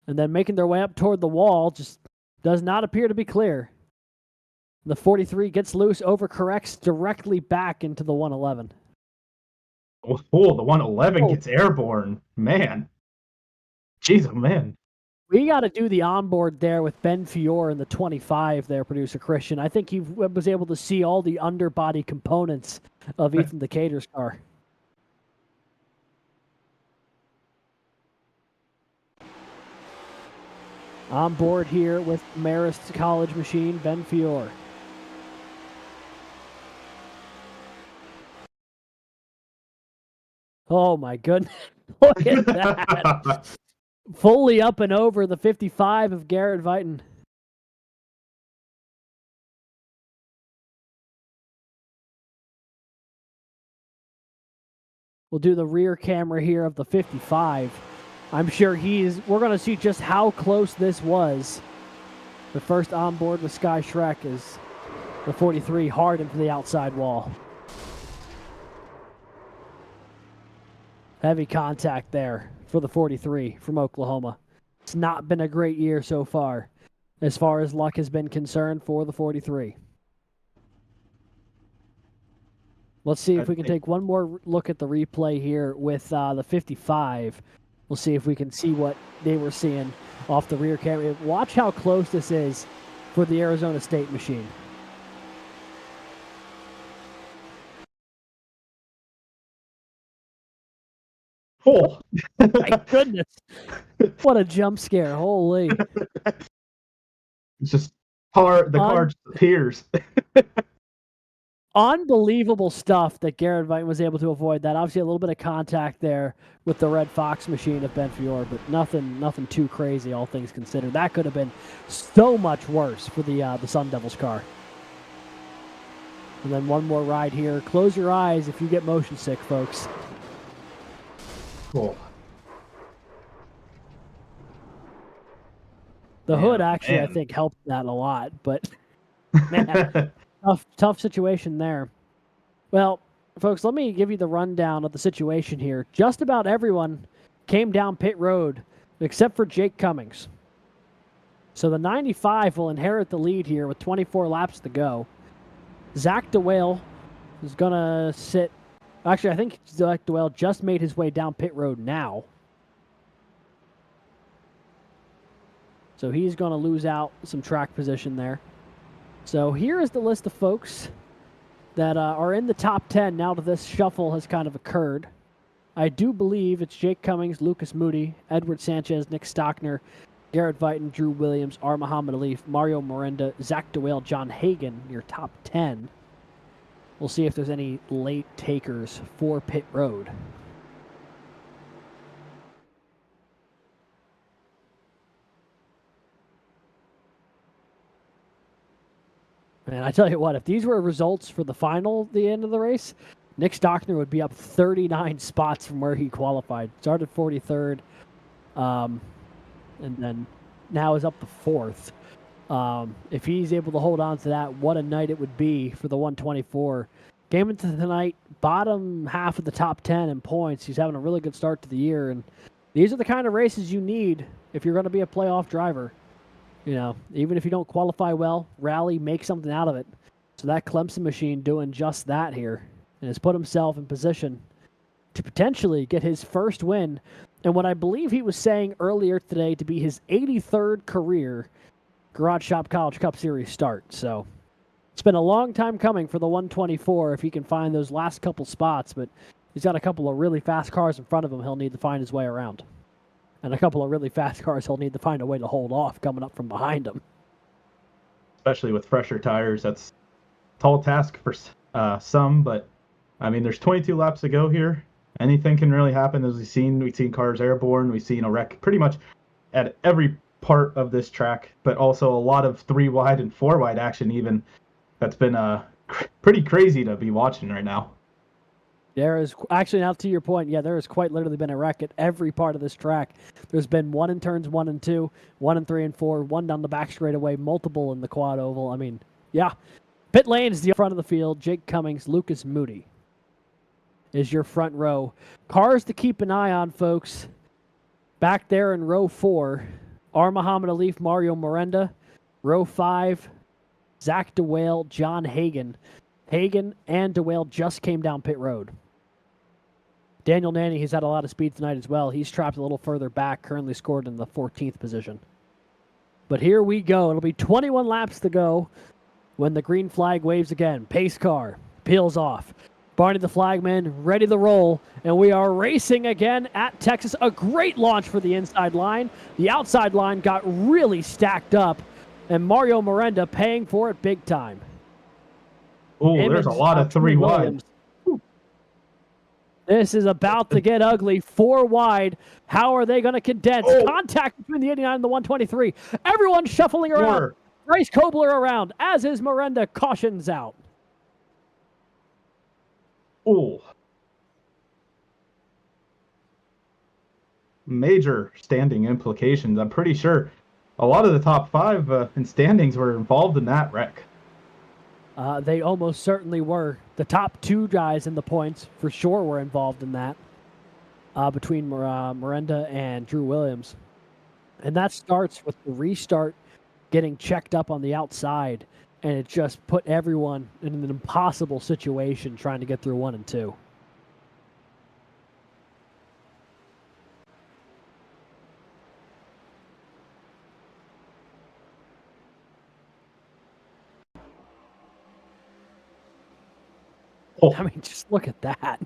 and then making their way up toward the wall. Just does not appear to be clear. The 43 gets loose, overcorrects directly back into the 111. Oh, the 111 gets airborne. Man. Jeez, oh man. We got to do the onboard there with Ben Fior in the 25 there, producer Christian. I think he was able to see all the underbody components of Ethan Decatur's car. On board here with Marist College machine, Ben Fior. Oh my goodness. Look at that. Fully up and over the 55 of Garrett Vighton. We'll do the rear camera here of the 55. I'm sure we're going to see just how close this was. The first on board with Sky Shrek is the 43 hard into the outside wall. Heavy contact there for the 43 from Oklahoma. It's not been a great year so far as luck has been concerned for the 43. Let's see if we can take one more look at the replay here with the 55. We'll see if we can see what they were seeing off the rear camera. Watch how close this is for the Arizona State machine. Oh, my goodness. What a jump scare. Holy. It's just the car just appears. Unbelievable stuff that Garrett Vighton was able to avoid that. Obviously, a little bit of contact there with the Red Fox machine of Ben Fior, but nothing too crazy, all things considered. That could have been so much worse for the Sun Devils car. And then one more ride here. Close your eyes if you get motion sick, folks. Cool. The Man, hood oh, actually, I man. think, helped that a lot, but man, tough situation there. Well, folks, let me give you the rundown of the situation here. Just about everyone came down pit road except for Jake Cummings. So the 95 will inherit the lead here with 24 laps to go. Zach DeWale is going to sit. Actually, I think Zach DeWale just made his way down pit road now. So he's going to lose out some track position there. So here is the list of folks that are in the top 10 now that this shuffle has kind of occurred. I do believe it's Jake Cummings, Lucas Moody, Edward Sanchez, Nick Stockner, Garrett Vighton, Drew Williams, R. Muhammad Alif, Mario Miranda, Zach DeWale, John Hagan, your top 10. We'll see if there's any late takers for pit road. And I tell you what, if these were results for the final at the end of the race, Nick Stockner would be up 39 spots from where he qualified. Started 43rd, and then now is up to 4th. If he's able to hold on to that, what a night it would be for the 124. Came into tonight, bottom half of the top 10 in points. He's having a really good start to the year, and these are the kind of races you need if you're going to be a playoff driver. You know, even if you don't qualify well, rally, make something out of it. So that Clemson machine doing just that here and has put himself in position to potentially get his first win and what I believe he was saying earlier today to be his 83rd career Garage Shop College Cup Series start. So it's been a long time coming for the 124 if he can find those last couple spots, but he's got a couple of really fast cars in front of him he'll need to find his way around. And a couple of really fast cars he'll need to find a way to hold off coming up from behind him. Especially with fresher tires, that's a tall task for some, but I mean, there's 22 laps to go here. Anything can really happen, as we've seen cars airborne, we've seen a wreck pretty much at every part of this track, but also a lot of 3 wide and 4 wide action even. That's been pretty crazy to be watching right now. There is actually, now to your point, yeah, there has quite literally been a wreck at every part of this track. There's been one in turns 1 and 2, 1 in 3 and 4, one down the back straightaway, multiple in the quad oval. I mean, yeah. Pit lane is the front of the field. Jake Cummings, Lucas Moody is your front row. Cars to keep an eye on, folks. Back there in row 4, R. Muhammad Alif, Mario Miranda. Row 5, Zach DeWale, John Hagan. Hagan and DeWale just came down pit road. Daniel Nanny, he's had a lot of speed tonight as well. He's trapped a little further back, currently scored in the 14th position. But here we go. It'll be 21 laps to go when the green flag waves again. Pace car peels off. Barney the flagman ready to roll, and we are racing again at Texas. A great launch for the inside line. The outside line got really stacked up, and Mario Miranda paying for it big time. Oh, there's a lot of 3 wide. This is about to get ugly. 4 wide. How are they going to condense? Contact between the 89 and the 123. Everyone shuffling around. Bryce Kobler around, as is Miranda. Cautions out. Oh. Major standing implications. I'm pretty sure a lot of the top 5 in standings were involved in that wreck. They almost certainly were. The top 2 guys in the points for sure were involved in that, between Miranda and Drew Williams. And that starts with the restart getting checked up on the outside, and it just put everyone in an impossible situation trying to get through 1 and 2. Oh. I mean, just look at that.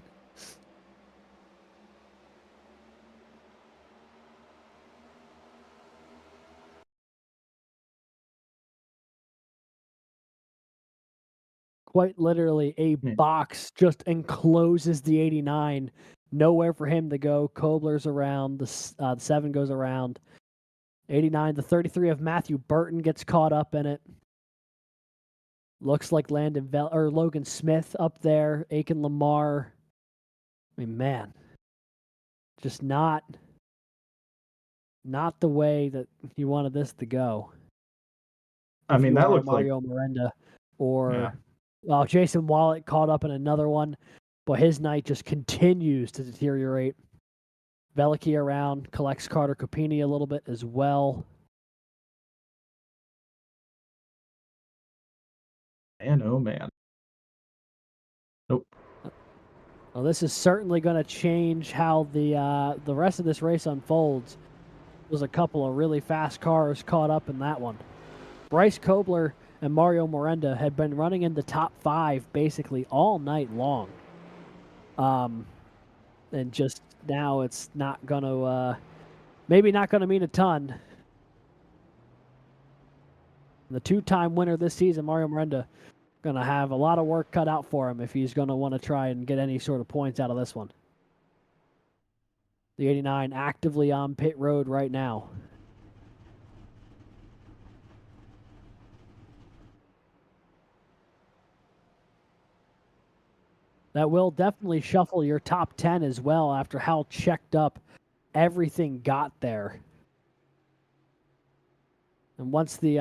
Quite literally, a box just encloses the 89. Nowhere for him to go. Kobler's around. The 7 goes around. 89, the 33 of Matthew Burton gets caught up in it. Looks like Logan Smith up there, Aiken Lamar. I mean, man, just not the way that you wanted this to go. I mean, that looks Mario Miranda, or Yeah. well, Jason Wallet caught up in another one, but his night just continues to deteriorate. Veliky around, collects Carter Copini a little bit as well. Man, oh man. Nope. Well, this is certainly going to change how the rest of this race unfolds. There's a couple of really fast cars caught up in that one. Bryce Kobler and Mario Miranda had been running in the top 5 basically all night long. And just now it's not going to, maybe not going to mean a ton. The 2-time winner this season, Mario Miranda, going to have a lot of work cut out for him if he's going to want to try and get any sort of points out of this one. The 89 actively on pit road right now. That will definitely shuffle your top 10 as well after how checked up everything got there. And once they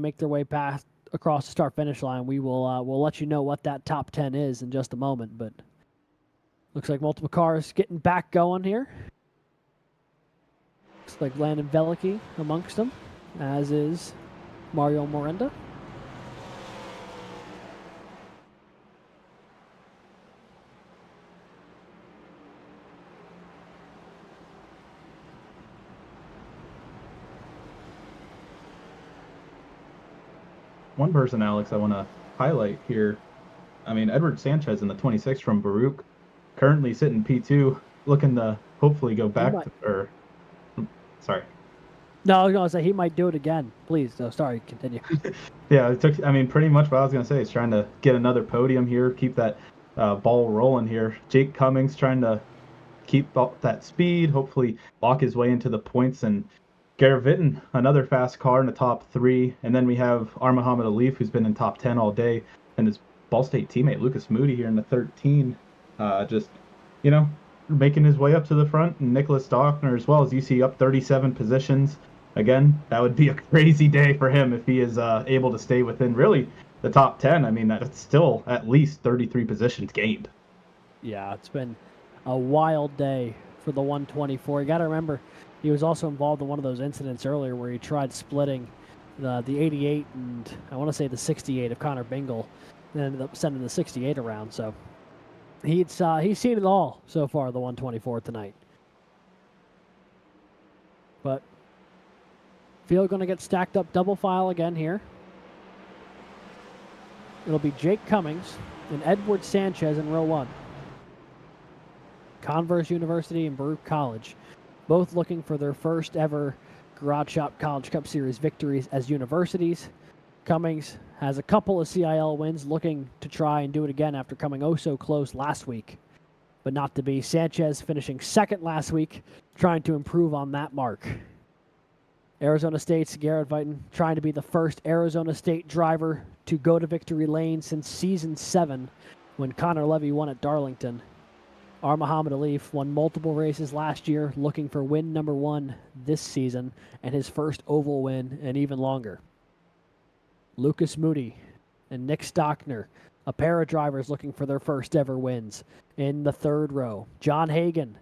make their way past across the start-finish line, we'll let you know what that top 10 is in just a moment. But looks like multiple cars getting back going here. Looks like Landon Veliky amongst them, as is Mario Miranda. One person, Alex, I want to highlight here. I mean, Edward Sanchez in the 26 from Baruch, currently sitting P2, looking to hopefully go back sorry. No, I was going to say he might do it again. Please, sorry, continue. Yeah, pretty much what I was going to say is trying to get another podium here, keep that ball rolling here. Jake Cummings trying to keep up that speed, hopefully lock his way into the points, and Garrett Vitton, another fast car in the top 3. And then we have Muhammad Alif, who's been in top 10 all day, and his Ball State teammate, Lucas Moody, here in the 13. Just, making his way up to the front. And Nicholas Stockner as well, as you see, up 37 positions. Again, that would be a crazy day for him if he is able to stay within, really, the top 10. I mean, that's still at least 33 positions gained. Yeah, it's been a wild day for the 124. You got to remember, he was also involved in one of those incidents earlier where he tried splitting the 88 and I want to say the 68 of Connor Bingle, and ended up sending the 68 around. So he's seen it all so far, the 124 tonight. But field going to get stacked up double file again here. It'll be Jake Cummings and Edward Sanchez in row 1. Converse University and Baruch College, both looking for their first ever Garage Shop College Cup Series victories as universities. Cummings has a couple of CIL wins, looking to try and do it again after coming oh so close last week, but not to be. Sanchez finishing second last week, trying to improve on that mark. Arizona State's Garrett Vitton trying to be the first Arizona State driver to go to victory lane since season 7 when Connor Levy won at Darlington. Muhammad Alif won multiple races last year, looking for win number 1 this season and his first oval win in even longer. Lucas Moody and Nick Stockner, a pair of drivers looking for their first ever wins in the 3rd row. John Hagan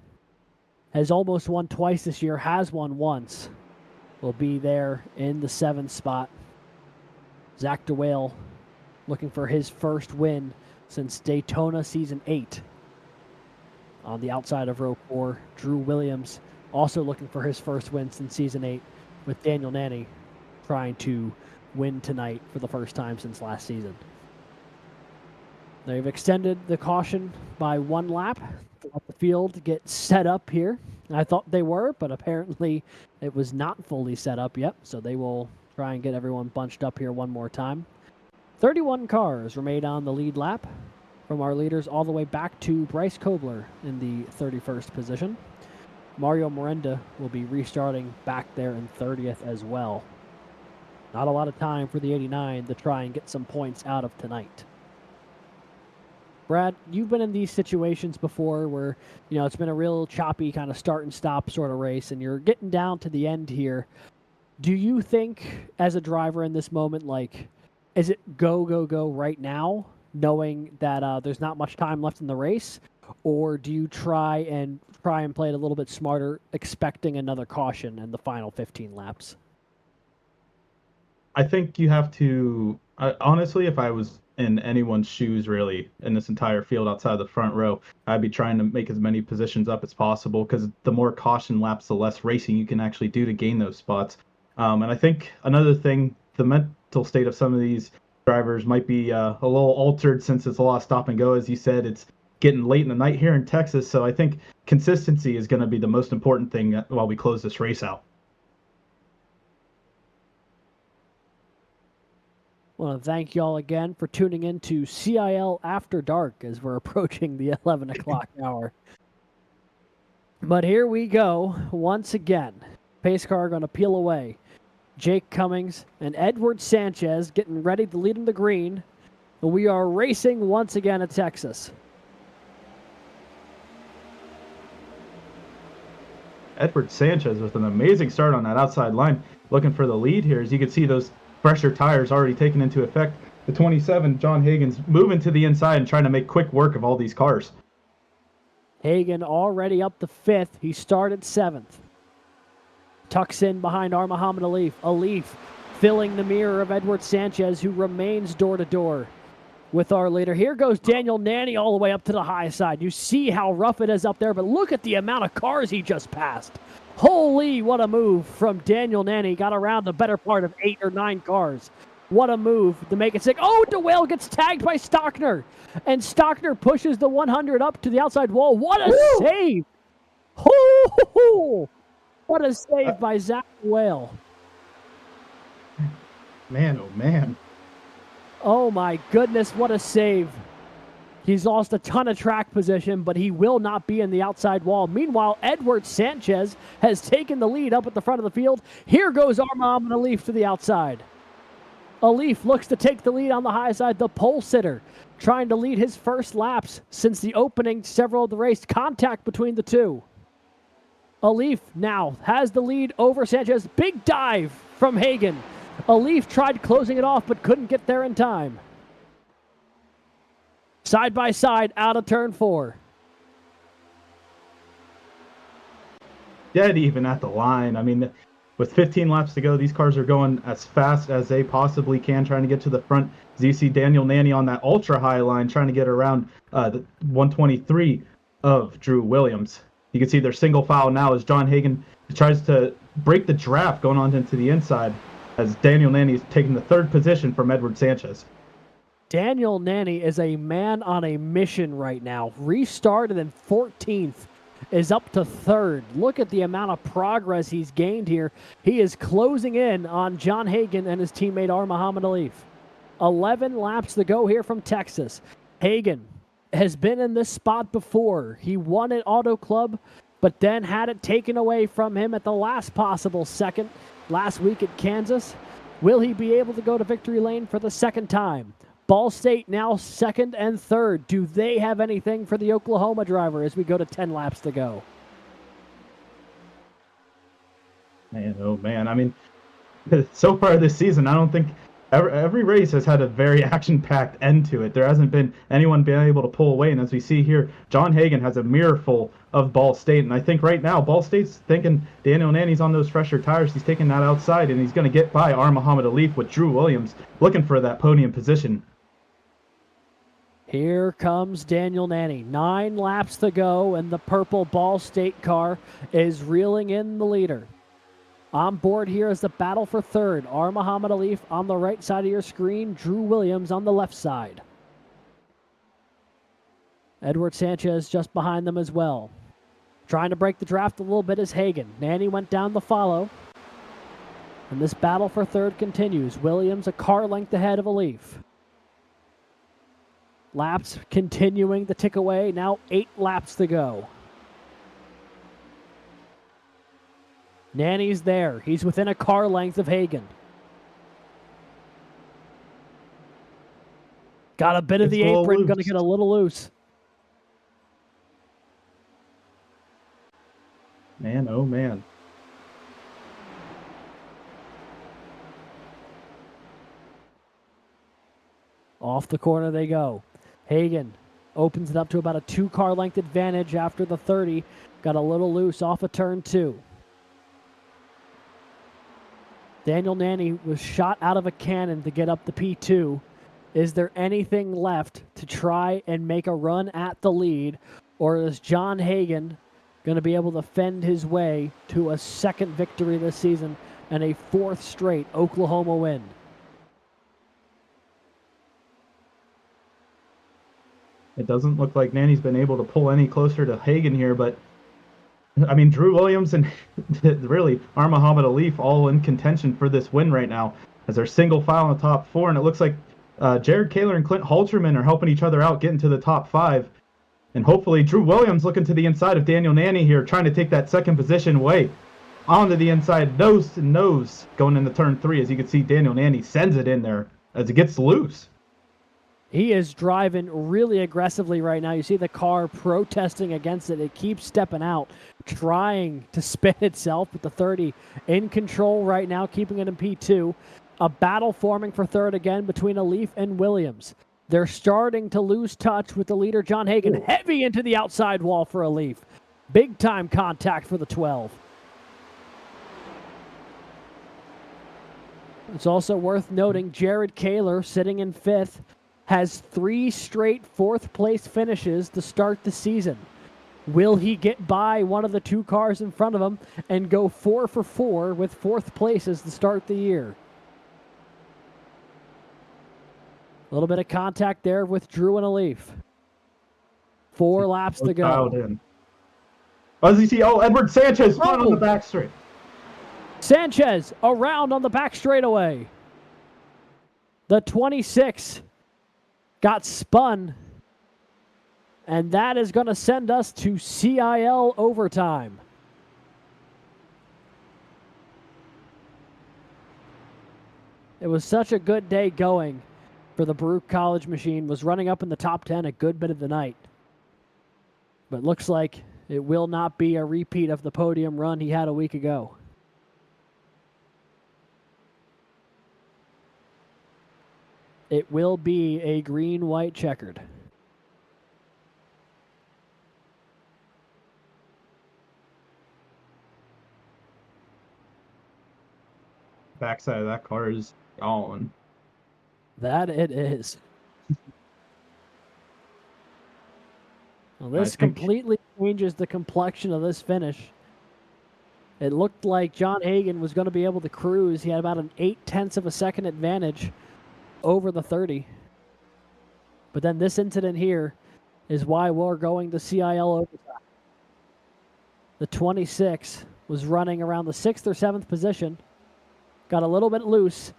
has almost won twice this year, has won once. Will be there in the 7th spot. Zach DeWale looking for his first win since Daytona Season 8. On the outside of row 4, Drew Williams also looking for his first win since Season 8, with Daniel Nanny trying to win tonight for the first time since last season. They've extended the caution by 1 lap to let the field get set up here. I thought they were, but apparently it was not fully set up yet, so they will try and get everyone bunched up here one more time. 31 cars remain on the lead lap, from our leaders all the way back to Bryce Kobler in the 31st position. Mario Miranda will be restarting back there in 30th as well. Not a lot of time for the 89 to try and get some points out of tonight. Brad, you've been in these situations before where, it's been a real choppy kind of start and stop sort of race, and you're getting down to the end here. Do you think, as a driver in this moment, is it go, go, go right now, knowing that there's not much time left in the race? Or do you try and play it a little bit smarter, expecting another caution in the final 15 laps? I think you have to, honestly, if I was in anyone's shoes really in this entire field outside the front row, I'd be trying to make as many positions up as possible, because the more caution laps, the less racing you can actually do to gain those spots. And I think another thing, the mental state of some of these drivers might be a little altered, since it's a lot of stop and go. As you said, it's getting late in the night here in Texas, so I think consistency is going to be the most important thing while we close this race out. I want to thank y'all again for tuning in to CIL After Dark as we're approaching the 11 o'clock hour. But here we go once again. Pace car going to peel away. Jake Cummings and Edward Sanchez getting ready to lead him to green. And we are racing once again at Texas. Edward Sanchez with an amazing start on that outside line, looking for the lead here. As you can see, those fresher tires already taken into effect. The 27, John Hagen's moving to the inside and trying to make quick work of all these cars. Hagen already up to 5th. He started 7th. Tucks in behind Muhammad Alif. Alif filling the mirror of Edward Sanchez, who remains door to door with our leader. Here goes Daniel Nanny all the way up to the high side. You see how rough it is up there, but look at the amount of cars he just passed. Holy, what a move from Daniel Nanny. Got around the better part of 8 or 9 cars. What a move to make it sick. Oh, DeWale gets tagged by Stockner. And Stockner pushes the 100 up to the outside wall. What a save. What a save by Zach DeWale. Man, oh man. Oh my goodness, what a save. He's lost a ton of track position, but he will not be in the outside wall. Meanwhile, Edward Sanchez has taken the lead up at the front of the field. Here goes Muhammad Alif to the outside. Alif looks to take the lead on the high side. The pole sitter trying to lead his first laps since the opening several of the race. Contact between the two. Alif now has the lead over Sanchez. Big dive from Hagen. Alif tried closing it off, but couldn't get there in time. Side by side, out of turn 4. Dead even at the line. I mean, with 15 laps to go, these cars are going as fast as they possibly can, trying to get to the front. As you see Daniel Nanny on that ultra high line, trying to get around the 123 of Drew Williams. You can see their single foul now as John Hagen tries to break the draft going on into the inside, as Daniel Nanny is taking the 3rd position from Edward Sanchez. Daniel Nanny is a man on a mission right now. Restarted in 14th, is up to 3rd. Look at the amount of progress he's gained here. He is closing in on John Hagen and his teammate Muhammad Alif. 11 laps to go here from Texas. Hagen has been in this spot before. He won at Auto Club, but then had it taken away from him at the last possible second last week at Kansas. Will he be able to go to victory lane for the 2nd time? Ball State now 2nd and 3rd. Do they have anything for the Oklahoma driver as we go to 10 laps to go? Man, oh man. I mean, so far this season, I don't think every race has had a very action-packed end to it. There hasn't been anyone being able to pull away. And as we see here, John Hagen has a mirror full of Ball State. And I think right now, Ball State's thinking Daniel Nanny's on those fresher tires. He's taking that outside, and he's going to get by Muhammad Alif with Drew Williams looking for that podium position. Here comes Daniel Nanny. 9 laps to go, and the purple Ball State car is reeling in the leader. On board here is the battle for 3rd. Muhammad Alif on the right side of your screen. Drew Williams on the left side. Edward Sanchez just behind them as well. Trying to break the draft a little bit is Hagen. Nanny went down the follow. And this battle for 3rd continues. Williams a car length ahead of Alif. Laps continuing to tick away. Now 8 laps to go. Nanny's there. He's within a car length of Hagen. Got a bit of It's the a little apron, going to loose. get a little loose. Man, oh man. Off the corner they go. Hagan opens it up to about a 2-car length advantage after the 30. Got a little loose off of turn 2. Daniel Nanny was shot out of a cannon to get up the P2. Is there anything left to try and make a run at the lead, or is John Hagan going to be able to fend his way to a second victory this season and a 4th straight Oklahoma win? It doesn't look like Nanny's been able to pull any closer to Hagan here, but I mean, Drew Williams and really Muhammad Alif all in contention for this win right now as they're single file in the top 4, and it looks like Jared Kaler and Clint Halterman are helping each other out, getting to the top 5. And hopefully Drew Williams looking to the inside of Daniel Nanny here, trying to take that second position away onto the inside, nose to nose, going into turn 3. As you can see, Daniel Nanny sends it in there as it gets loose. He is driving really aggressively right now. You see the car protesting against it. It keeps stepping out, trying to spin itself, but the 30 in control right now, keeping it in P2. A battle forming for third again between Alif and Williams. They're starting to lose touch with the leader, John Hagan, heavy into the outside wall for Alif. Big time contact for the 12. It's also worth noting Jared Kaler, sitting in 5th, has 3 straight 4th place finishes to start the season. Will he get by one of the 2 cars in front of him and go 4 for 4 with 4th places to start the year? A little bit of contact there with Drew and Alif. 4 laps to Dialed go. in. As you see, Edward Sanchez on the back straight. Sanchez around on the back straightaway. The 26 got spun, and that is going to send us to CIL overtime. It was such a good day going for the Baruch College machine. Was running up in the top 10 a good bit of the night. But looks like it will not be a repeat of the podium run he had a week ago. It will be a green-white checkered. Backside of that car is gone. That it is. Well, this completely changes the complexion of this finish. It looked like John Hagan was going to be able to cruise. He had about an 0.8 of a second advantage over the 30. But then this incident here is why we're going to CIL overtime. The 26 was running around the 6th or 7th position, got a little bit loose,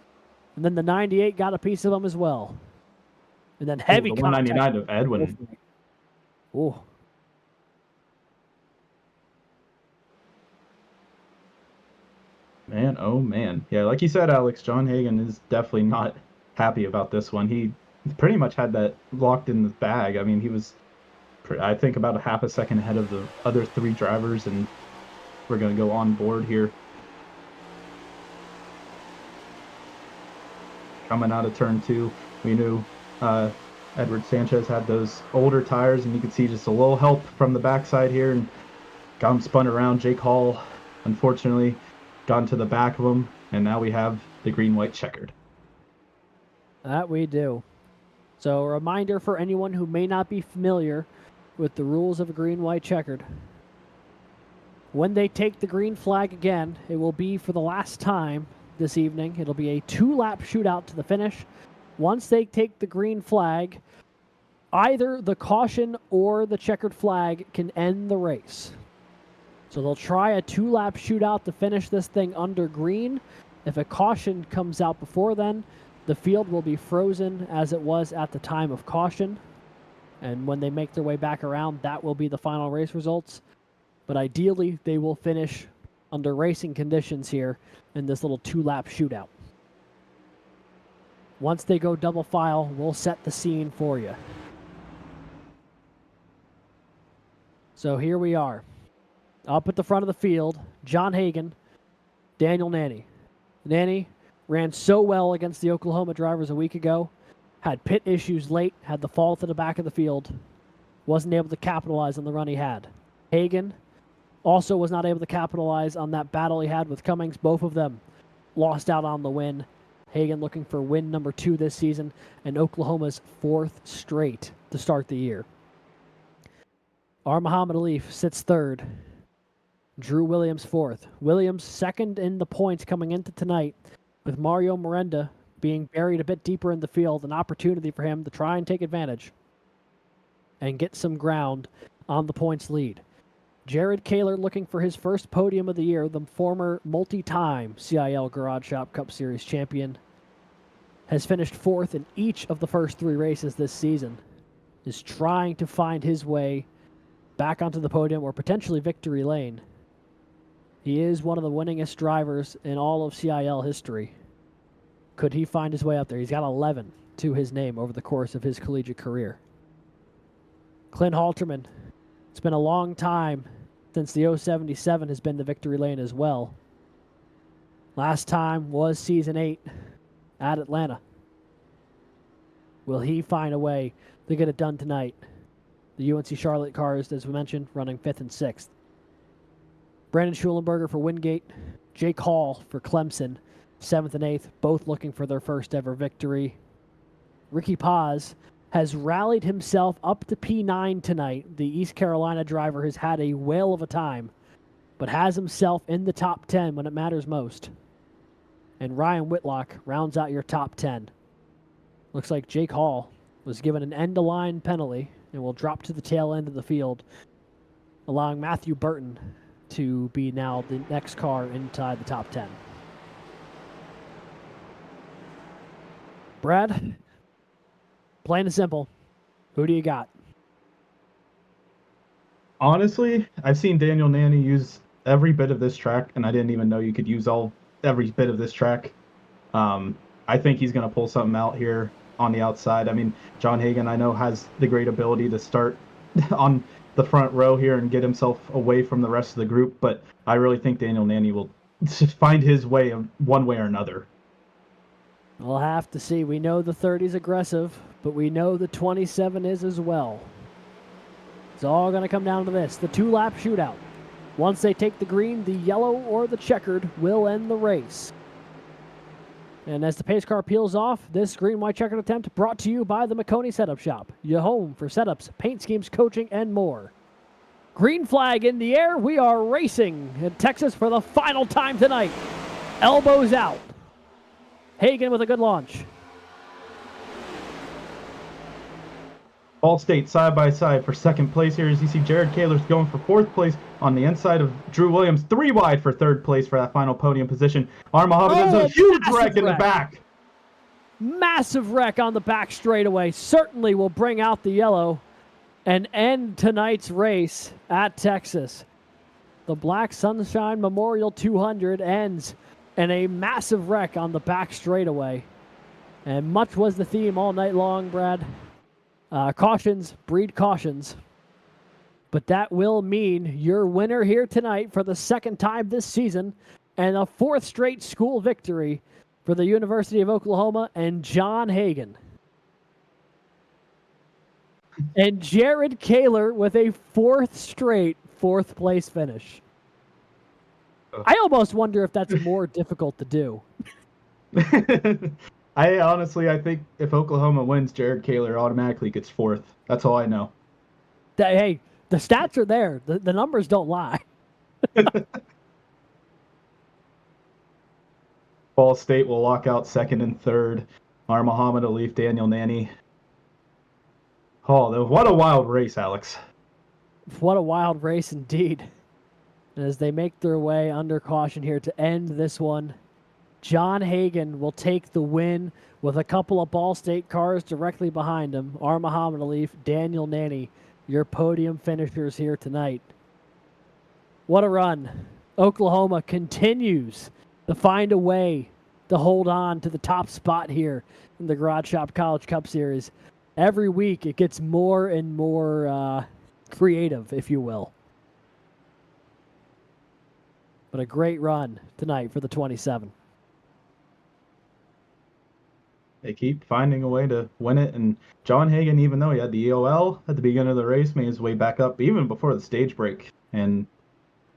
and then the 98 got a piece of him as well. And then heavy the contact. 199 of Edwin. Oh. Man, oh man. Yeah, like you said, Alex, John Hagan is definitely not happy about this one. He pretty much had that locked in the bag. I mean, he was, I think, about a half a second ahead of the other 3 drivers, and we're going to go on board here. Coming out of turn 2, we knew Edward Sanchez had those older tires, and you could see just a little help from the backside here, and got him spun around. Jake Hall, unfortunately, got into the back of him, and now we have the green-white checkered. That we do. So a reminder for anyone who may not be familiar with the rules of a green-white checkered. When they take the green flag again, it will be for the last time this evening. It'll be a 2-lap shootout to the finish. Once they take the green flag, either the caution or the checkered flag can end the race. So they'll try a 2-lap shootout to finish this thing under green. If a caution comes out before then, the field will be frozen as it was at the time of caution. And when they make their way back around, that will be the final race results. But ideally, they will finish under racing conditions here in this little 2-lap shootout. Once they go double file, we'll set the scene for you. So here we are. Up at the front of the field, John Hagan, Daniel Nanny. Nanny ran so well against the Oklahoma drivers a week ago, had pit issues late, had the fall to the back of the field, wasn't able to capitalize on the run he had. Hagan also was not able to capitalize on that battle he had with Cummings. Both of them lost out on the win. Hagan looking for win number 2 this season, and Oklahoma's 4th straight to start the year. R. Muhammad Alif sits 3rd. Drew Williams 4th. Williams 2nd in the points coming into tonight, with Mario Miranda being buried a bit deeper in the field, an opportunity for him to try and take advantage and get some ground on the points lead. Jared Kaler looking for his first podium of the year, the former multi-time CIL Garage Shop Cup Series champion, has finished 4th in each of the first 3 races this season, is trying to find his way back onto the podium or potentially victory lane. He is one of the winningest drivers in all of CIL history. Could he find his way up there? He's got 11 to his name over the course of his collegiate career. Clint Halterman, it's been a long time since the 077 has been the victory lane as well. Last time was season 8 at Atlanta. Will he find a way to get it done tonight? The UNC Charlotte cars, as we mentioned, running 5th and 6th. Brandon Schulenberger for Wingate. Jake Hall for Clemson, 7th and 8th, both looking for their first ever victory. Ricky Paz has rallied himself up to P9 tonight. The East Carolina driver has had a whale of a time, but has himself in the top 10 when it matters most. And Ryan Whitlock rounds out your top 10. Looks like Jake Hall was given an end-of-line penalty and will drop to the tail end of the field, allowing Matthew Burton to be now the next car inside the top 10. Brad, plain and simple, who do you got? Honestly, I've seen Daniel Nanny use every bit of this track, and I didn't even know you could use every bit of this track. I think he's going to pull something out here on the outside. I mean, John Hagan, I know, has the great ability to start on the front row here and get himself away from the rest of the group, but I really think Daniel Nanny will find his way one way or another. We'll have to see. We know the 30's aggressive, but we know the 27 is as well. It's all going to come down to this, the 2-lap shootout. Once they take the green, the yellow or the checkered will end the race. And as the pace car peels off, this green-white checkered attempt brought to you by the McConey Setup Shop, your home for setups, paint schemes, coaching, and more. Green flag in the air. We are racing in Texas for the final time tonight. Elbows out. Hagan with a good launch. Ball State side by side for second place here. As you see, Jared Kaler's going for 4th place on the inside of Drew Williams. 3 wide for 3rd place for that final podium position. R. Muhammad does a huge wreck in the back. Massive wreck on the back straightaway. Certainly will bring out the yellow and end tonight's race at Texas. The Black Sunshine Memorial 200 ends in a massive wreck on the back straightaway. And much was the theme all night long, Brad. Cautions breed cautions. But that will mean your winner here tonight for the 2nd time this season and a 4th straight school victory for the University of Oklahoma and John Hagan. And Jared Kaler with a 4th straight 4th place finish. I almost wonder if that's more difficult to do. I think if Oklahoma wins, Jared Kaler automatically gets 4th. That's all I know. Hey, the stats are there. The numbers don't lie. Ball State will lock out 2nd and 3rd. R. Muhammad Alif, Daniel Nanny. Oh, what a wild race, Alex. What a wild race indeed. As they make their way under caution here to end this one, John Hagan will take the win with a couple of Ball State cars directly behind him. R. Muhammad Alif, Daniel Nanny, your podium finishers here tonight. What a run. Oklahoma continues to find a way to hold on to the top spot here in the Garage Shop College Cup Series. Every week it gets more and more creative, if you will. But a great run tonight for the 27. They keep finding a way to win it, and John Hagan, even though he had the EOL at the beginning of the race, made his way back up even before the stage break and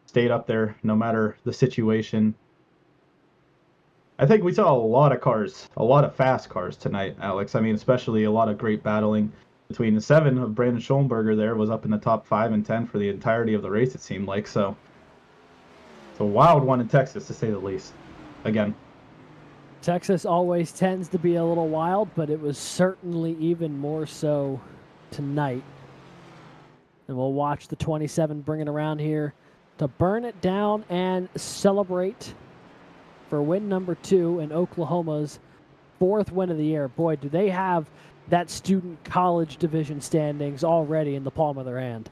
stayed up there no matter the situation. I think we saw a lot of cars, a lot of fast cars tonight, Alex. I mean, especially a lot of great battling between the 7 of Brandon Schoenberger there was up in the top 5 and 10 for the entirety of the race, it seemed like. So it's a wild one in Texas, to say the least. Again. Texas always tends to be a little wild, but it was certainly even more so tonight. And we'll watch the 27 bring it around here to burn it down and celebrate for win number 2 in Oklahoma's 4th win of the year. Boy, do they have that student college division standings already in the palm of their hand.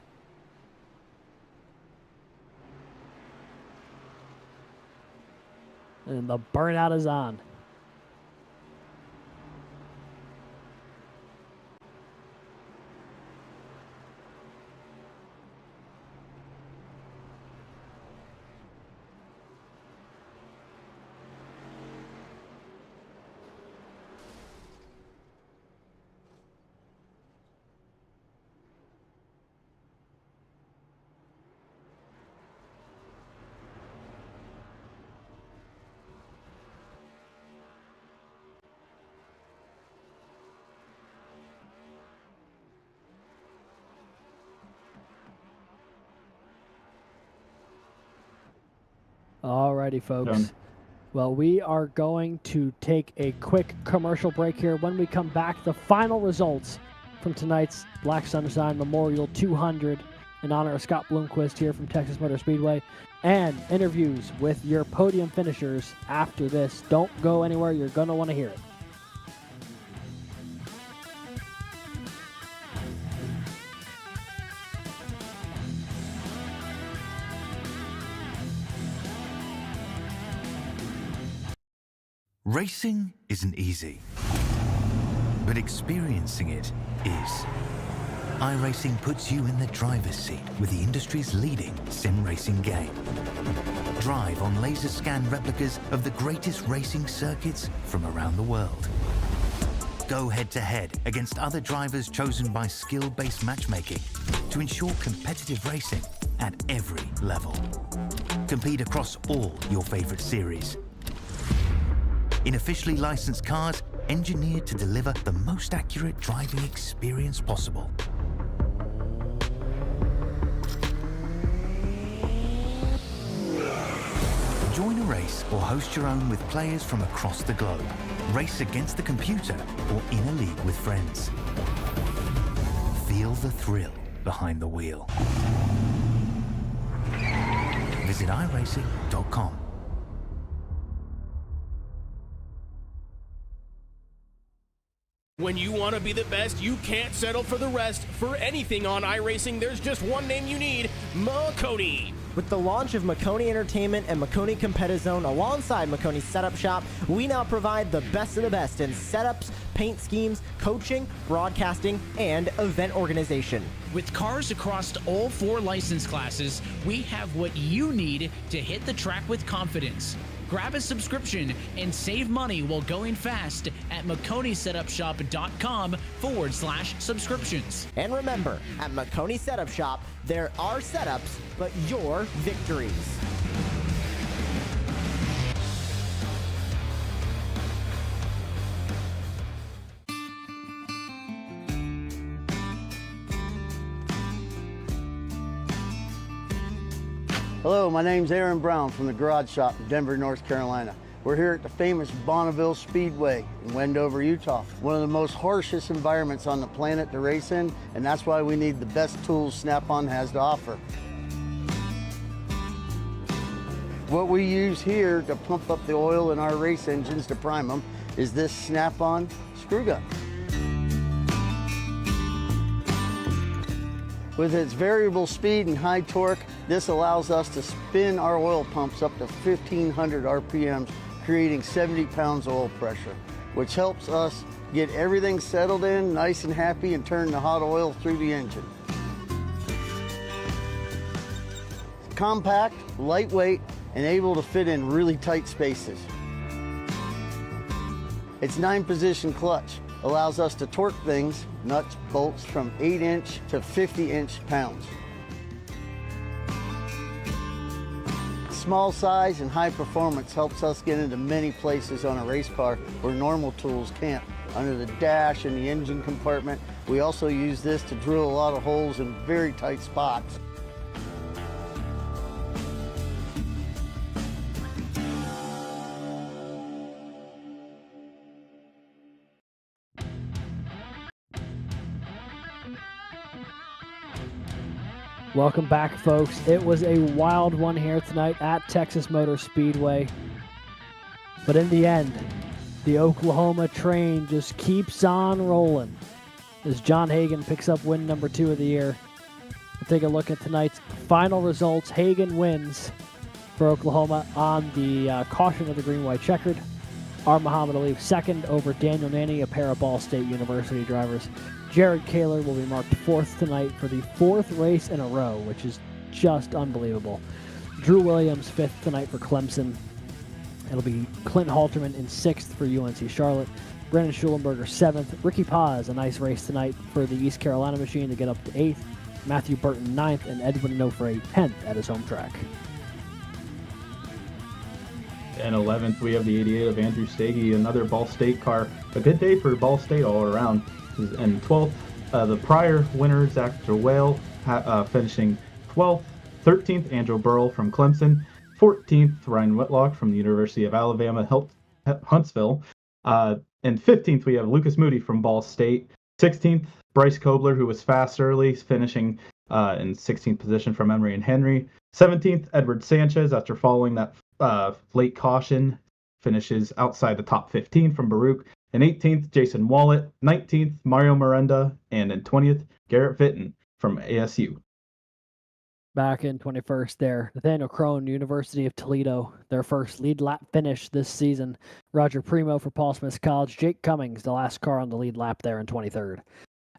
And the burnout is on. Alrighty, folks. Done. Well, we are going to take a quick commercial break here. When we come back, the final results from tonight's Black Sunshine Memorial 200 in honor of Scott Bloomquist here from Texas Motor Speedway, and interviews with your podium finishers after this. Don't go anywhere. You're going to want to hear it. Racing isn't easy, but experiencing it is. iRacing puts you in the driver's seat with the industry's leading sim racing game. Drive on laser scan replicas of the greatest racing circuits from around the world. Go head-to-head against other drivers chosen by skill-based matchmaking to ensure competitive racing at every level. Compete across all your favorite series. In officially licensed cars, engineered to deliver the most accurate driving experience possible. Join a race or host your own with players from across the globe. Race against the computer or in a league with friends. Feel the thrill behind the wheel. Visit iRacing.com. When you want to be the best, you can't settle for the rest. For anything on iRacing, there's just one name you need, Makoni. With the launch of Makoni Entertainment and Makoni Competizone alongside Makoni Setup Shop, we now provide the best of the best in setups, paint schemes, coaching, broadcasting, and event organization. With cars across all 4 license classes, we have what you need to hit the track with confidence. Grab a subscription and save money while going fast at MakoniSetupShop.com/subscriptions. And remember, at Makoni Setup Shop, there are setups, but your victories. Hello, my name's Aaron Brown from the Garage Shop in Denver, North Carolina. We're here at the famous Bonneville Speedway in Wendover, Utah. One of the most harshest environments on the planet to race in, and that's why we need the best tools Snap-on has to offer. What we use here to pump up the oil in our race engines to prime them is this Snap-on screw gun. With its variable speed and high torque, this allows us to spin our oil pumps up to 1,500 RPMs, creating 70 pounds oil pressure, which helps us get everything settled in, nice and happy, and turn the hot oil through the engine. Compact, lightweight, and able to fit in really tight spaces. Its 9-position clutch allows us to torque things, nuts, bolts, from 8-inch to 50-inch pounds. Small size and high performance helps us get into many places on a race car where normal tools can't. Under the dash and the engine compartment, we also use this to drill a lot of holes in very tight spots. Welcome back, folks. It was a wild one here tonight at Texas Motor Speedway. But in the end, the Oklahoma train just keeps on rolling as John Hagan picks up win number 2 of the year. We'll take a look at tonight's final results. Hagan wins for Oklahoma on the caution of the green-white checkered. R. Muhammad Ali second over Daniel Nanny, a pair of Ball State University drivers. Jared Kaler will be marked 4th tonight for the 4th race in a row, which is just unbelievable. Drew Williams 5th tonight for Clemson. It'll be Clint Halterman in 6th for UNC Charlotte. Brandon Schulenberger 7th. Ricky Paz, a nice race tonight for the East Carolina machine to get up to 8th. Matthew Burton 9th, and Edwin Nofre 10th at his home track. And 11th, we have the 88 of Andrew Stagey, another Ball State car. A good day for Ball State all around. And 12th, the prior winner, Zach Joel, finishing 12th. 13th, Andrew Burrell from Clemson. 14th, Ryan Whitlock from the University of Alabama, Huntsville. And 15th, we have Lucas Moody from Ball State. 16th, Bryce Kobler, who was fast early, finishing in 16th position from Emory and Henry. 17th, Edward Sanchez, after following that late caution, finishes outside the top 15 from Baruch. And 18th, Jason Wallet. 19th, Mario Miranda. And in 20th, Garrett Fitton from ASU. Back in 21st there, Nathaniel Crone, University of Toledo, their first lead lap finish this season. Roger Primo for Paul Smith College. Jake Cummings, the last car on the lead lap there in 23rd.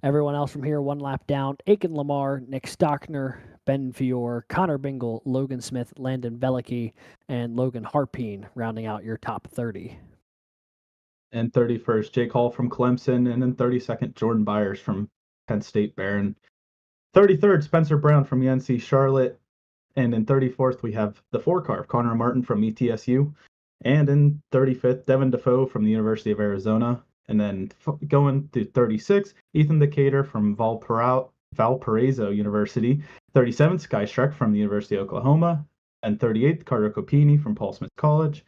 Everyone else from here, 1 lap down. Aiken Lamar, Nick Stockner, Ben Fior, Connor Bingle, Logan Smith, Landon Velicki, and Logan Harpine rounding out your top 30. And 31st, Jake Hall from Clemson. And then 32nd, Jordan Byers from Penn State Barron. 33rd, Spencer Brown from UNC Charlotte. And in 34th, we have the 4-car of Connor Martin from ETSU. And in 35th, Devin Defoe from the University of Arizona. And then going to 36th, Ethan Decatur from Valparaiso University. 37th, Sky Schreck from the University of Oklahoma. And 38th, Carter Copini from Paul Smith College.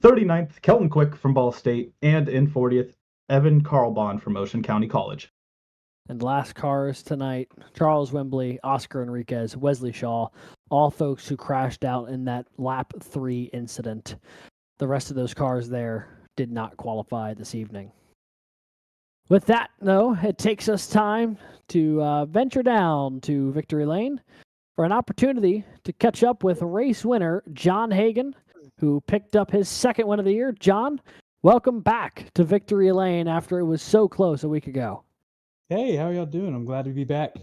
39th, Kelton Quick from Ball State. And in 40th, Evan Carlbon from Ocean County College. And last cars tonight, Charles Wembley, Oscar Enriquez, Wesley Shaw, all folks who crashed out in that lap 3 incident. The rest of those cars there did not qualify this evening. With that, though, it takes us time to venture down to Victory Lane for an opportunity to catch up with race winner John Hagan, who picked up his 2nd win of the year. John, welcome back to Victory Lane after it was so close a week ago. Hey, how are y'all doing? I'm glad to be back.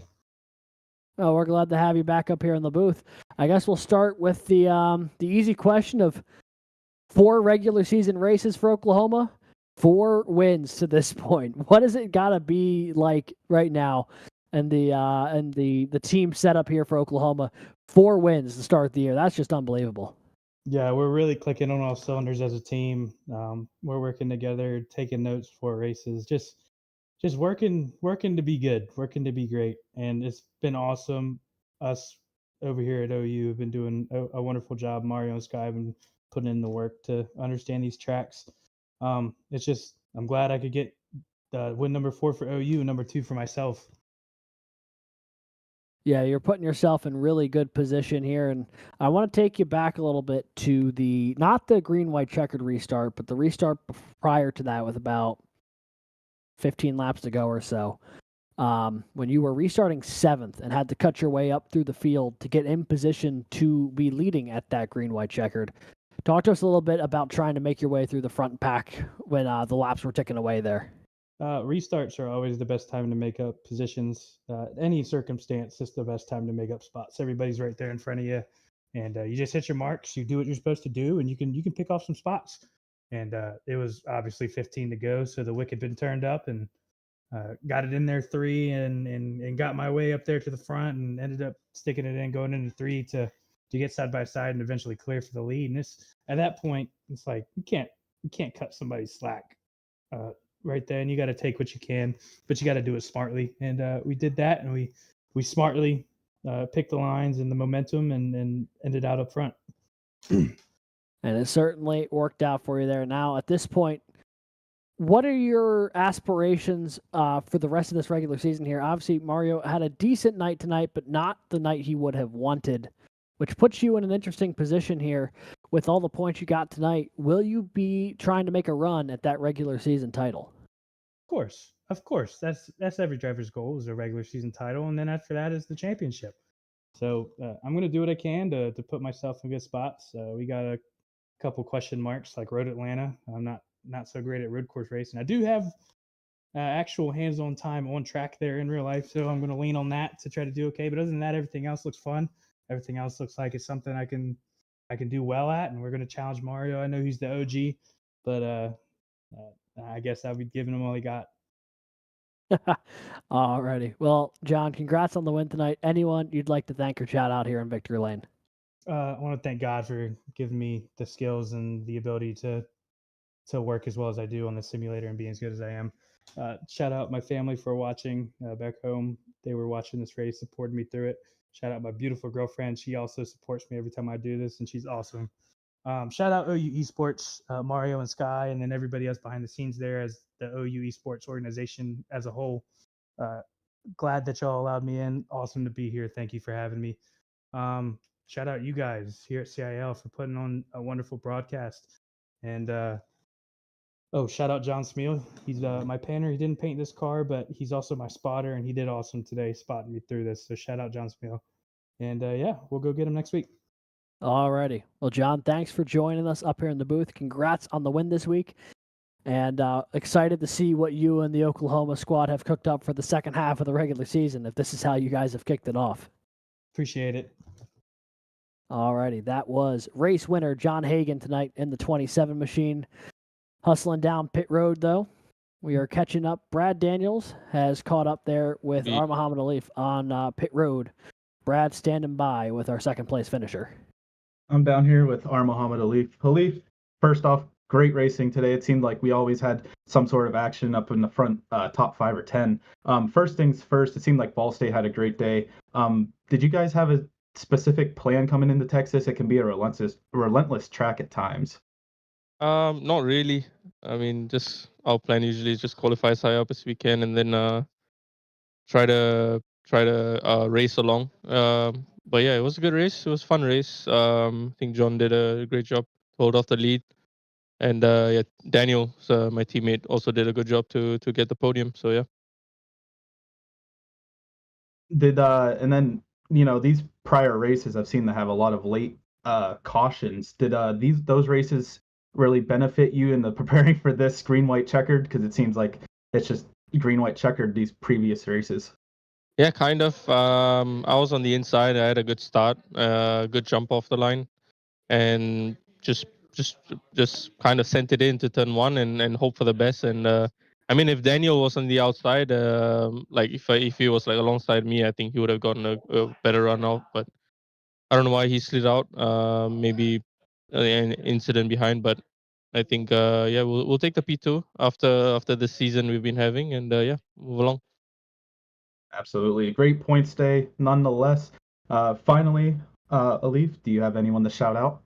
Oh, we're glad to have you back up here in the booth. I guess we'll start with the easy question of 4 regular season races for Oklahoma, 4 wins to this point. What does it got to be like right now, and the team setup here for Oklahoma? 4 wins to start the year. That's just unbelievable. Yeah, we're really clicking on all cylinders as a team. We're working together, taking notes for races, just working to be good, working to be great. And it's been awesome. Us over here at OU have been doing a wonderful job. Mario and Sky have been putting in the work to understand these tracks. It's just, I'm glad I could get win number 4 for OU and number 2 for myself. Yeah, you're putting yourself in really good position here, and I want to take you back a little bit to not the green-white checkered restart, but the restart prior to that with about 15 laps to go or so, when you were restarting 7th and had to cut your way up through the field to get in position to be leading at that green-white checkered. Talk to us a little bit about trying to make your way through the front pack when the laps were ticking away there. Restarts are always the best time to make up positions. Any circumstance, it's the best time to make up spots. Everybody's right there in front of you, and you just hit your marks. You do what you're supposed to do, and you can pick off some spots. And it was obviously 15 to go, so the wick had been turned up, and got it in there 3, and got my way up there to the front, and ended up sticking it in, going into 3 to get side by side, and eventually clear for the lead. And at that point, it's like you can't cut somebody's slack right there, and you got to take what you can, but you got to do it smartly. And we did that, and we smartly picked the lines and the momentum, and ended out up front. And it certainly worked out for you there. Now, at this point, what are your aspirations for the rest of this regular season here? Obviously, Mario had a decent night tonight, but not the night he would have wanted, which puts you in an interesting position here with all the points you got tonight. Will you be trying to make a run at that regular season title? Of course. That's every driver's goal, is a regular season title, and then after that is the championship. So I'm going to do what I can to put myself in good spots. We got a couple question marks like Road Atlanta. I'm not so great at road course racing. I do have actual hands-on time on track there in real life, so I'm going to lean on that to try to do okay. But other than that, everything else looks fun. Everything else looks like it's something I can do well at, and we're going to challenge Mario. I know he's the OG, but I guess I'll be giving him all he got. Alrighty. Well, John, congrats on the win tonight. Anyone you'd like to thank or shout out here in Victory Lane? I want to thank God for giving me the skills and the ability to work as well as I do on the simulator and being as good as I am. Shout out my family for watching back home. They were watching this race, supported me through it. Shout out my beautiful girlfriend. She also supports me every time I do this, and she's awesome. Shout out OU Esports, Mario and Sky, and then everybody else behind the scenes there as the OU Esports organization as a whole. Glad that y'all allowed me in. Awesome to be here. Thank you for having me. Shout out you guys here at CIL for putting on a wonderful broadcast. And shout out John Smeal. He's my painter. He didn't paint this car, but he's also my spotter, and he did awesome today spotting me through this. So shout out John Smeal. And yeah, we'll go get him next week. Alrighty. Well, John, thanks for joining us up here in the booth. Congrats on the win this week. And excited to see what you and the Oklahoma squad have cooked up for the second half of the regular season, if this is how you guys have kicked it off. Appreciate it. Alrighty. That was race winner John Hagan tonight in the 27 machine. Hustling down pit road, though. We are catching up. Brad Daniels has caught up there with our Muhammad Alif on pit road. Brad standing by with our second place finisher. I'm down here with our Muhammad Alif. Alif, first off, great racing today. It seemed like we always had some sort of action up in the front top 5 or 10. First things first, it seemed like Ball State had a great day. Did you guys have a specific plan coming into Texas? It can be a relentless track at times. Not really. I mean, just our plan usually is just qualify as high up as we can, and then try to race along. But yeah, it was a good race. It was a fun race. I think John did a great job to hold off the lead, and yeah, Daniel, my teammate, also did a good job to get the podium. So yeah. And then these prior races I've seen that have a lot of late cautions. Did those races really benefit you in the preparing for this green white checkered? Because it seems like it's just green white checkered these previous races. Yeah, kind of. I was on the inside. I had a good start, good jump off the line, and just kind of sent it into turn 1 and hope for the best. And I mean, if Daniel was on the outside, like if he was like alongside me, I think he would have gotten a better run out. But I don't know why he slid out. Maybe an incident behind, but I think yeah, we'll take the P2 after the season we've been having, and yeah, move along. Absolutely. Great points day, nonetheless. Finally, Alif, do you have anyone to shout out?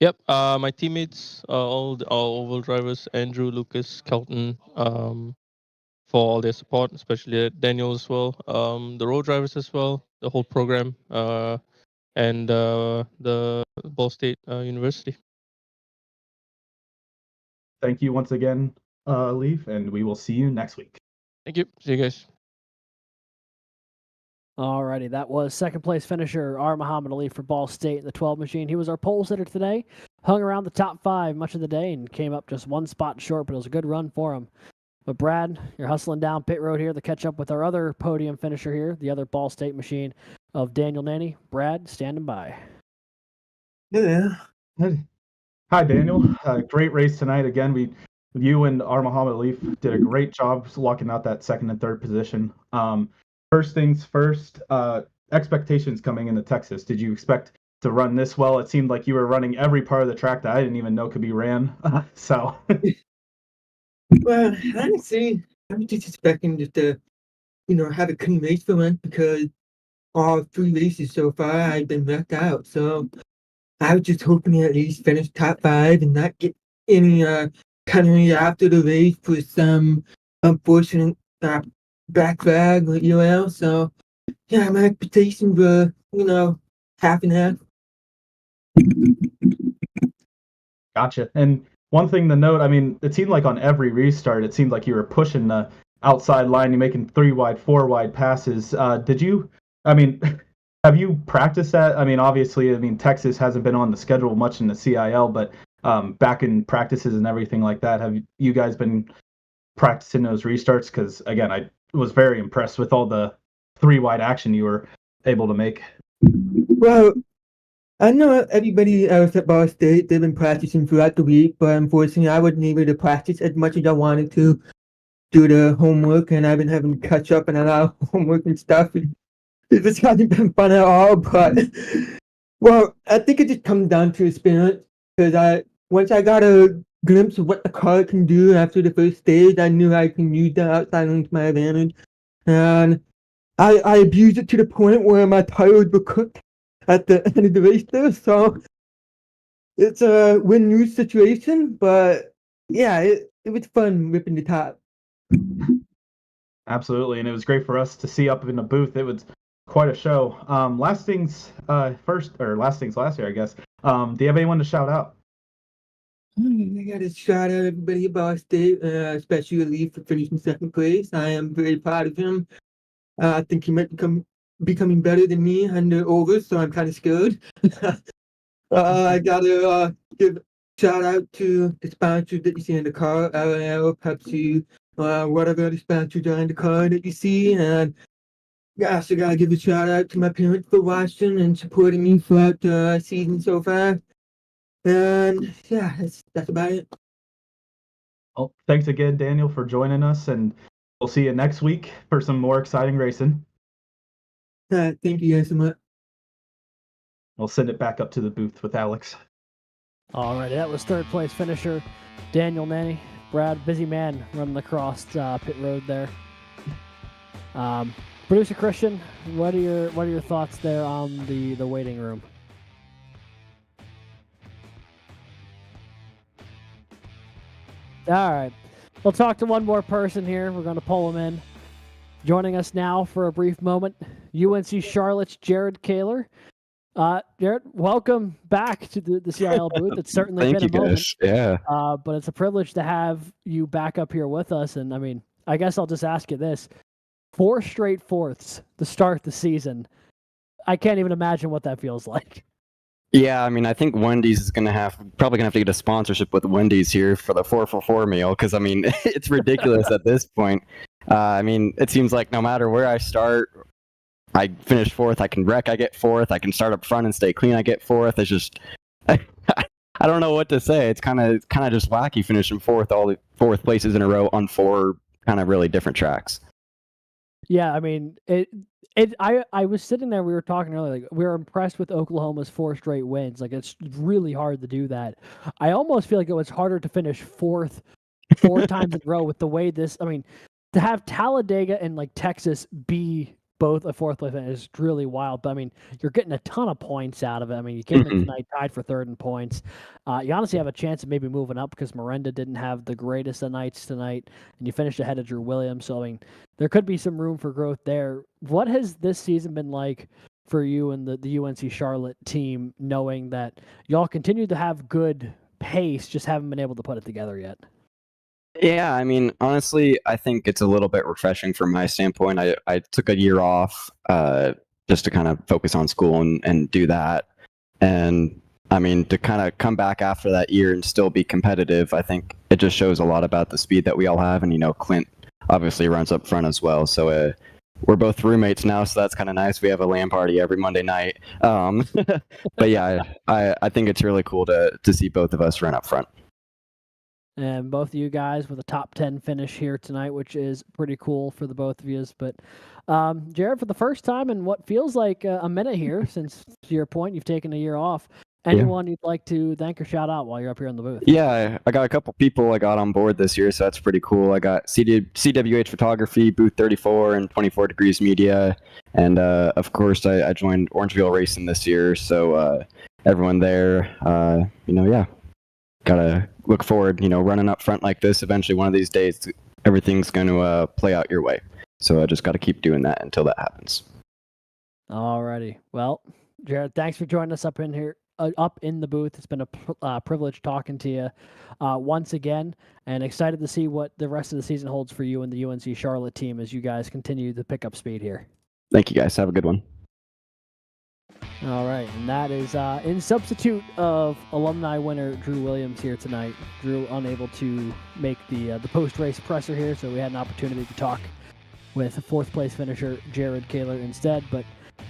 Yep. My teammates, all oval drivers, Andrew, Lucas, Kelton, for all their support, especially Daniel as well. The road drivers as well, the whole program, and the Ball State University. Thank you once again, Alif, and we will see you next week. Thank you. See you guys. Alrighty, that was second place finisher, our Muhammad Alif for Ball State in the 12 machine. He was our pole sitter today. hung around the top 5 much of the day and came up just one spot short, but it was a good run for him. But Brad, you're hustling down pit road here to catch up with our other podium finisher here, the other Ball State machine of Daniel Nanny. Brad, standing by. Yeah. Hi, Daniel. Great race tonight. Again, you and our Muhammad Leaf did a great job locking out that second and third position. First things first, expectations coming into Texas. Did you expect to run this well? It seemed like you were running every part of the track that I didn't even know could be ran. So. Well, honestly, I'm just expecting just to, have a clean race for once because all 3 races so far I've been wrecked out. So I was just hoping to at least finish top 5 and not get any penalty after the race for some unfortunate back flag or UL. So yeah, my expectations were, half and half. Gotcha. And one thing to note, I mean, it seemed like on every restart, it seemed like you were pushing the outside line, you're making 3 wide, 4 wide passes. Have you practiced that? I mean, obviously, Texas hasn't been on the schedule much in the CIL, but back in practices and everything like that, have you guys been practicing those restarts? Because, again, I was very impressed with all the 3 wide action you were able to make. Well, I know everybody else at Ball State, they've been practicing throughout the week, but unfortunately I wasn't able to practice as much as I wanted to do the homework, and I've been having to catch up on a lot of homework and stuff. And it just hasn't been fun at all, but, well, I think it just comes down to experience, because once I got a glimpse of what the car can do after the first stage, I knew I can use the outside lane to my advantage, and I abused it to the point where my tires were cooked at the end of the race there, so it's a win-lose situation, but yeah, it was fun ripping the top. Absolutely, and it was great for us to see up in the booth. It was quite a show. Last things last year, I guess. Do you have anyone to shout out? I got to shout out everybody at Ball State, especially Lee for finishing second place. I am very proud of him. I think he might becoming better than me under over, so I'm kind of scared. I gotta give shout out to the sponsors that you see in the car, LL, Pepsi, whatever the sponsors are in the car that you see, and I also gotta give a shout out to my parents for watching and supporting me throughout the season so far. And yeah, that's about it. Well, thanks again, Daniel, for joining us, and we'll see you next week for some more exciting racing. Thank you guys so much. We'll send it back up to the booth with Alex. All right, that was third place finisher Daniel Nanny. Brad, busy man running across pit road there. Producer Christian, what are your thoughts there on the waiting room? All right, we'll talk to one more person here. We're going to pull him in. Joining us now for a brief moment, UNC Charlotte's Jared Kaler. Jared, welcome back to the CIL booth. It's certainly been a moment. Yeah. But it's a privilege to have you back up here with us. And I guess I'll just ask you this: 4 straight fourths to start the season. I can't even imagine what that feels like. Yeah, I think Wendy's is probably gonna have to get a sponsorship with Wendy's here for the 4 for 4 meal, because it's ridiculous at this point. It seems like no matter where I start, I finish 4th. I can wreck, I get 4th. I can start up front and stay clean, I get 4th. It's just I don't know what to say. It's kind of just wacky finishing 4th, all the 4th places in a row on 4 kind of really different tracks. Yeah, I was sitting there, we were talking earlier, like, we were impressed with Oklahoma's 4 straight wins. Like, it's really hard to do that. I almost feel like it was harder to finish 4th 4 times in a row with the way this, to have Talladega and Texas be both a 4th place is really wild. But you're getting a ton of points out of it. You came in tonight tied for 3rd in points. You honestly have a chance of maybe moving up because Miranda didn't have the greatest of nights tonight, and you finished ahead of Drew Williams. So there could be some room for growth there. What has this season been like for you and the UNC Charlotte team, knowing that y'all continue to have good pace, just haven't been able to put it together yet? Yeah, honestly, I think it's a little bit refreshing from my standpoint. I took a year off just to kind of focus on school and do that. And I mean, to kind of come back after that year and still be competitive, I think it just shows a lot about the speed that we all have. And, you know, Clint obviously runs up front as well. So we're both roommates now, so that's kind of nice. We have a LAN party every Monday night. But yeah, I think it's really cool to see both of us run up front. And both of you guys with a top 10 finish here tonight, which is pretty cool for the both of you. But Jared, for the first time in what feels like a minute here, since to your point, you've taken a year off. Anyone you'd like to thank or shout out while you're up here in the booth? Yeah, I got a couple people I got on board this year, so that's pretty cool. I got CWH Photography, Booth 34, and 24 Degrees Media. And of course, I joined Orangeville Racing this year, so everyone there, gotta look forward, running up front like this. Eventually, one of these days, everything's going to play out your way. So I just got to keep doing that until that happens. Alrighty. Well, Jared, thanks for joining us up in here. Up in the booth. It's been a privilege talking to you once again, and excited to see what the rest of the season holds for you and the UNC Charlotte team as you guys continue to pick up speed here. Thank you, guys. Have a good one. All right, and that is in substitute of alumni winner Drew Williams here tonight. Drew unable to make the post-race presser here, so we had an opportunity to talk with fourth place finisher Jared Kaler instead, but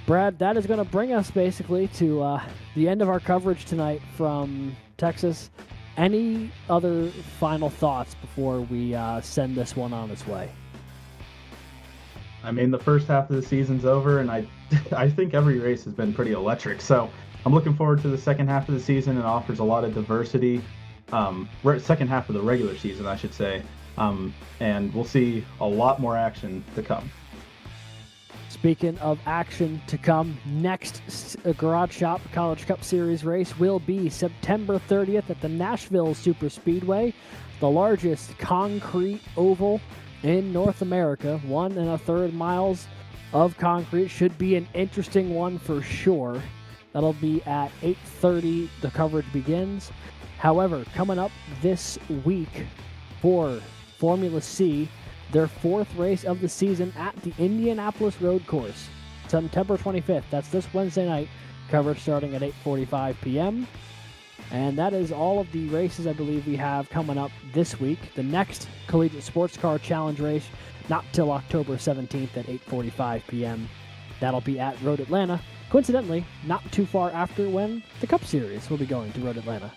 Brad, that is going to bring us basically to the end of our coverage tonight from Texas. Any other final thoughts before we send this one on its way? I mean, the first half of the season's over, and I think every race has been pretty electric. So I'm looking forward to the second half of the season. It offers a lot of diversity. Second half of the regular season, I should say. And we'll see a lot more action to come. Speaking of action to come, next Garage Shop College Cup Series race will be September 30th at the Nashville Super Speedway, the largest concrete oval in North America. 1 1/3 miles of concrete. Should be an interesting one for sure. That'll be at 8:30. The coverage begins. However, coming up this week for Formula C, their fourth race of the season at the Indianapolis Road Course, September 25th. That's this Wednesday night. Coverage starting at 8:45 p.m. And that is all of the races I believe we have coming up this week. The next Collegiate Sports Car Challenge race, not till October 17th at 8:45 p.m. That'll be at Road Atlanta. Coincidentally, not too far after when the Cup Series will be going to Road Atlanta.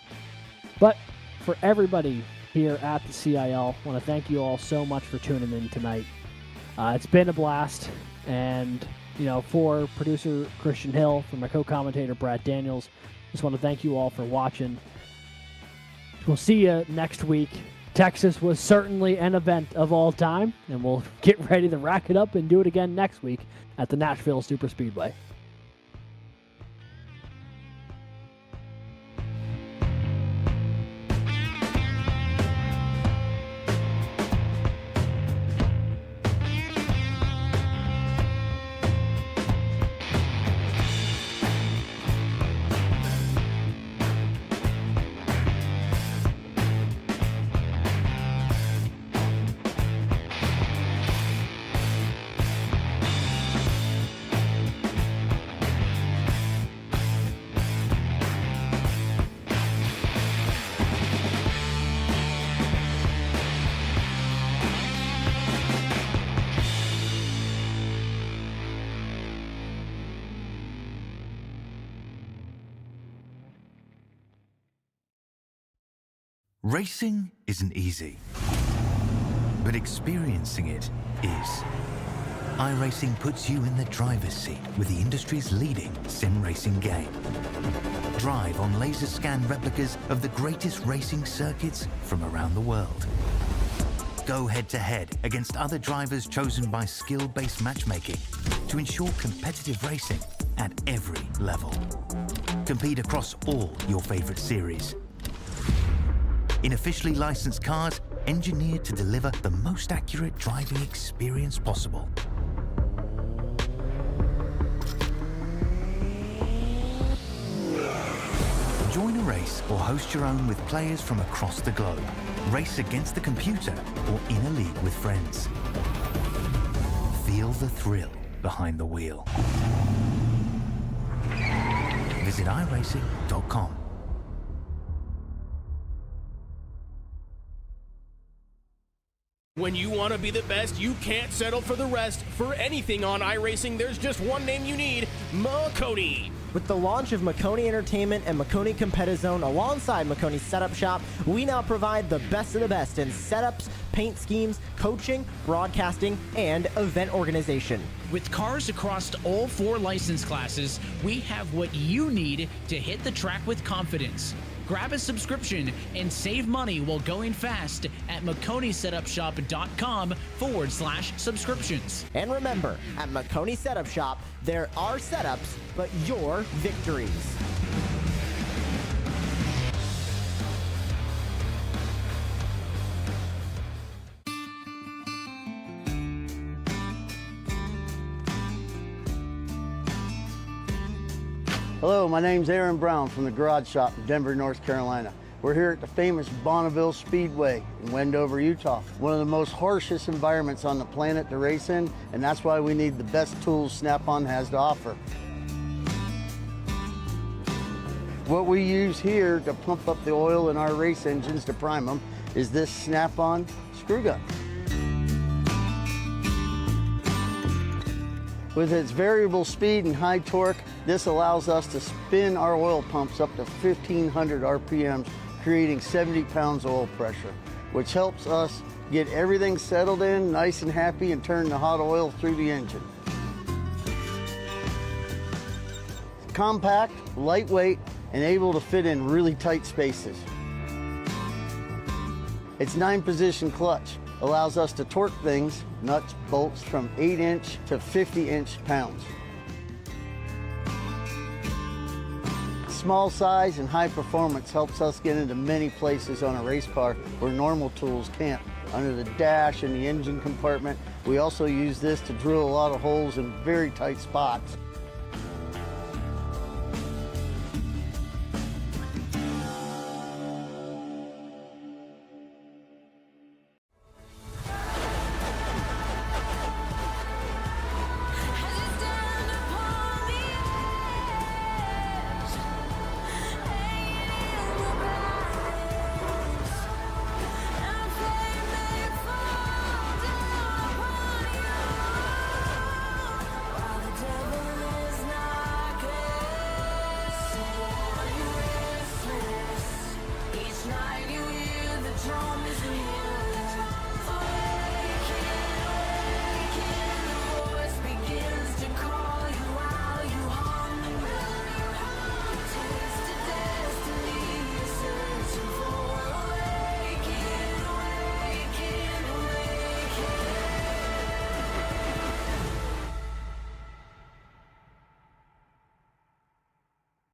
But for everybody here at the CIL, I want to thank you all so much for tuning in tonight. It's been a blast, and for producer Christian Hill, for my co-commentator Brad Daniels, just want to thank you all for watching. We'll see you next week. Texas was certainly an event of all time, and we'll get ready to rack it up and do it again next week at the Nashville Super Speedway. Racing isn't easy, but experiencing it is. iRacing puts you in the driver's seat with the industry's leading sim racing game. Drive on laser scan replicas of the greatest racing circuits from around the world. Go head-to-head against other drivers chosen by skill-based matchmaking to ensure competitive racing at every level. Compete across all your favorite series. In officially licensed cars, engineered to deliver the most accurate driving experience possible. Join a race or host your own with players from across the globe. Race against the computer or in a league with friends. Feel the thrill behind the wheel. Visit iRacing.com. When you want to be the best, you can't settle for the rest. For anything on iRacing, there's just one name you need, Makoni. With the launch of Makoni Entertainment and Makoni Competizone alongside Makoni Setup Shop, we now provide the best of the best in setups, paint schemes, coaching, broadcasting, and event organization. With cars across all 4 license classes, we have what you need to hit the track with confidence. Grab a subscription and save money while going fast at MakoniSetupShop.com/subscriptions. And remember, at Makoni Setup Shop, there are setups, but your victories. Hello, my name's Aaron Brown from the Garage Shop in Denver, North Carolina. We're here at the famous Bonneville Speedway in Wendover, Utah. One of the most harshest environments on the planet to race in, and that's why we need the best tools Snap-on has to offer. What we use here to pump up the oil in our race engines to prime them is this Snap-on screw gun. With its variable speed and high torque, this allows us to spin our oil pumps up to 1,500 RPMs, creating 70 pounds of oil pressure, which helps us get everything settled in, nice and happy, and turn the hot oil through the engine. Compact, lightweight, and able to fit in really tight spaces. Its 9-position clutch allows us to torque things, nuts, bolts, from 8-inch to 50-inch pounds. Small size and high performance helps us get into many places on a race car where normal tools can't. Under the dash and the engine compartment, we also use this to drill a lot of holes in very tight spots.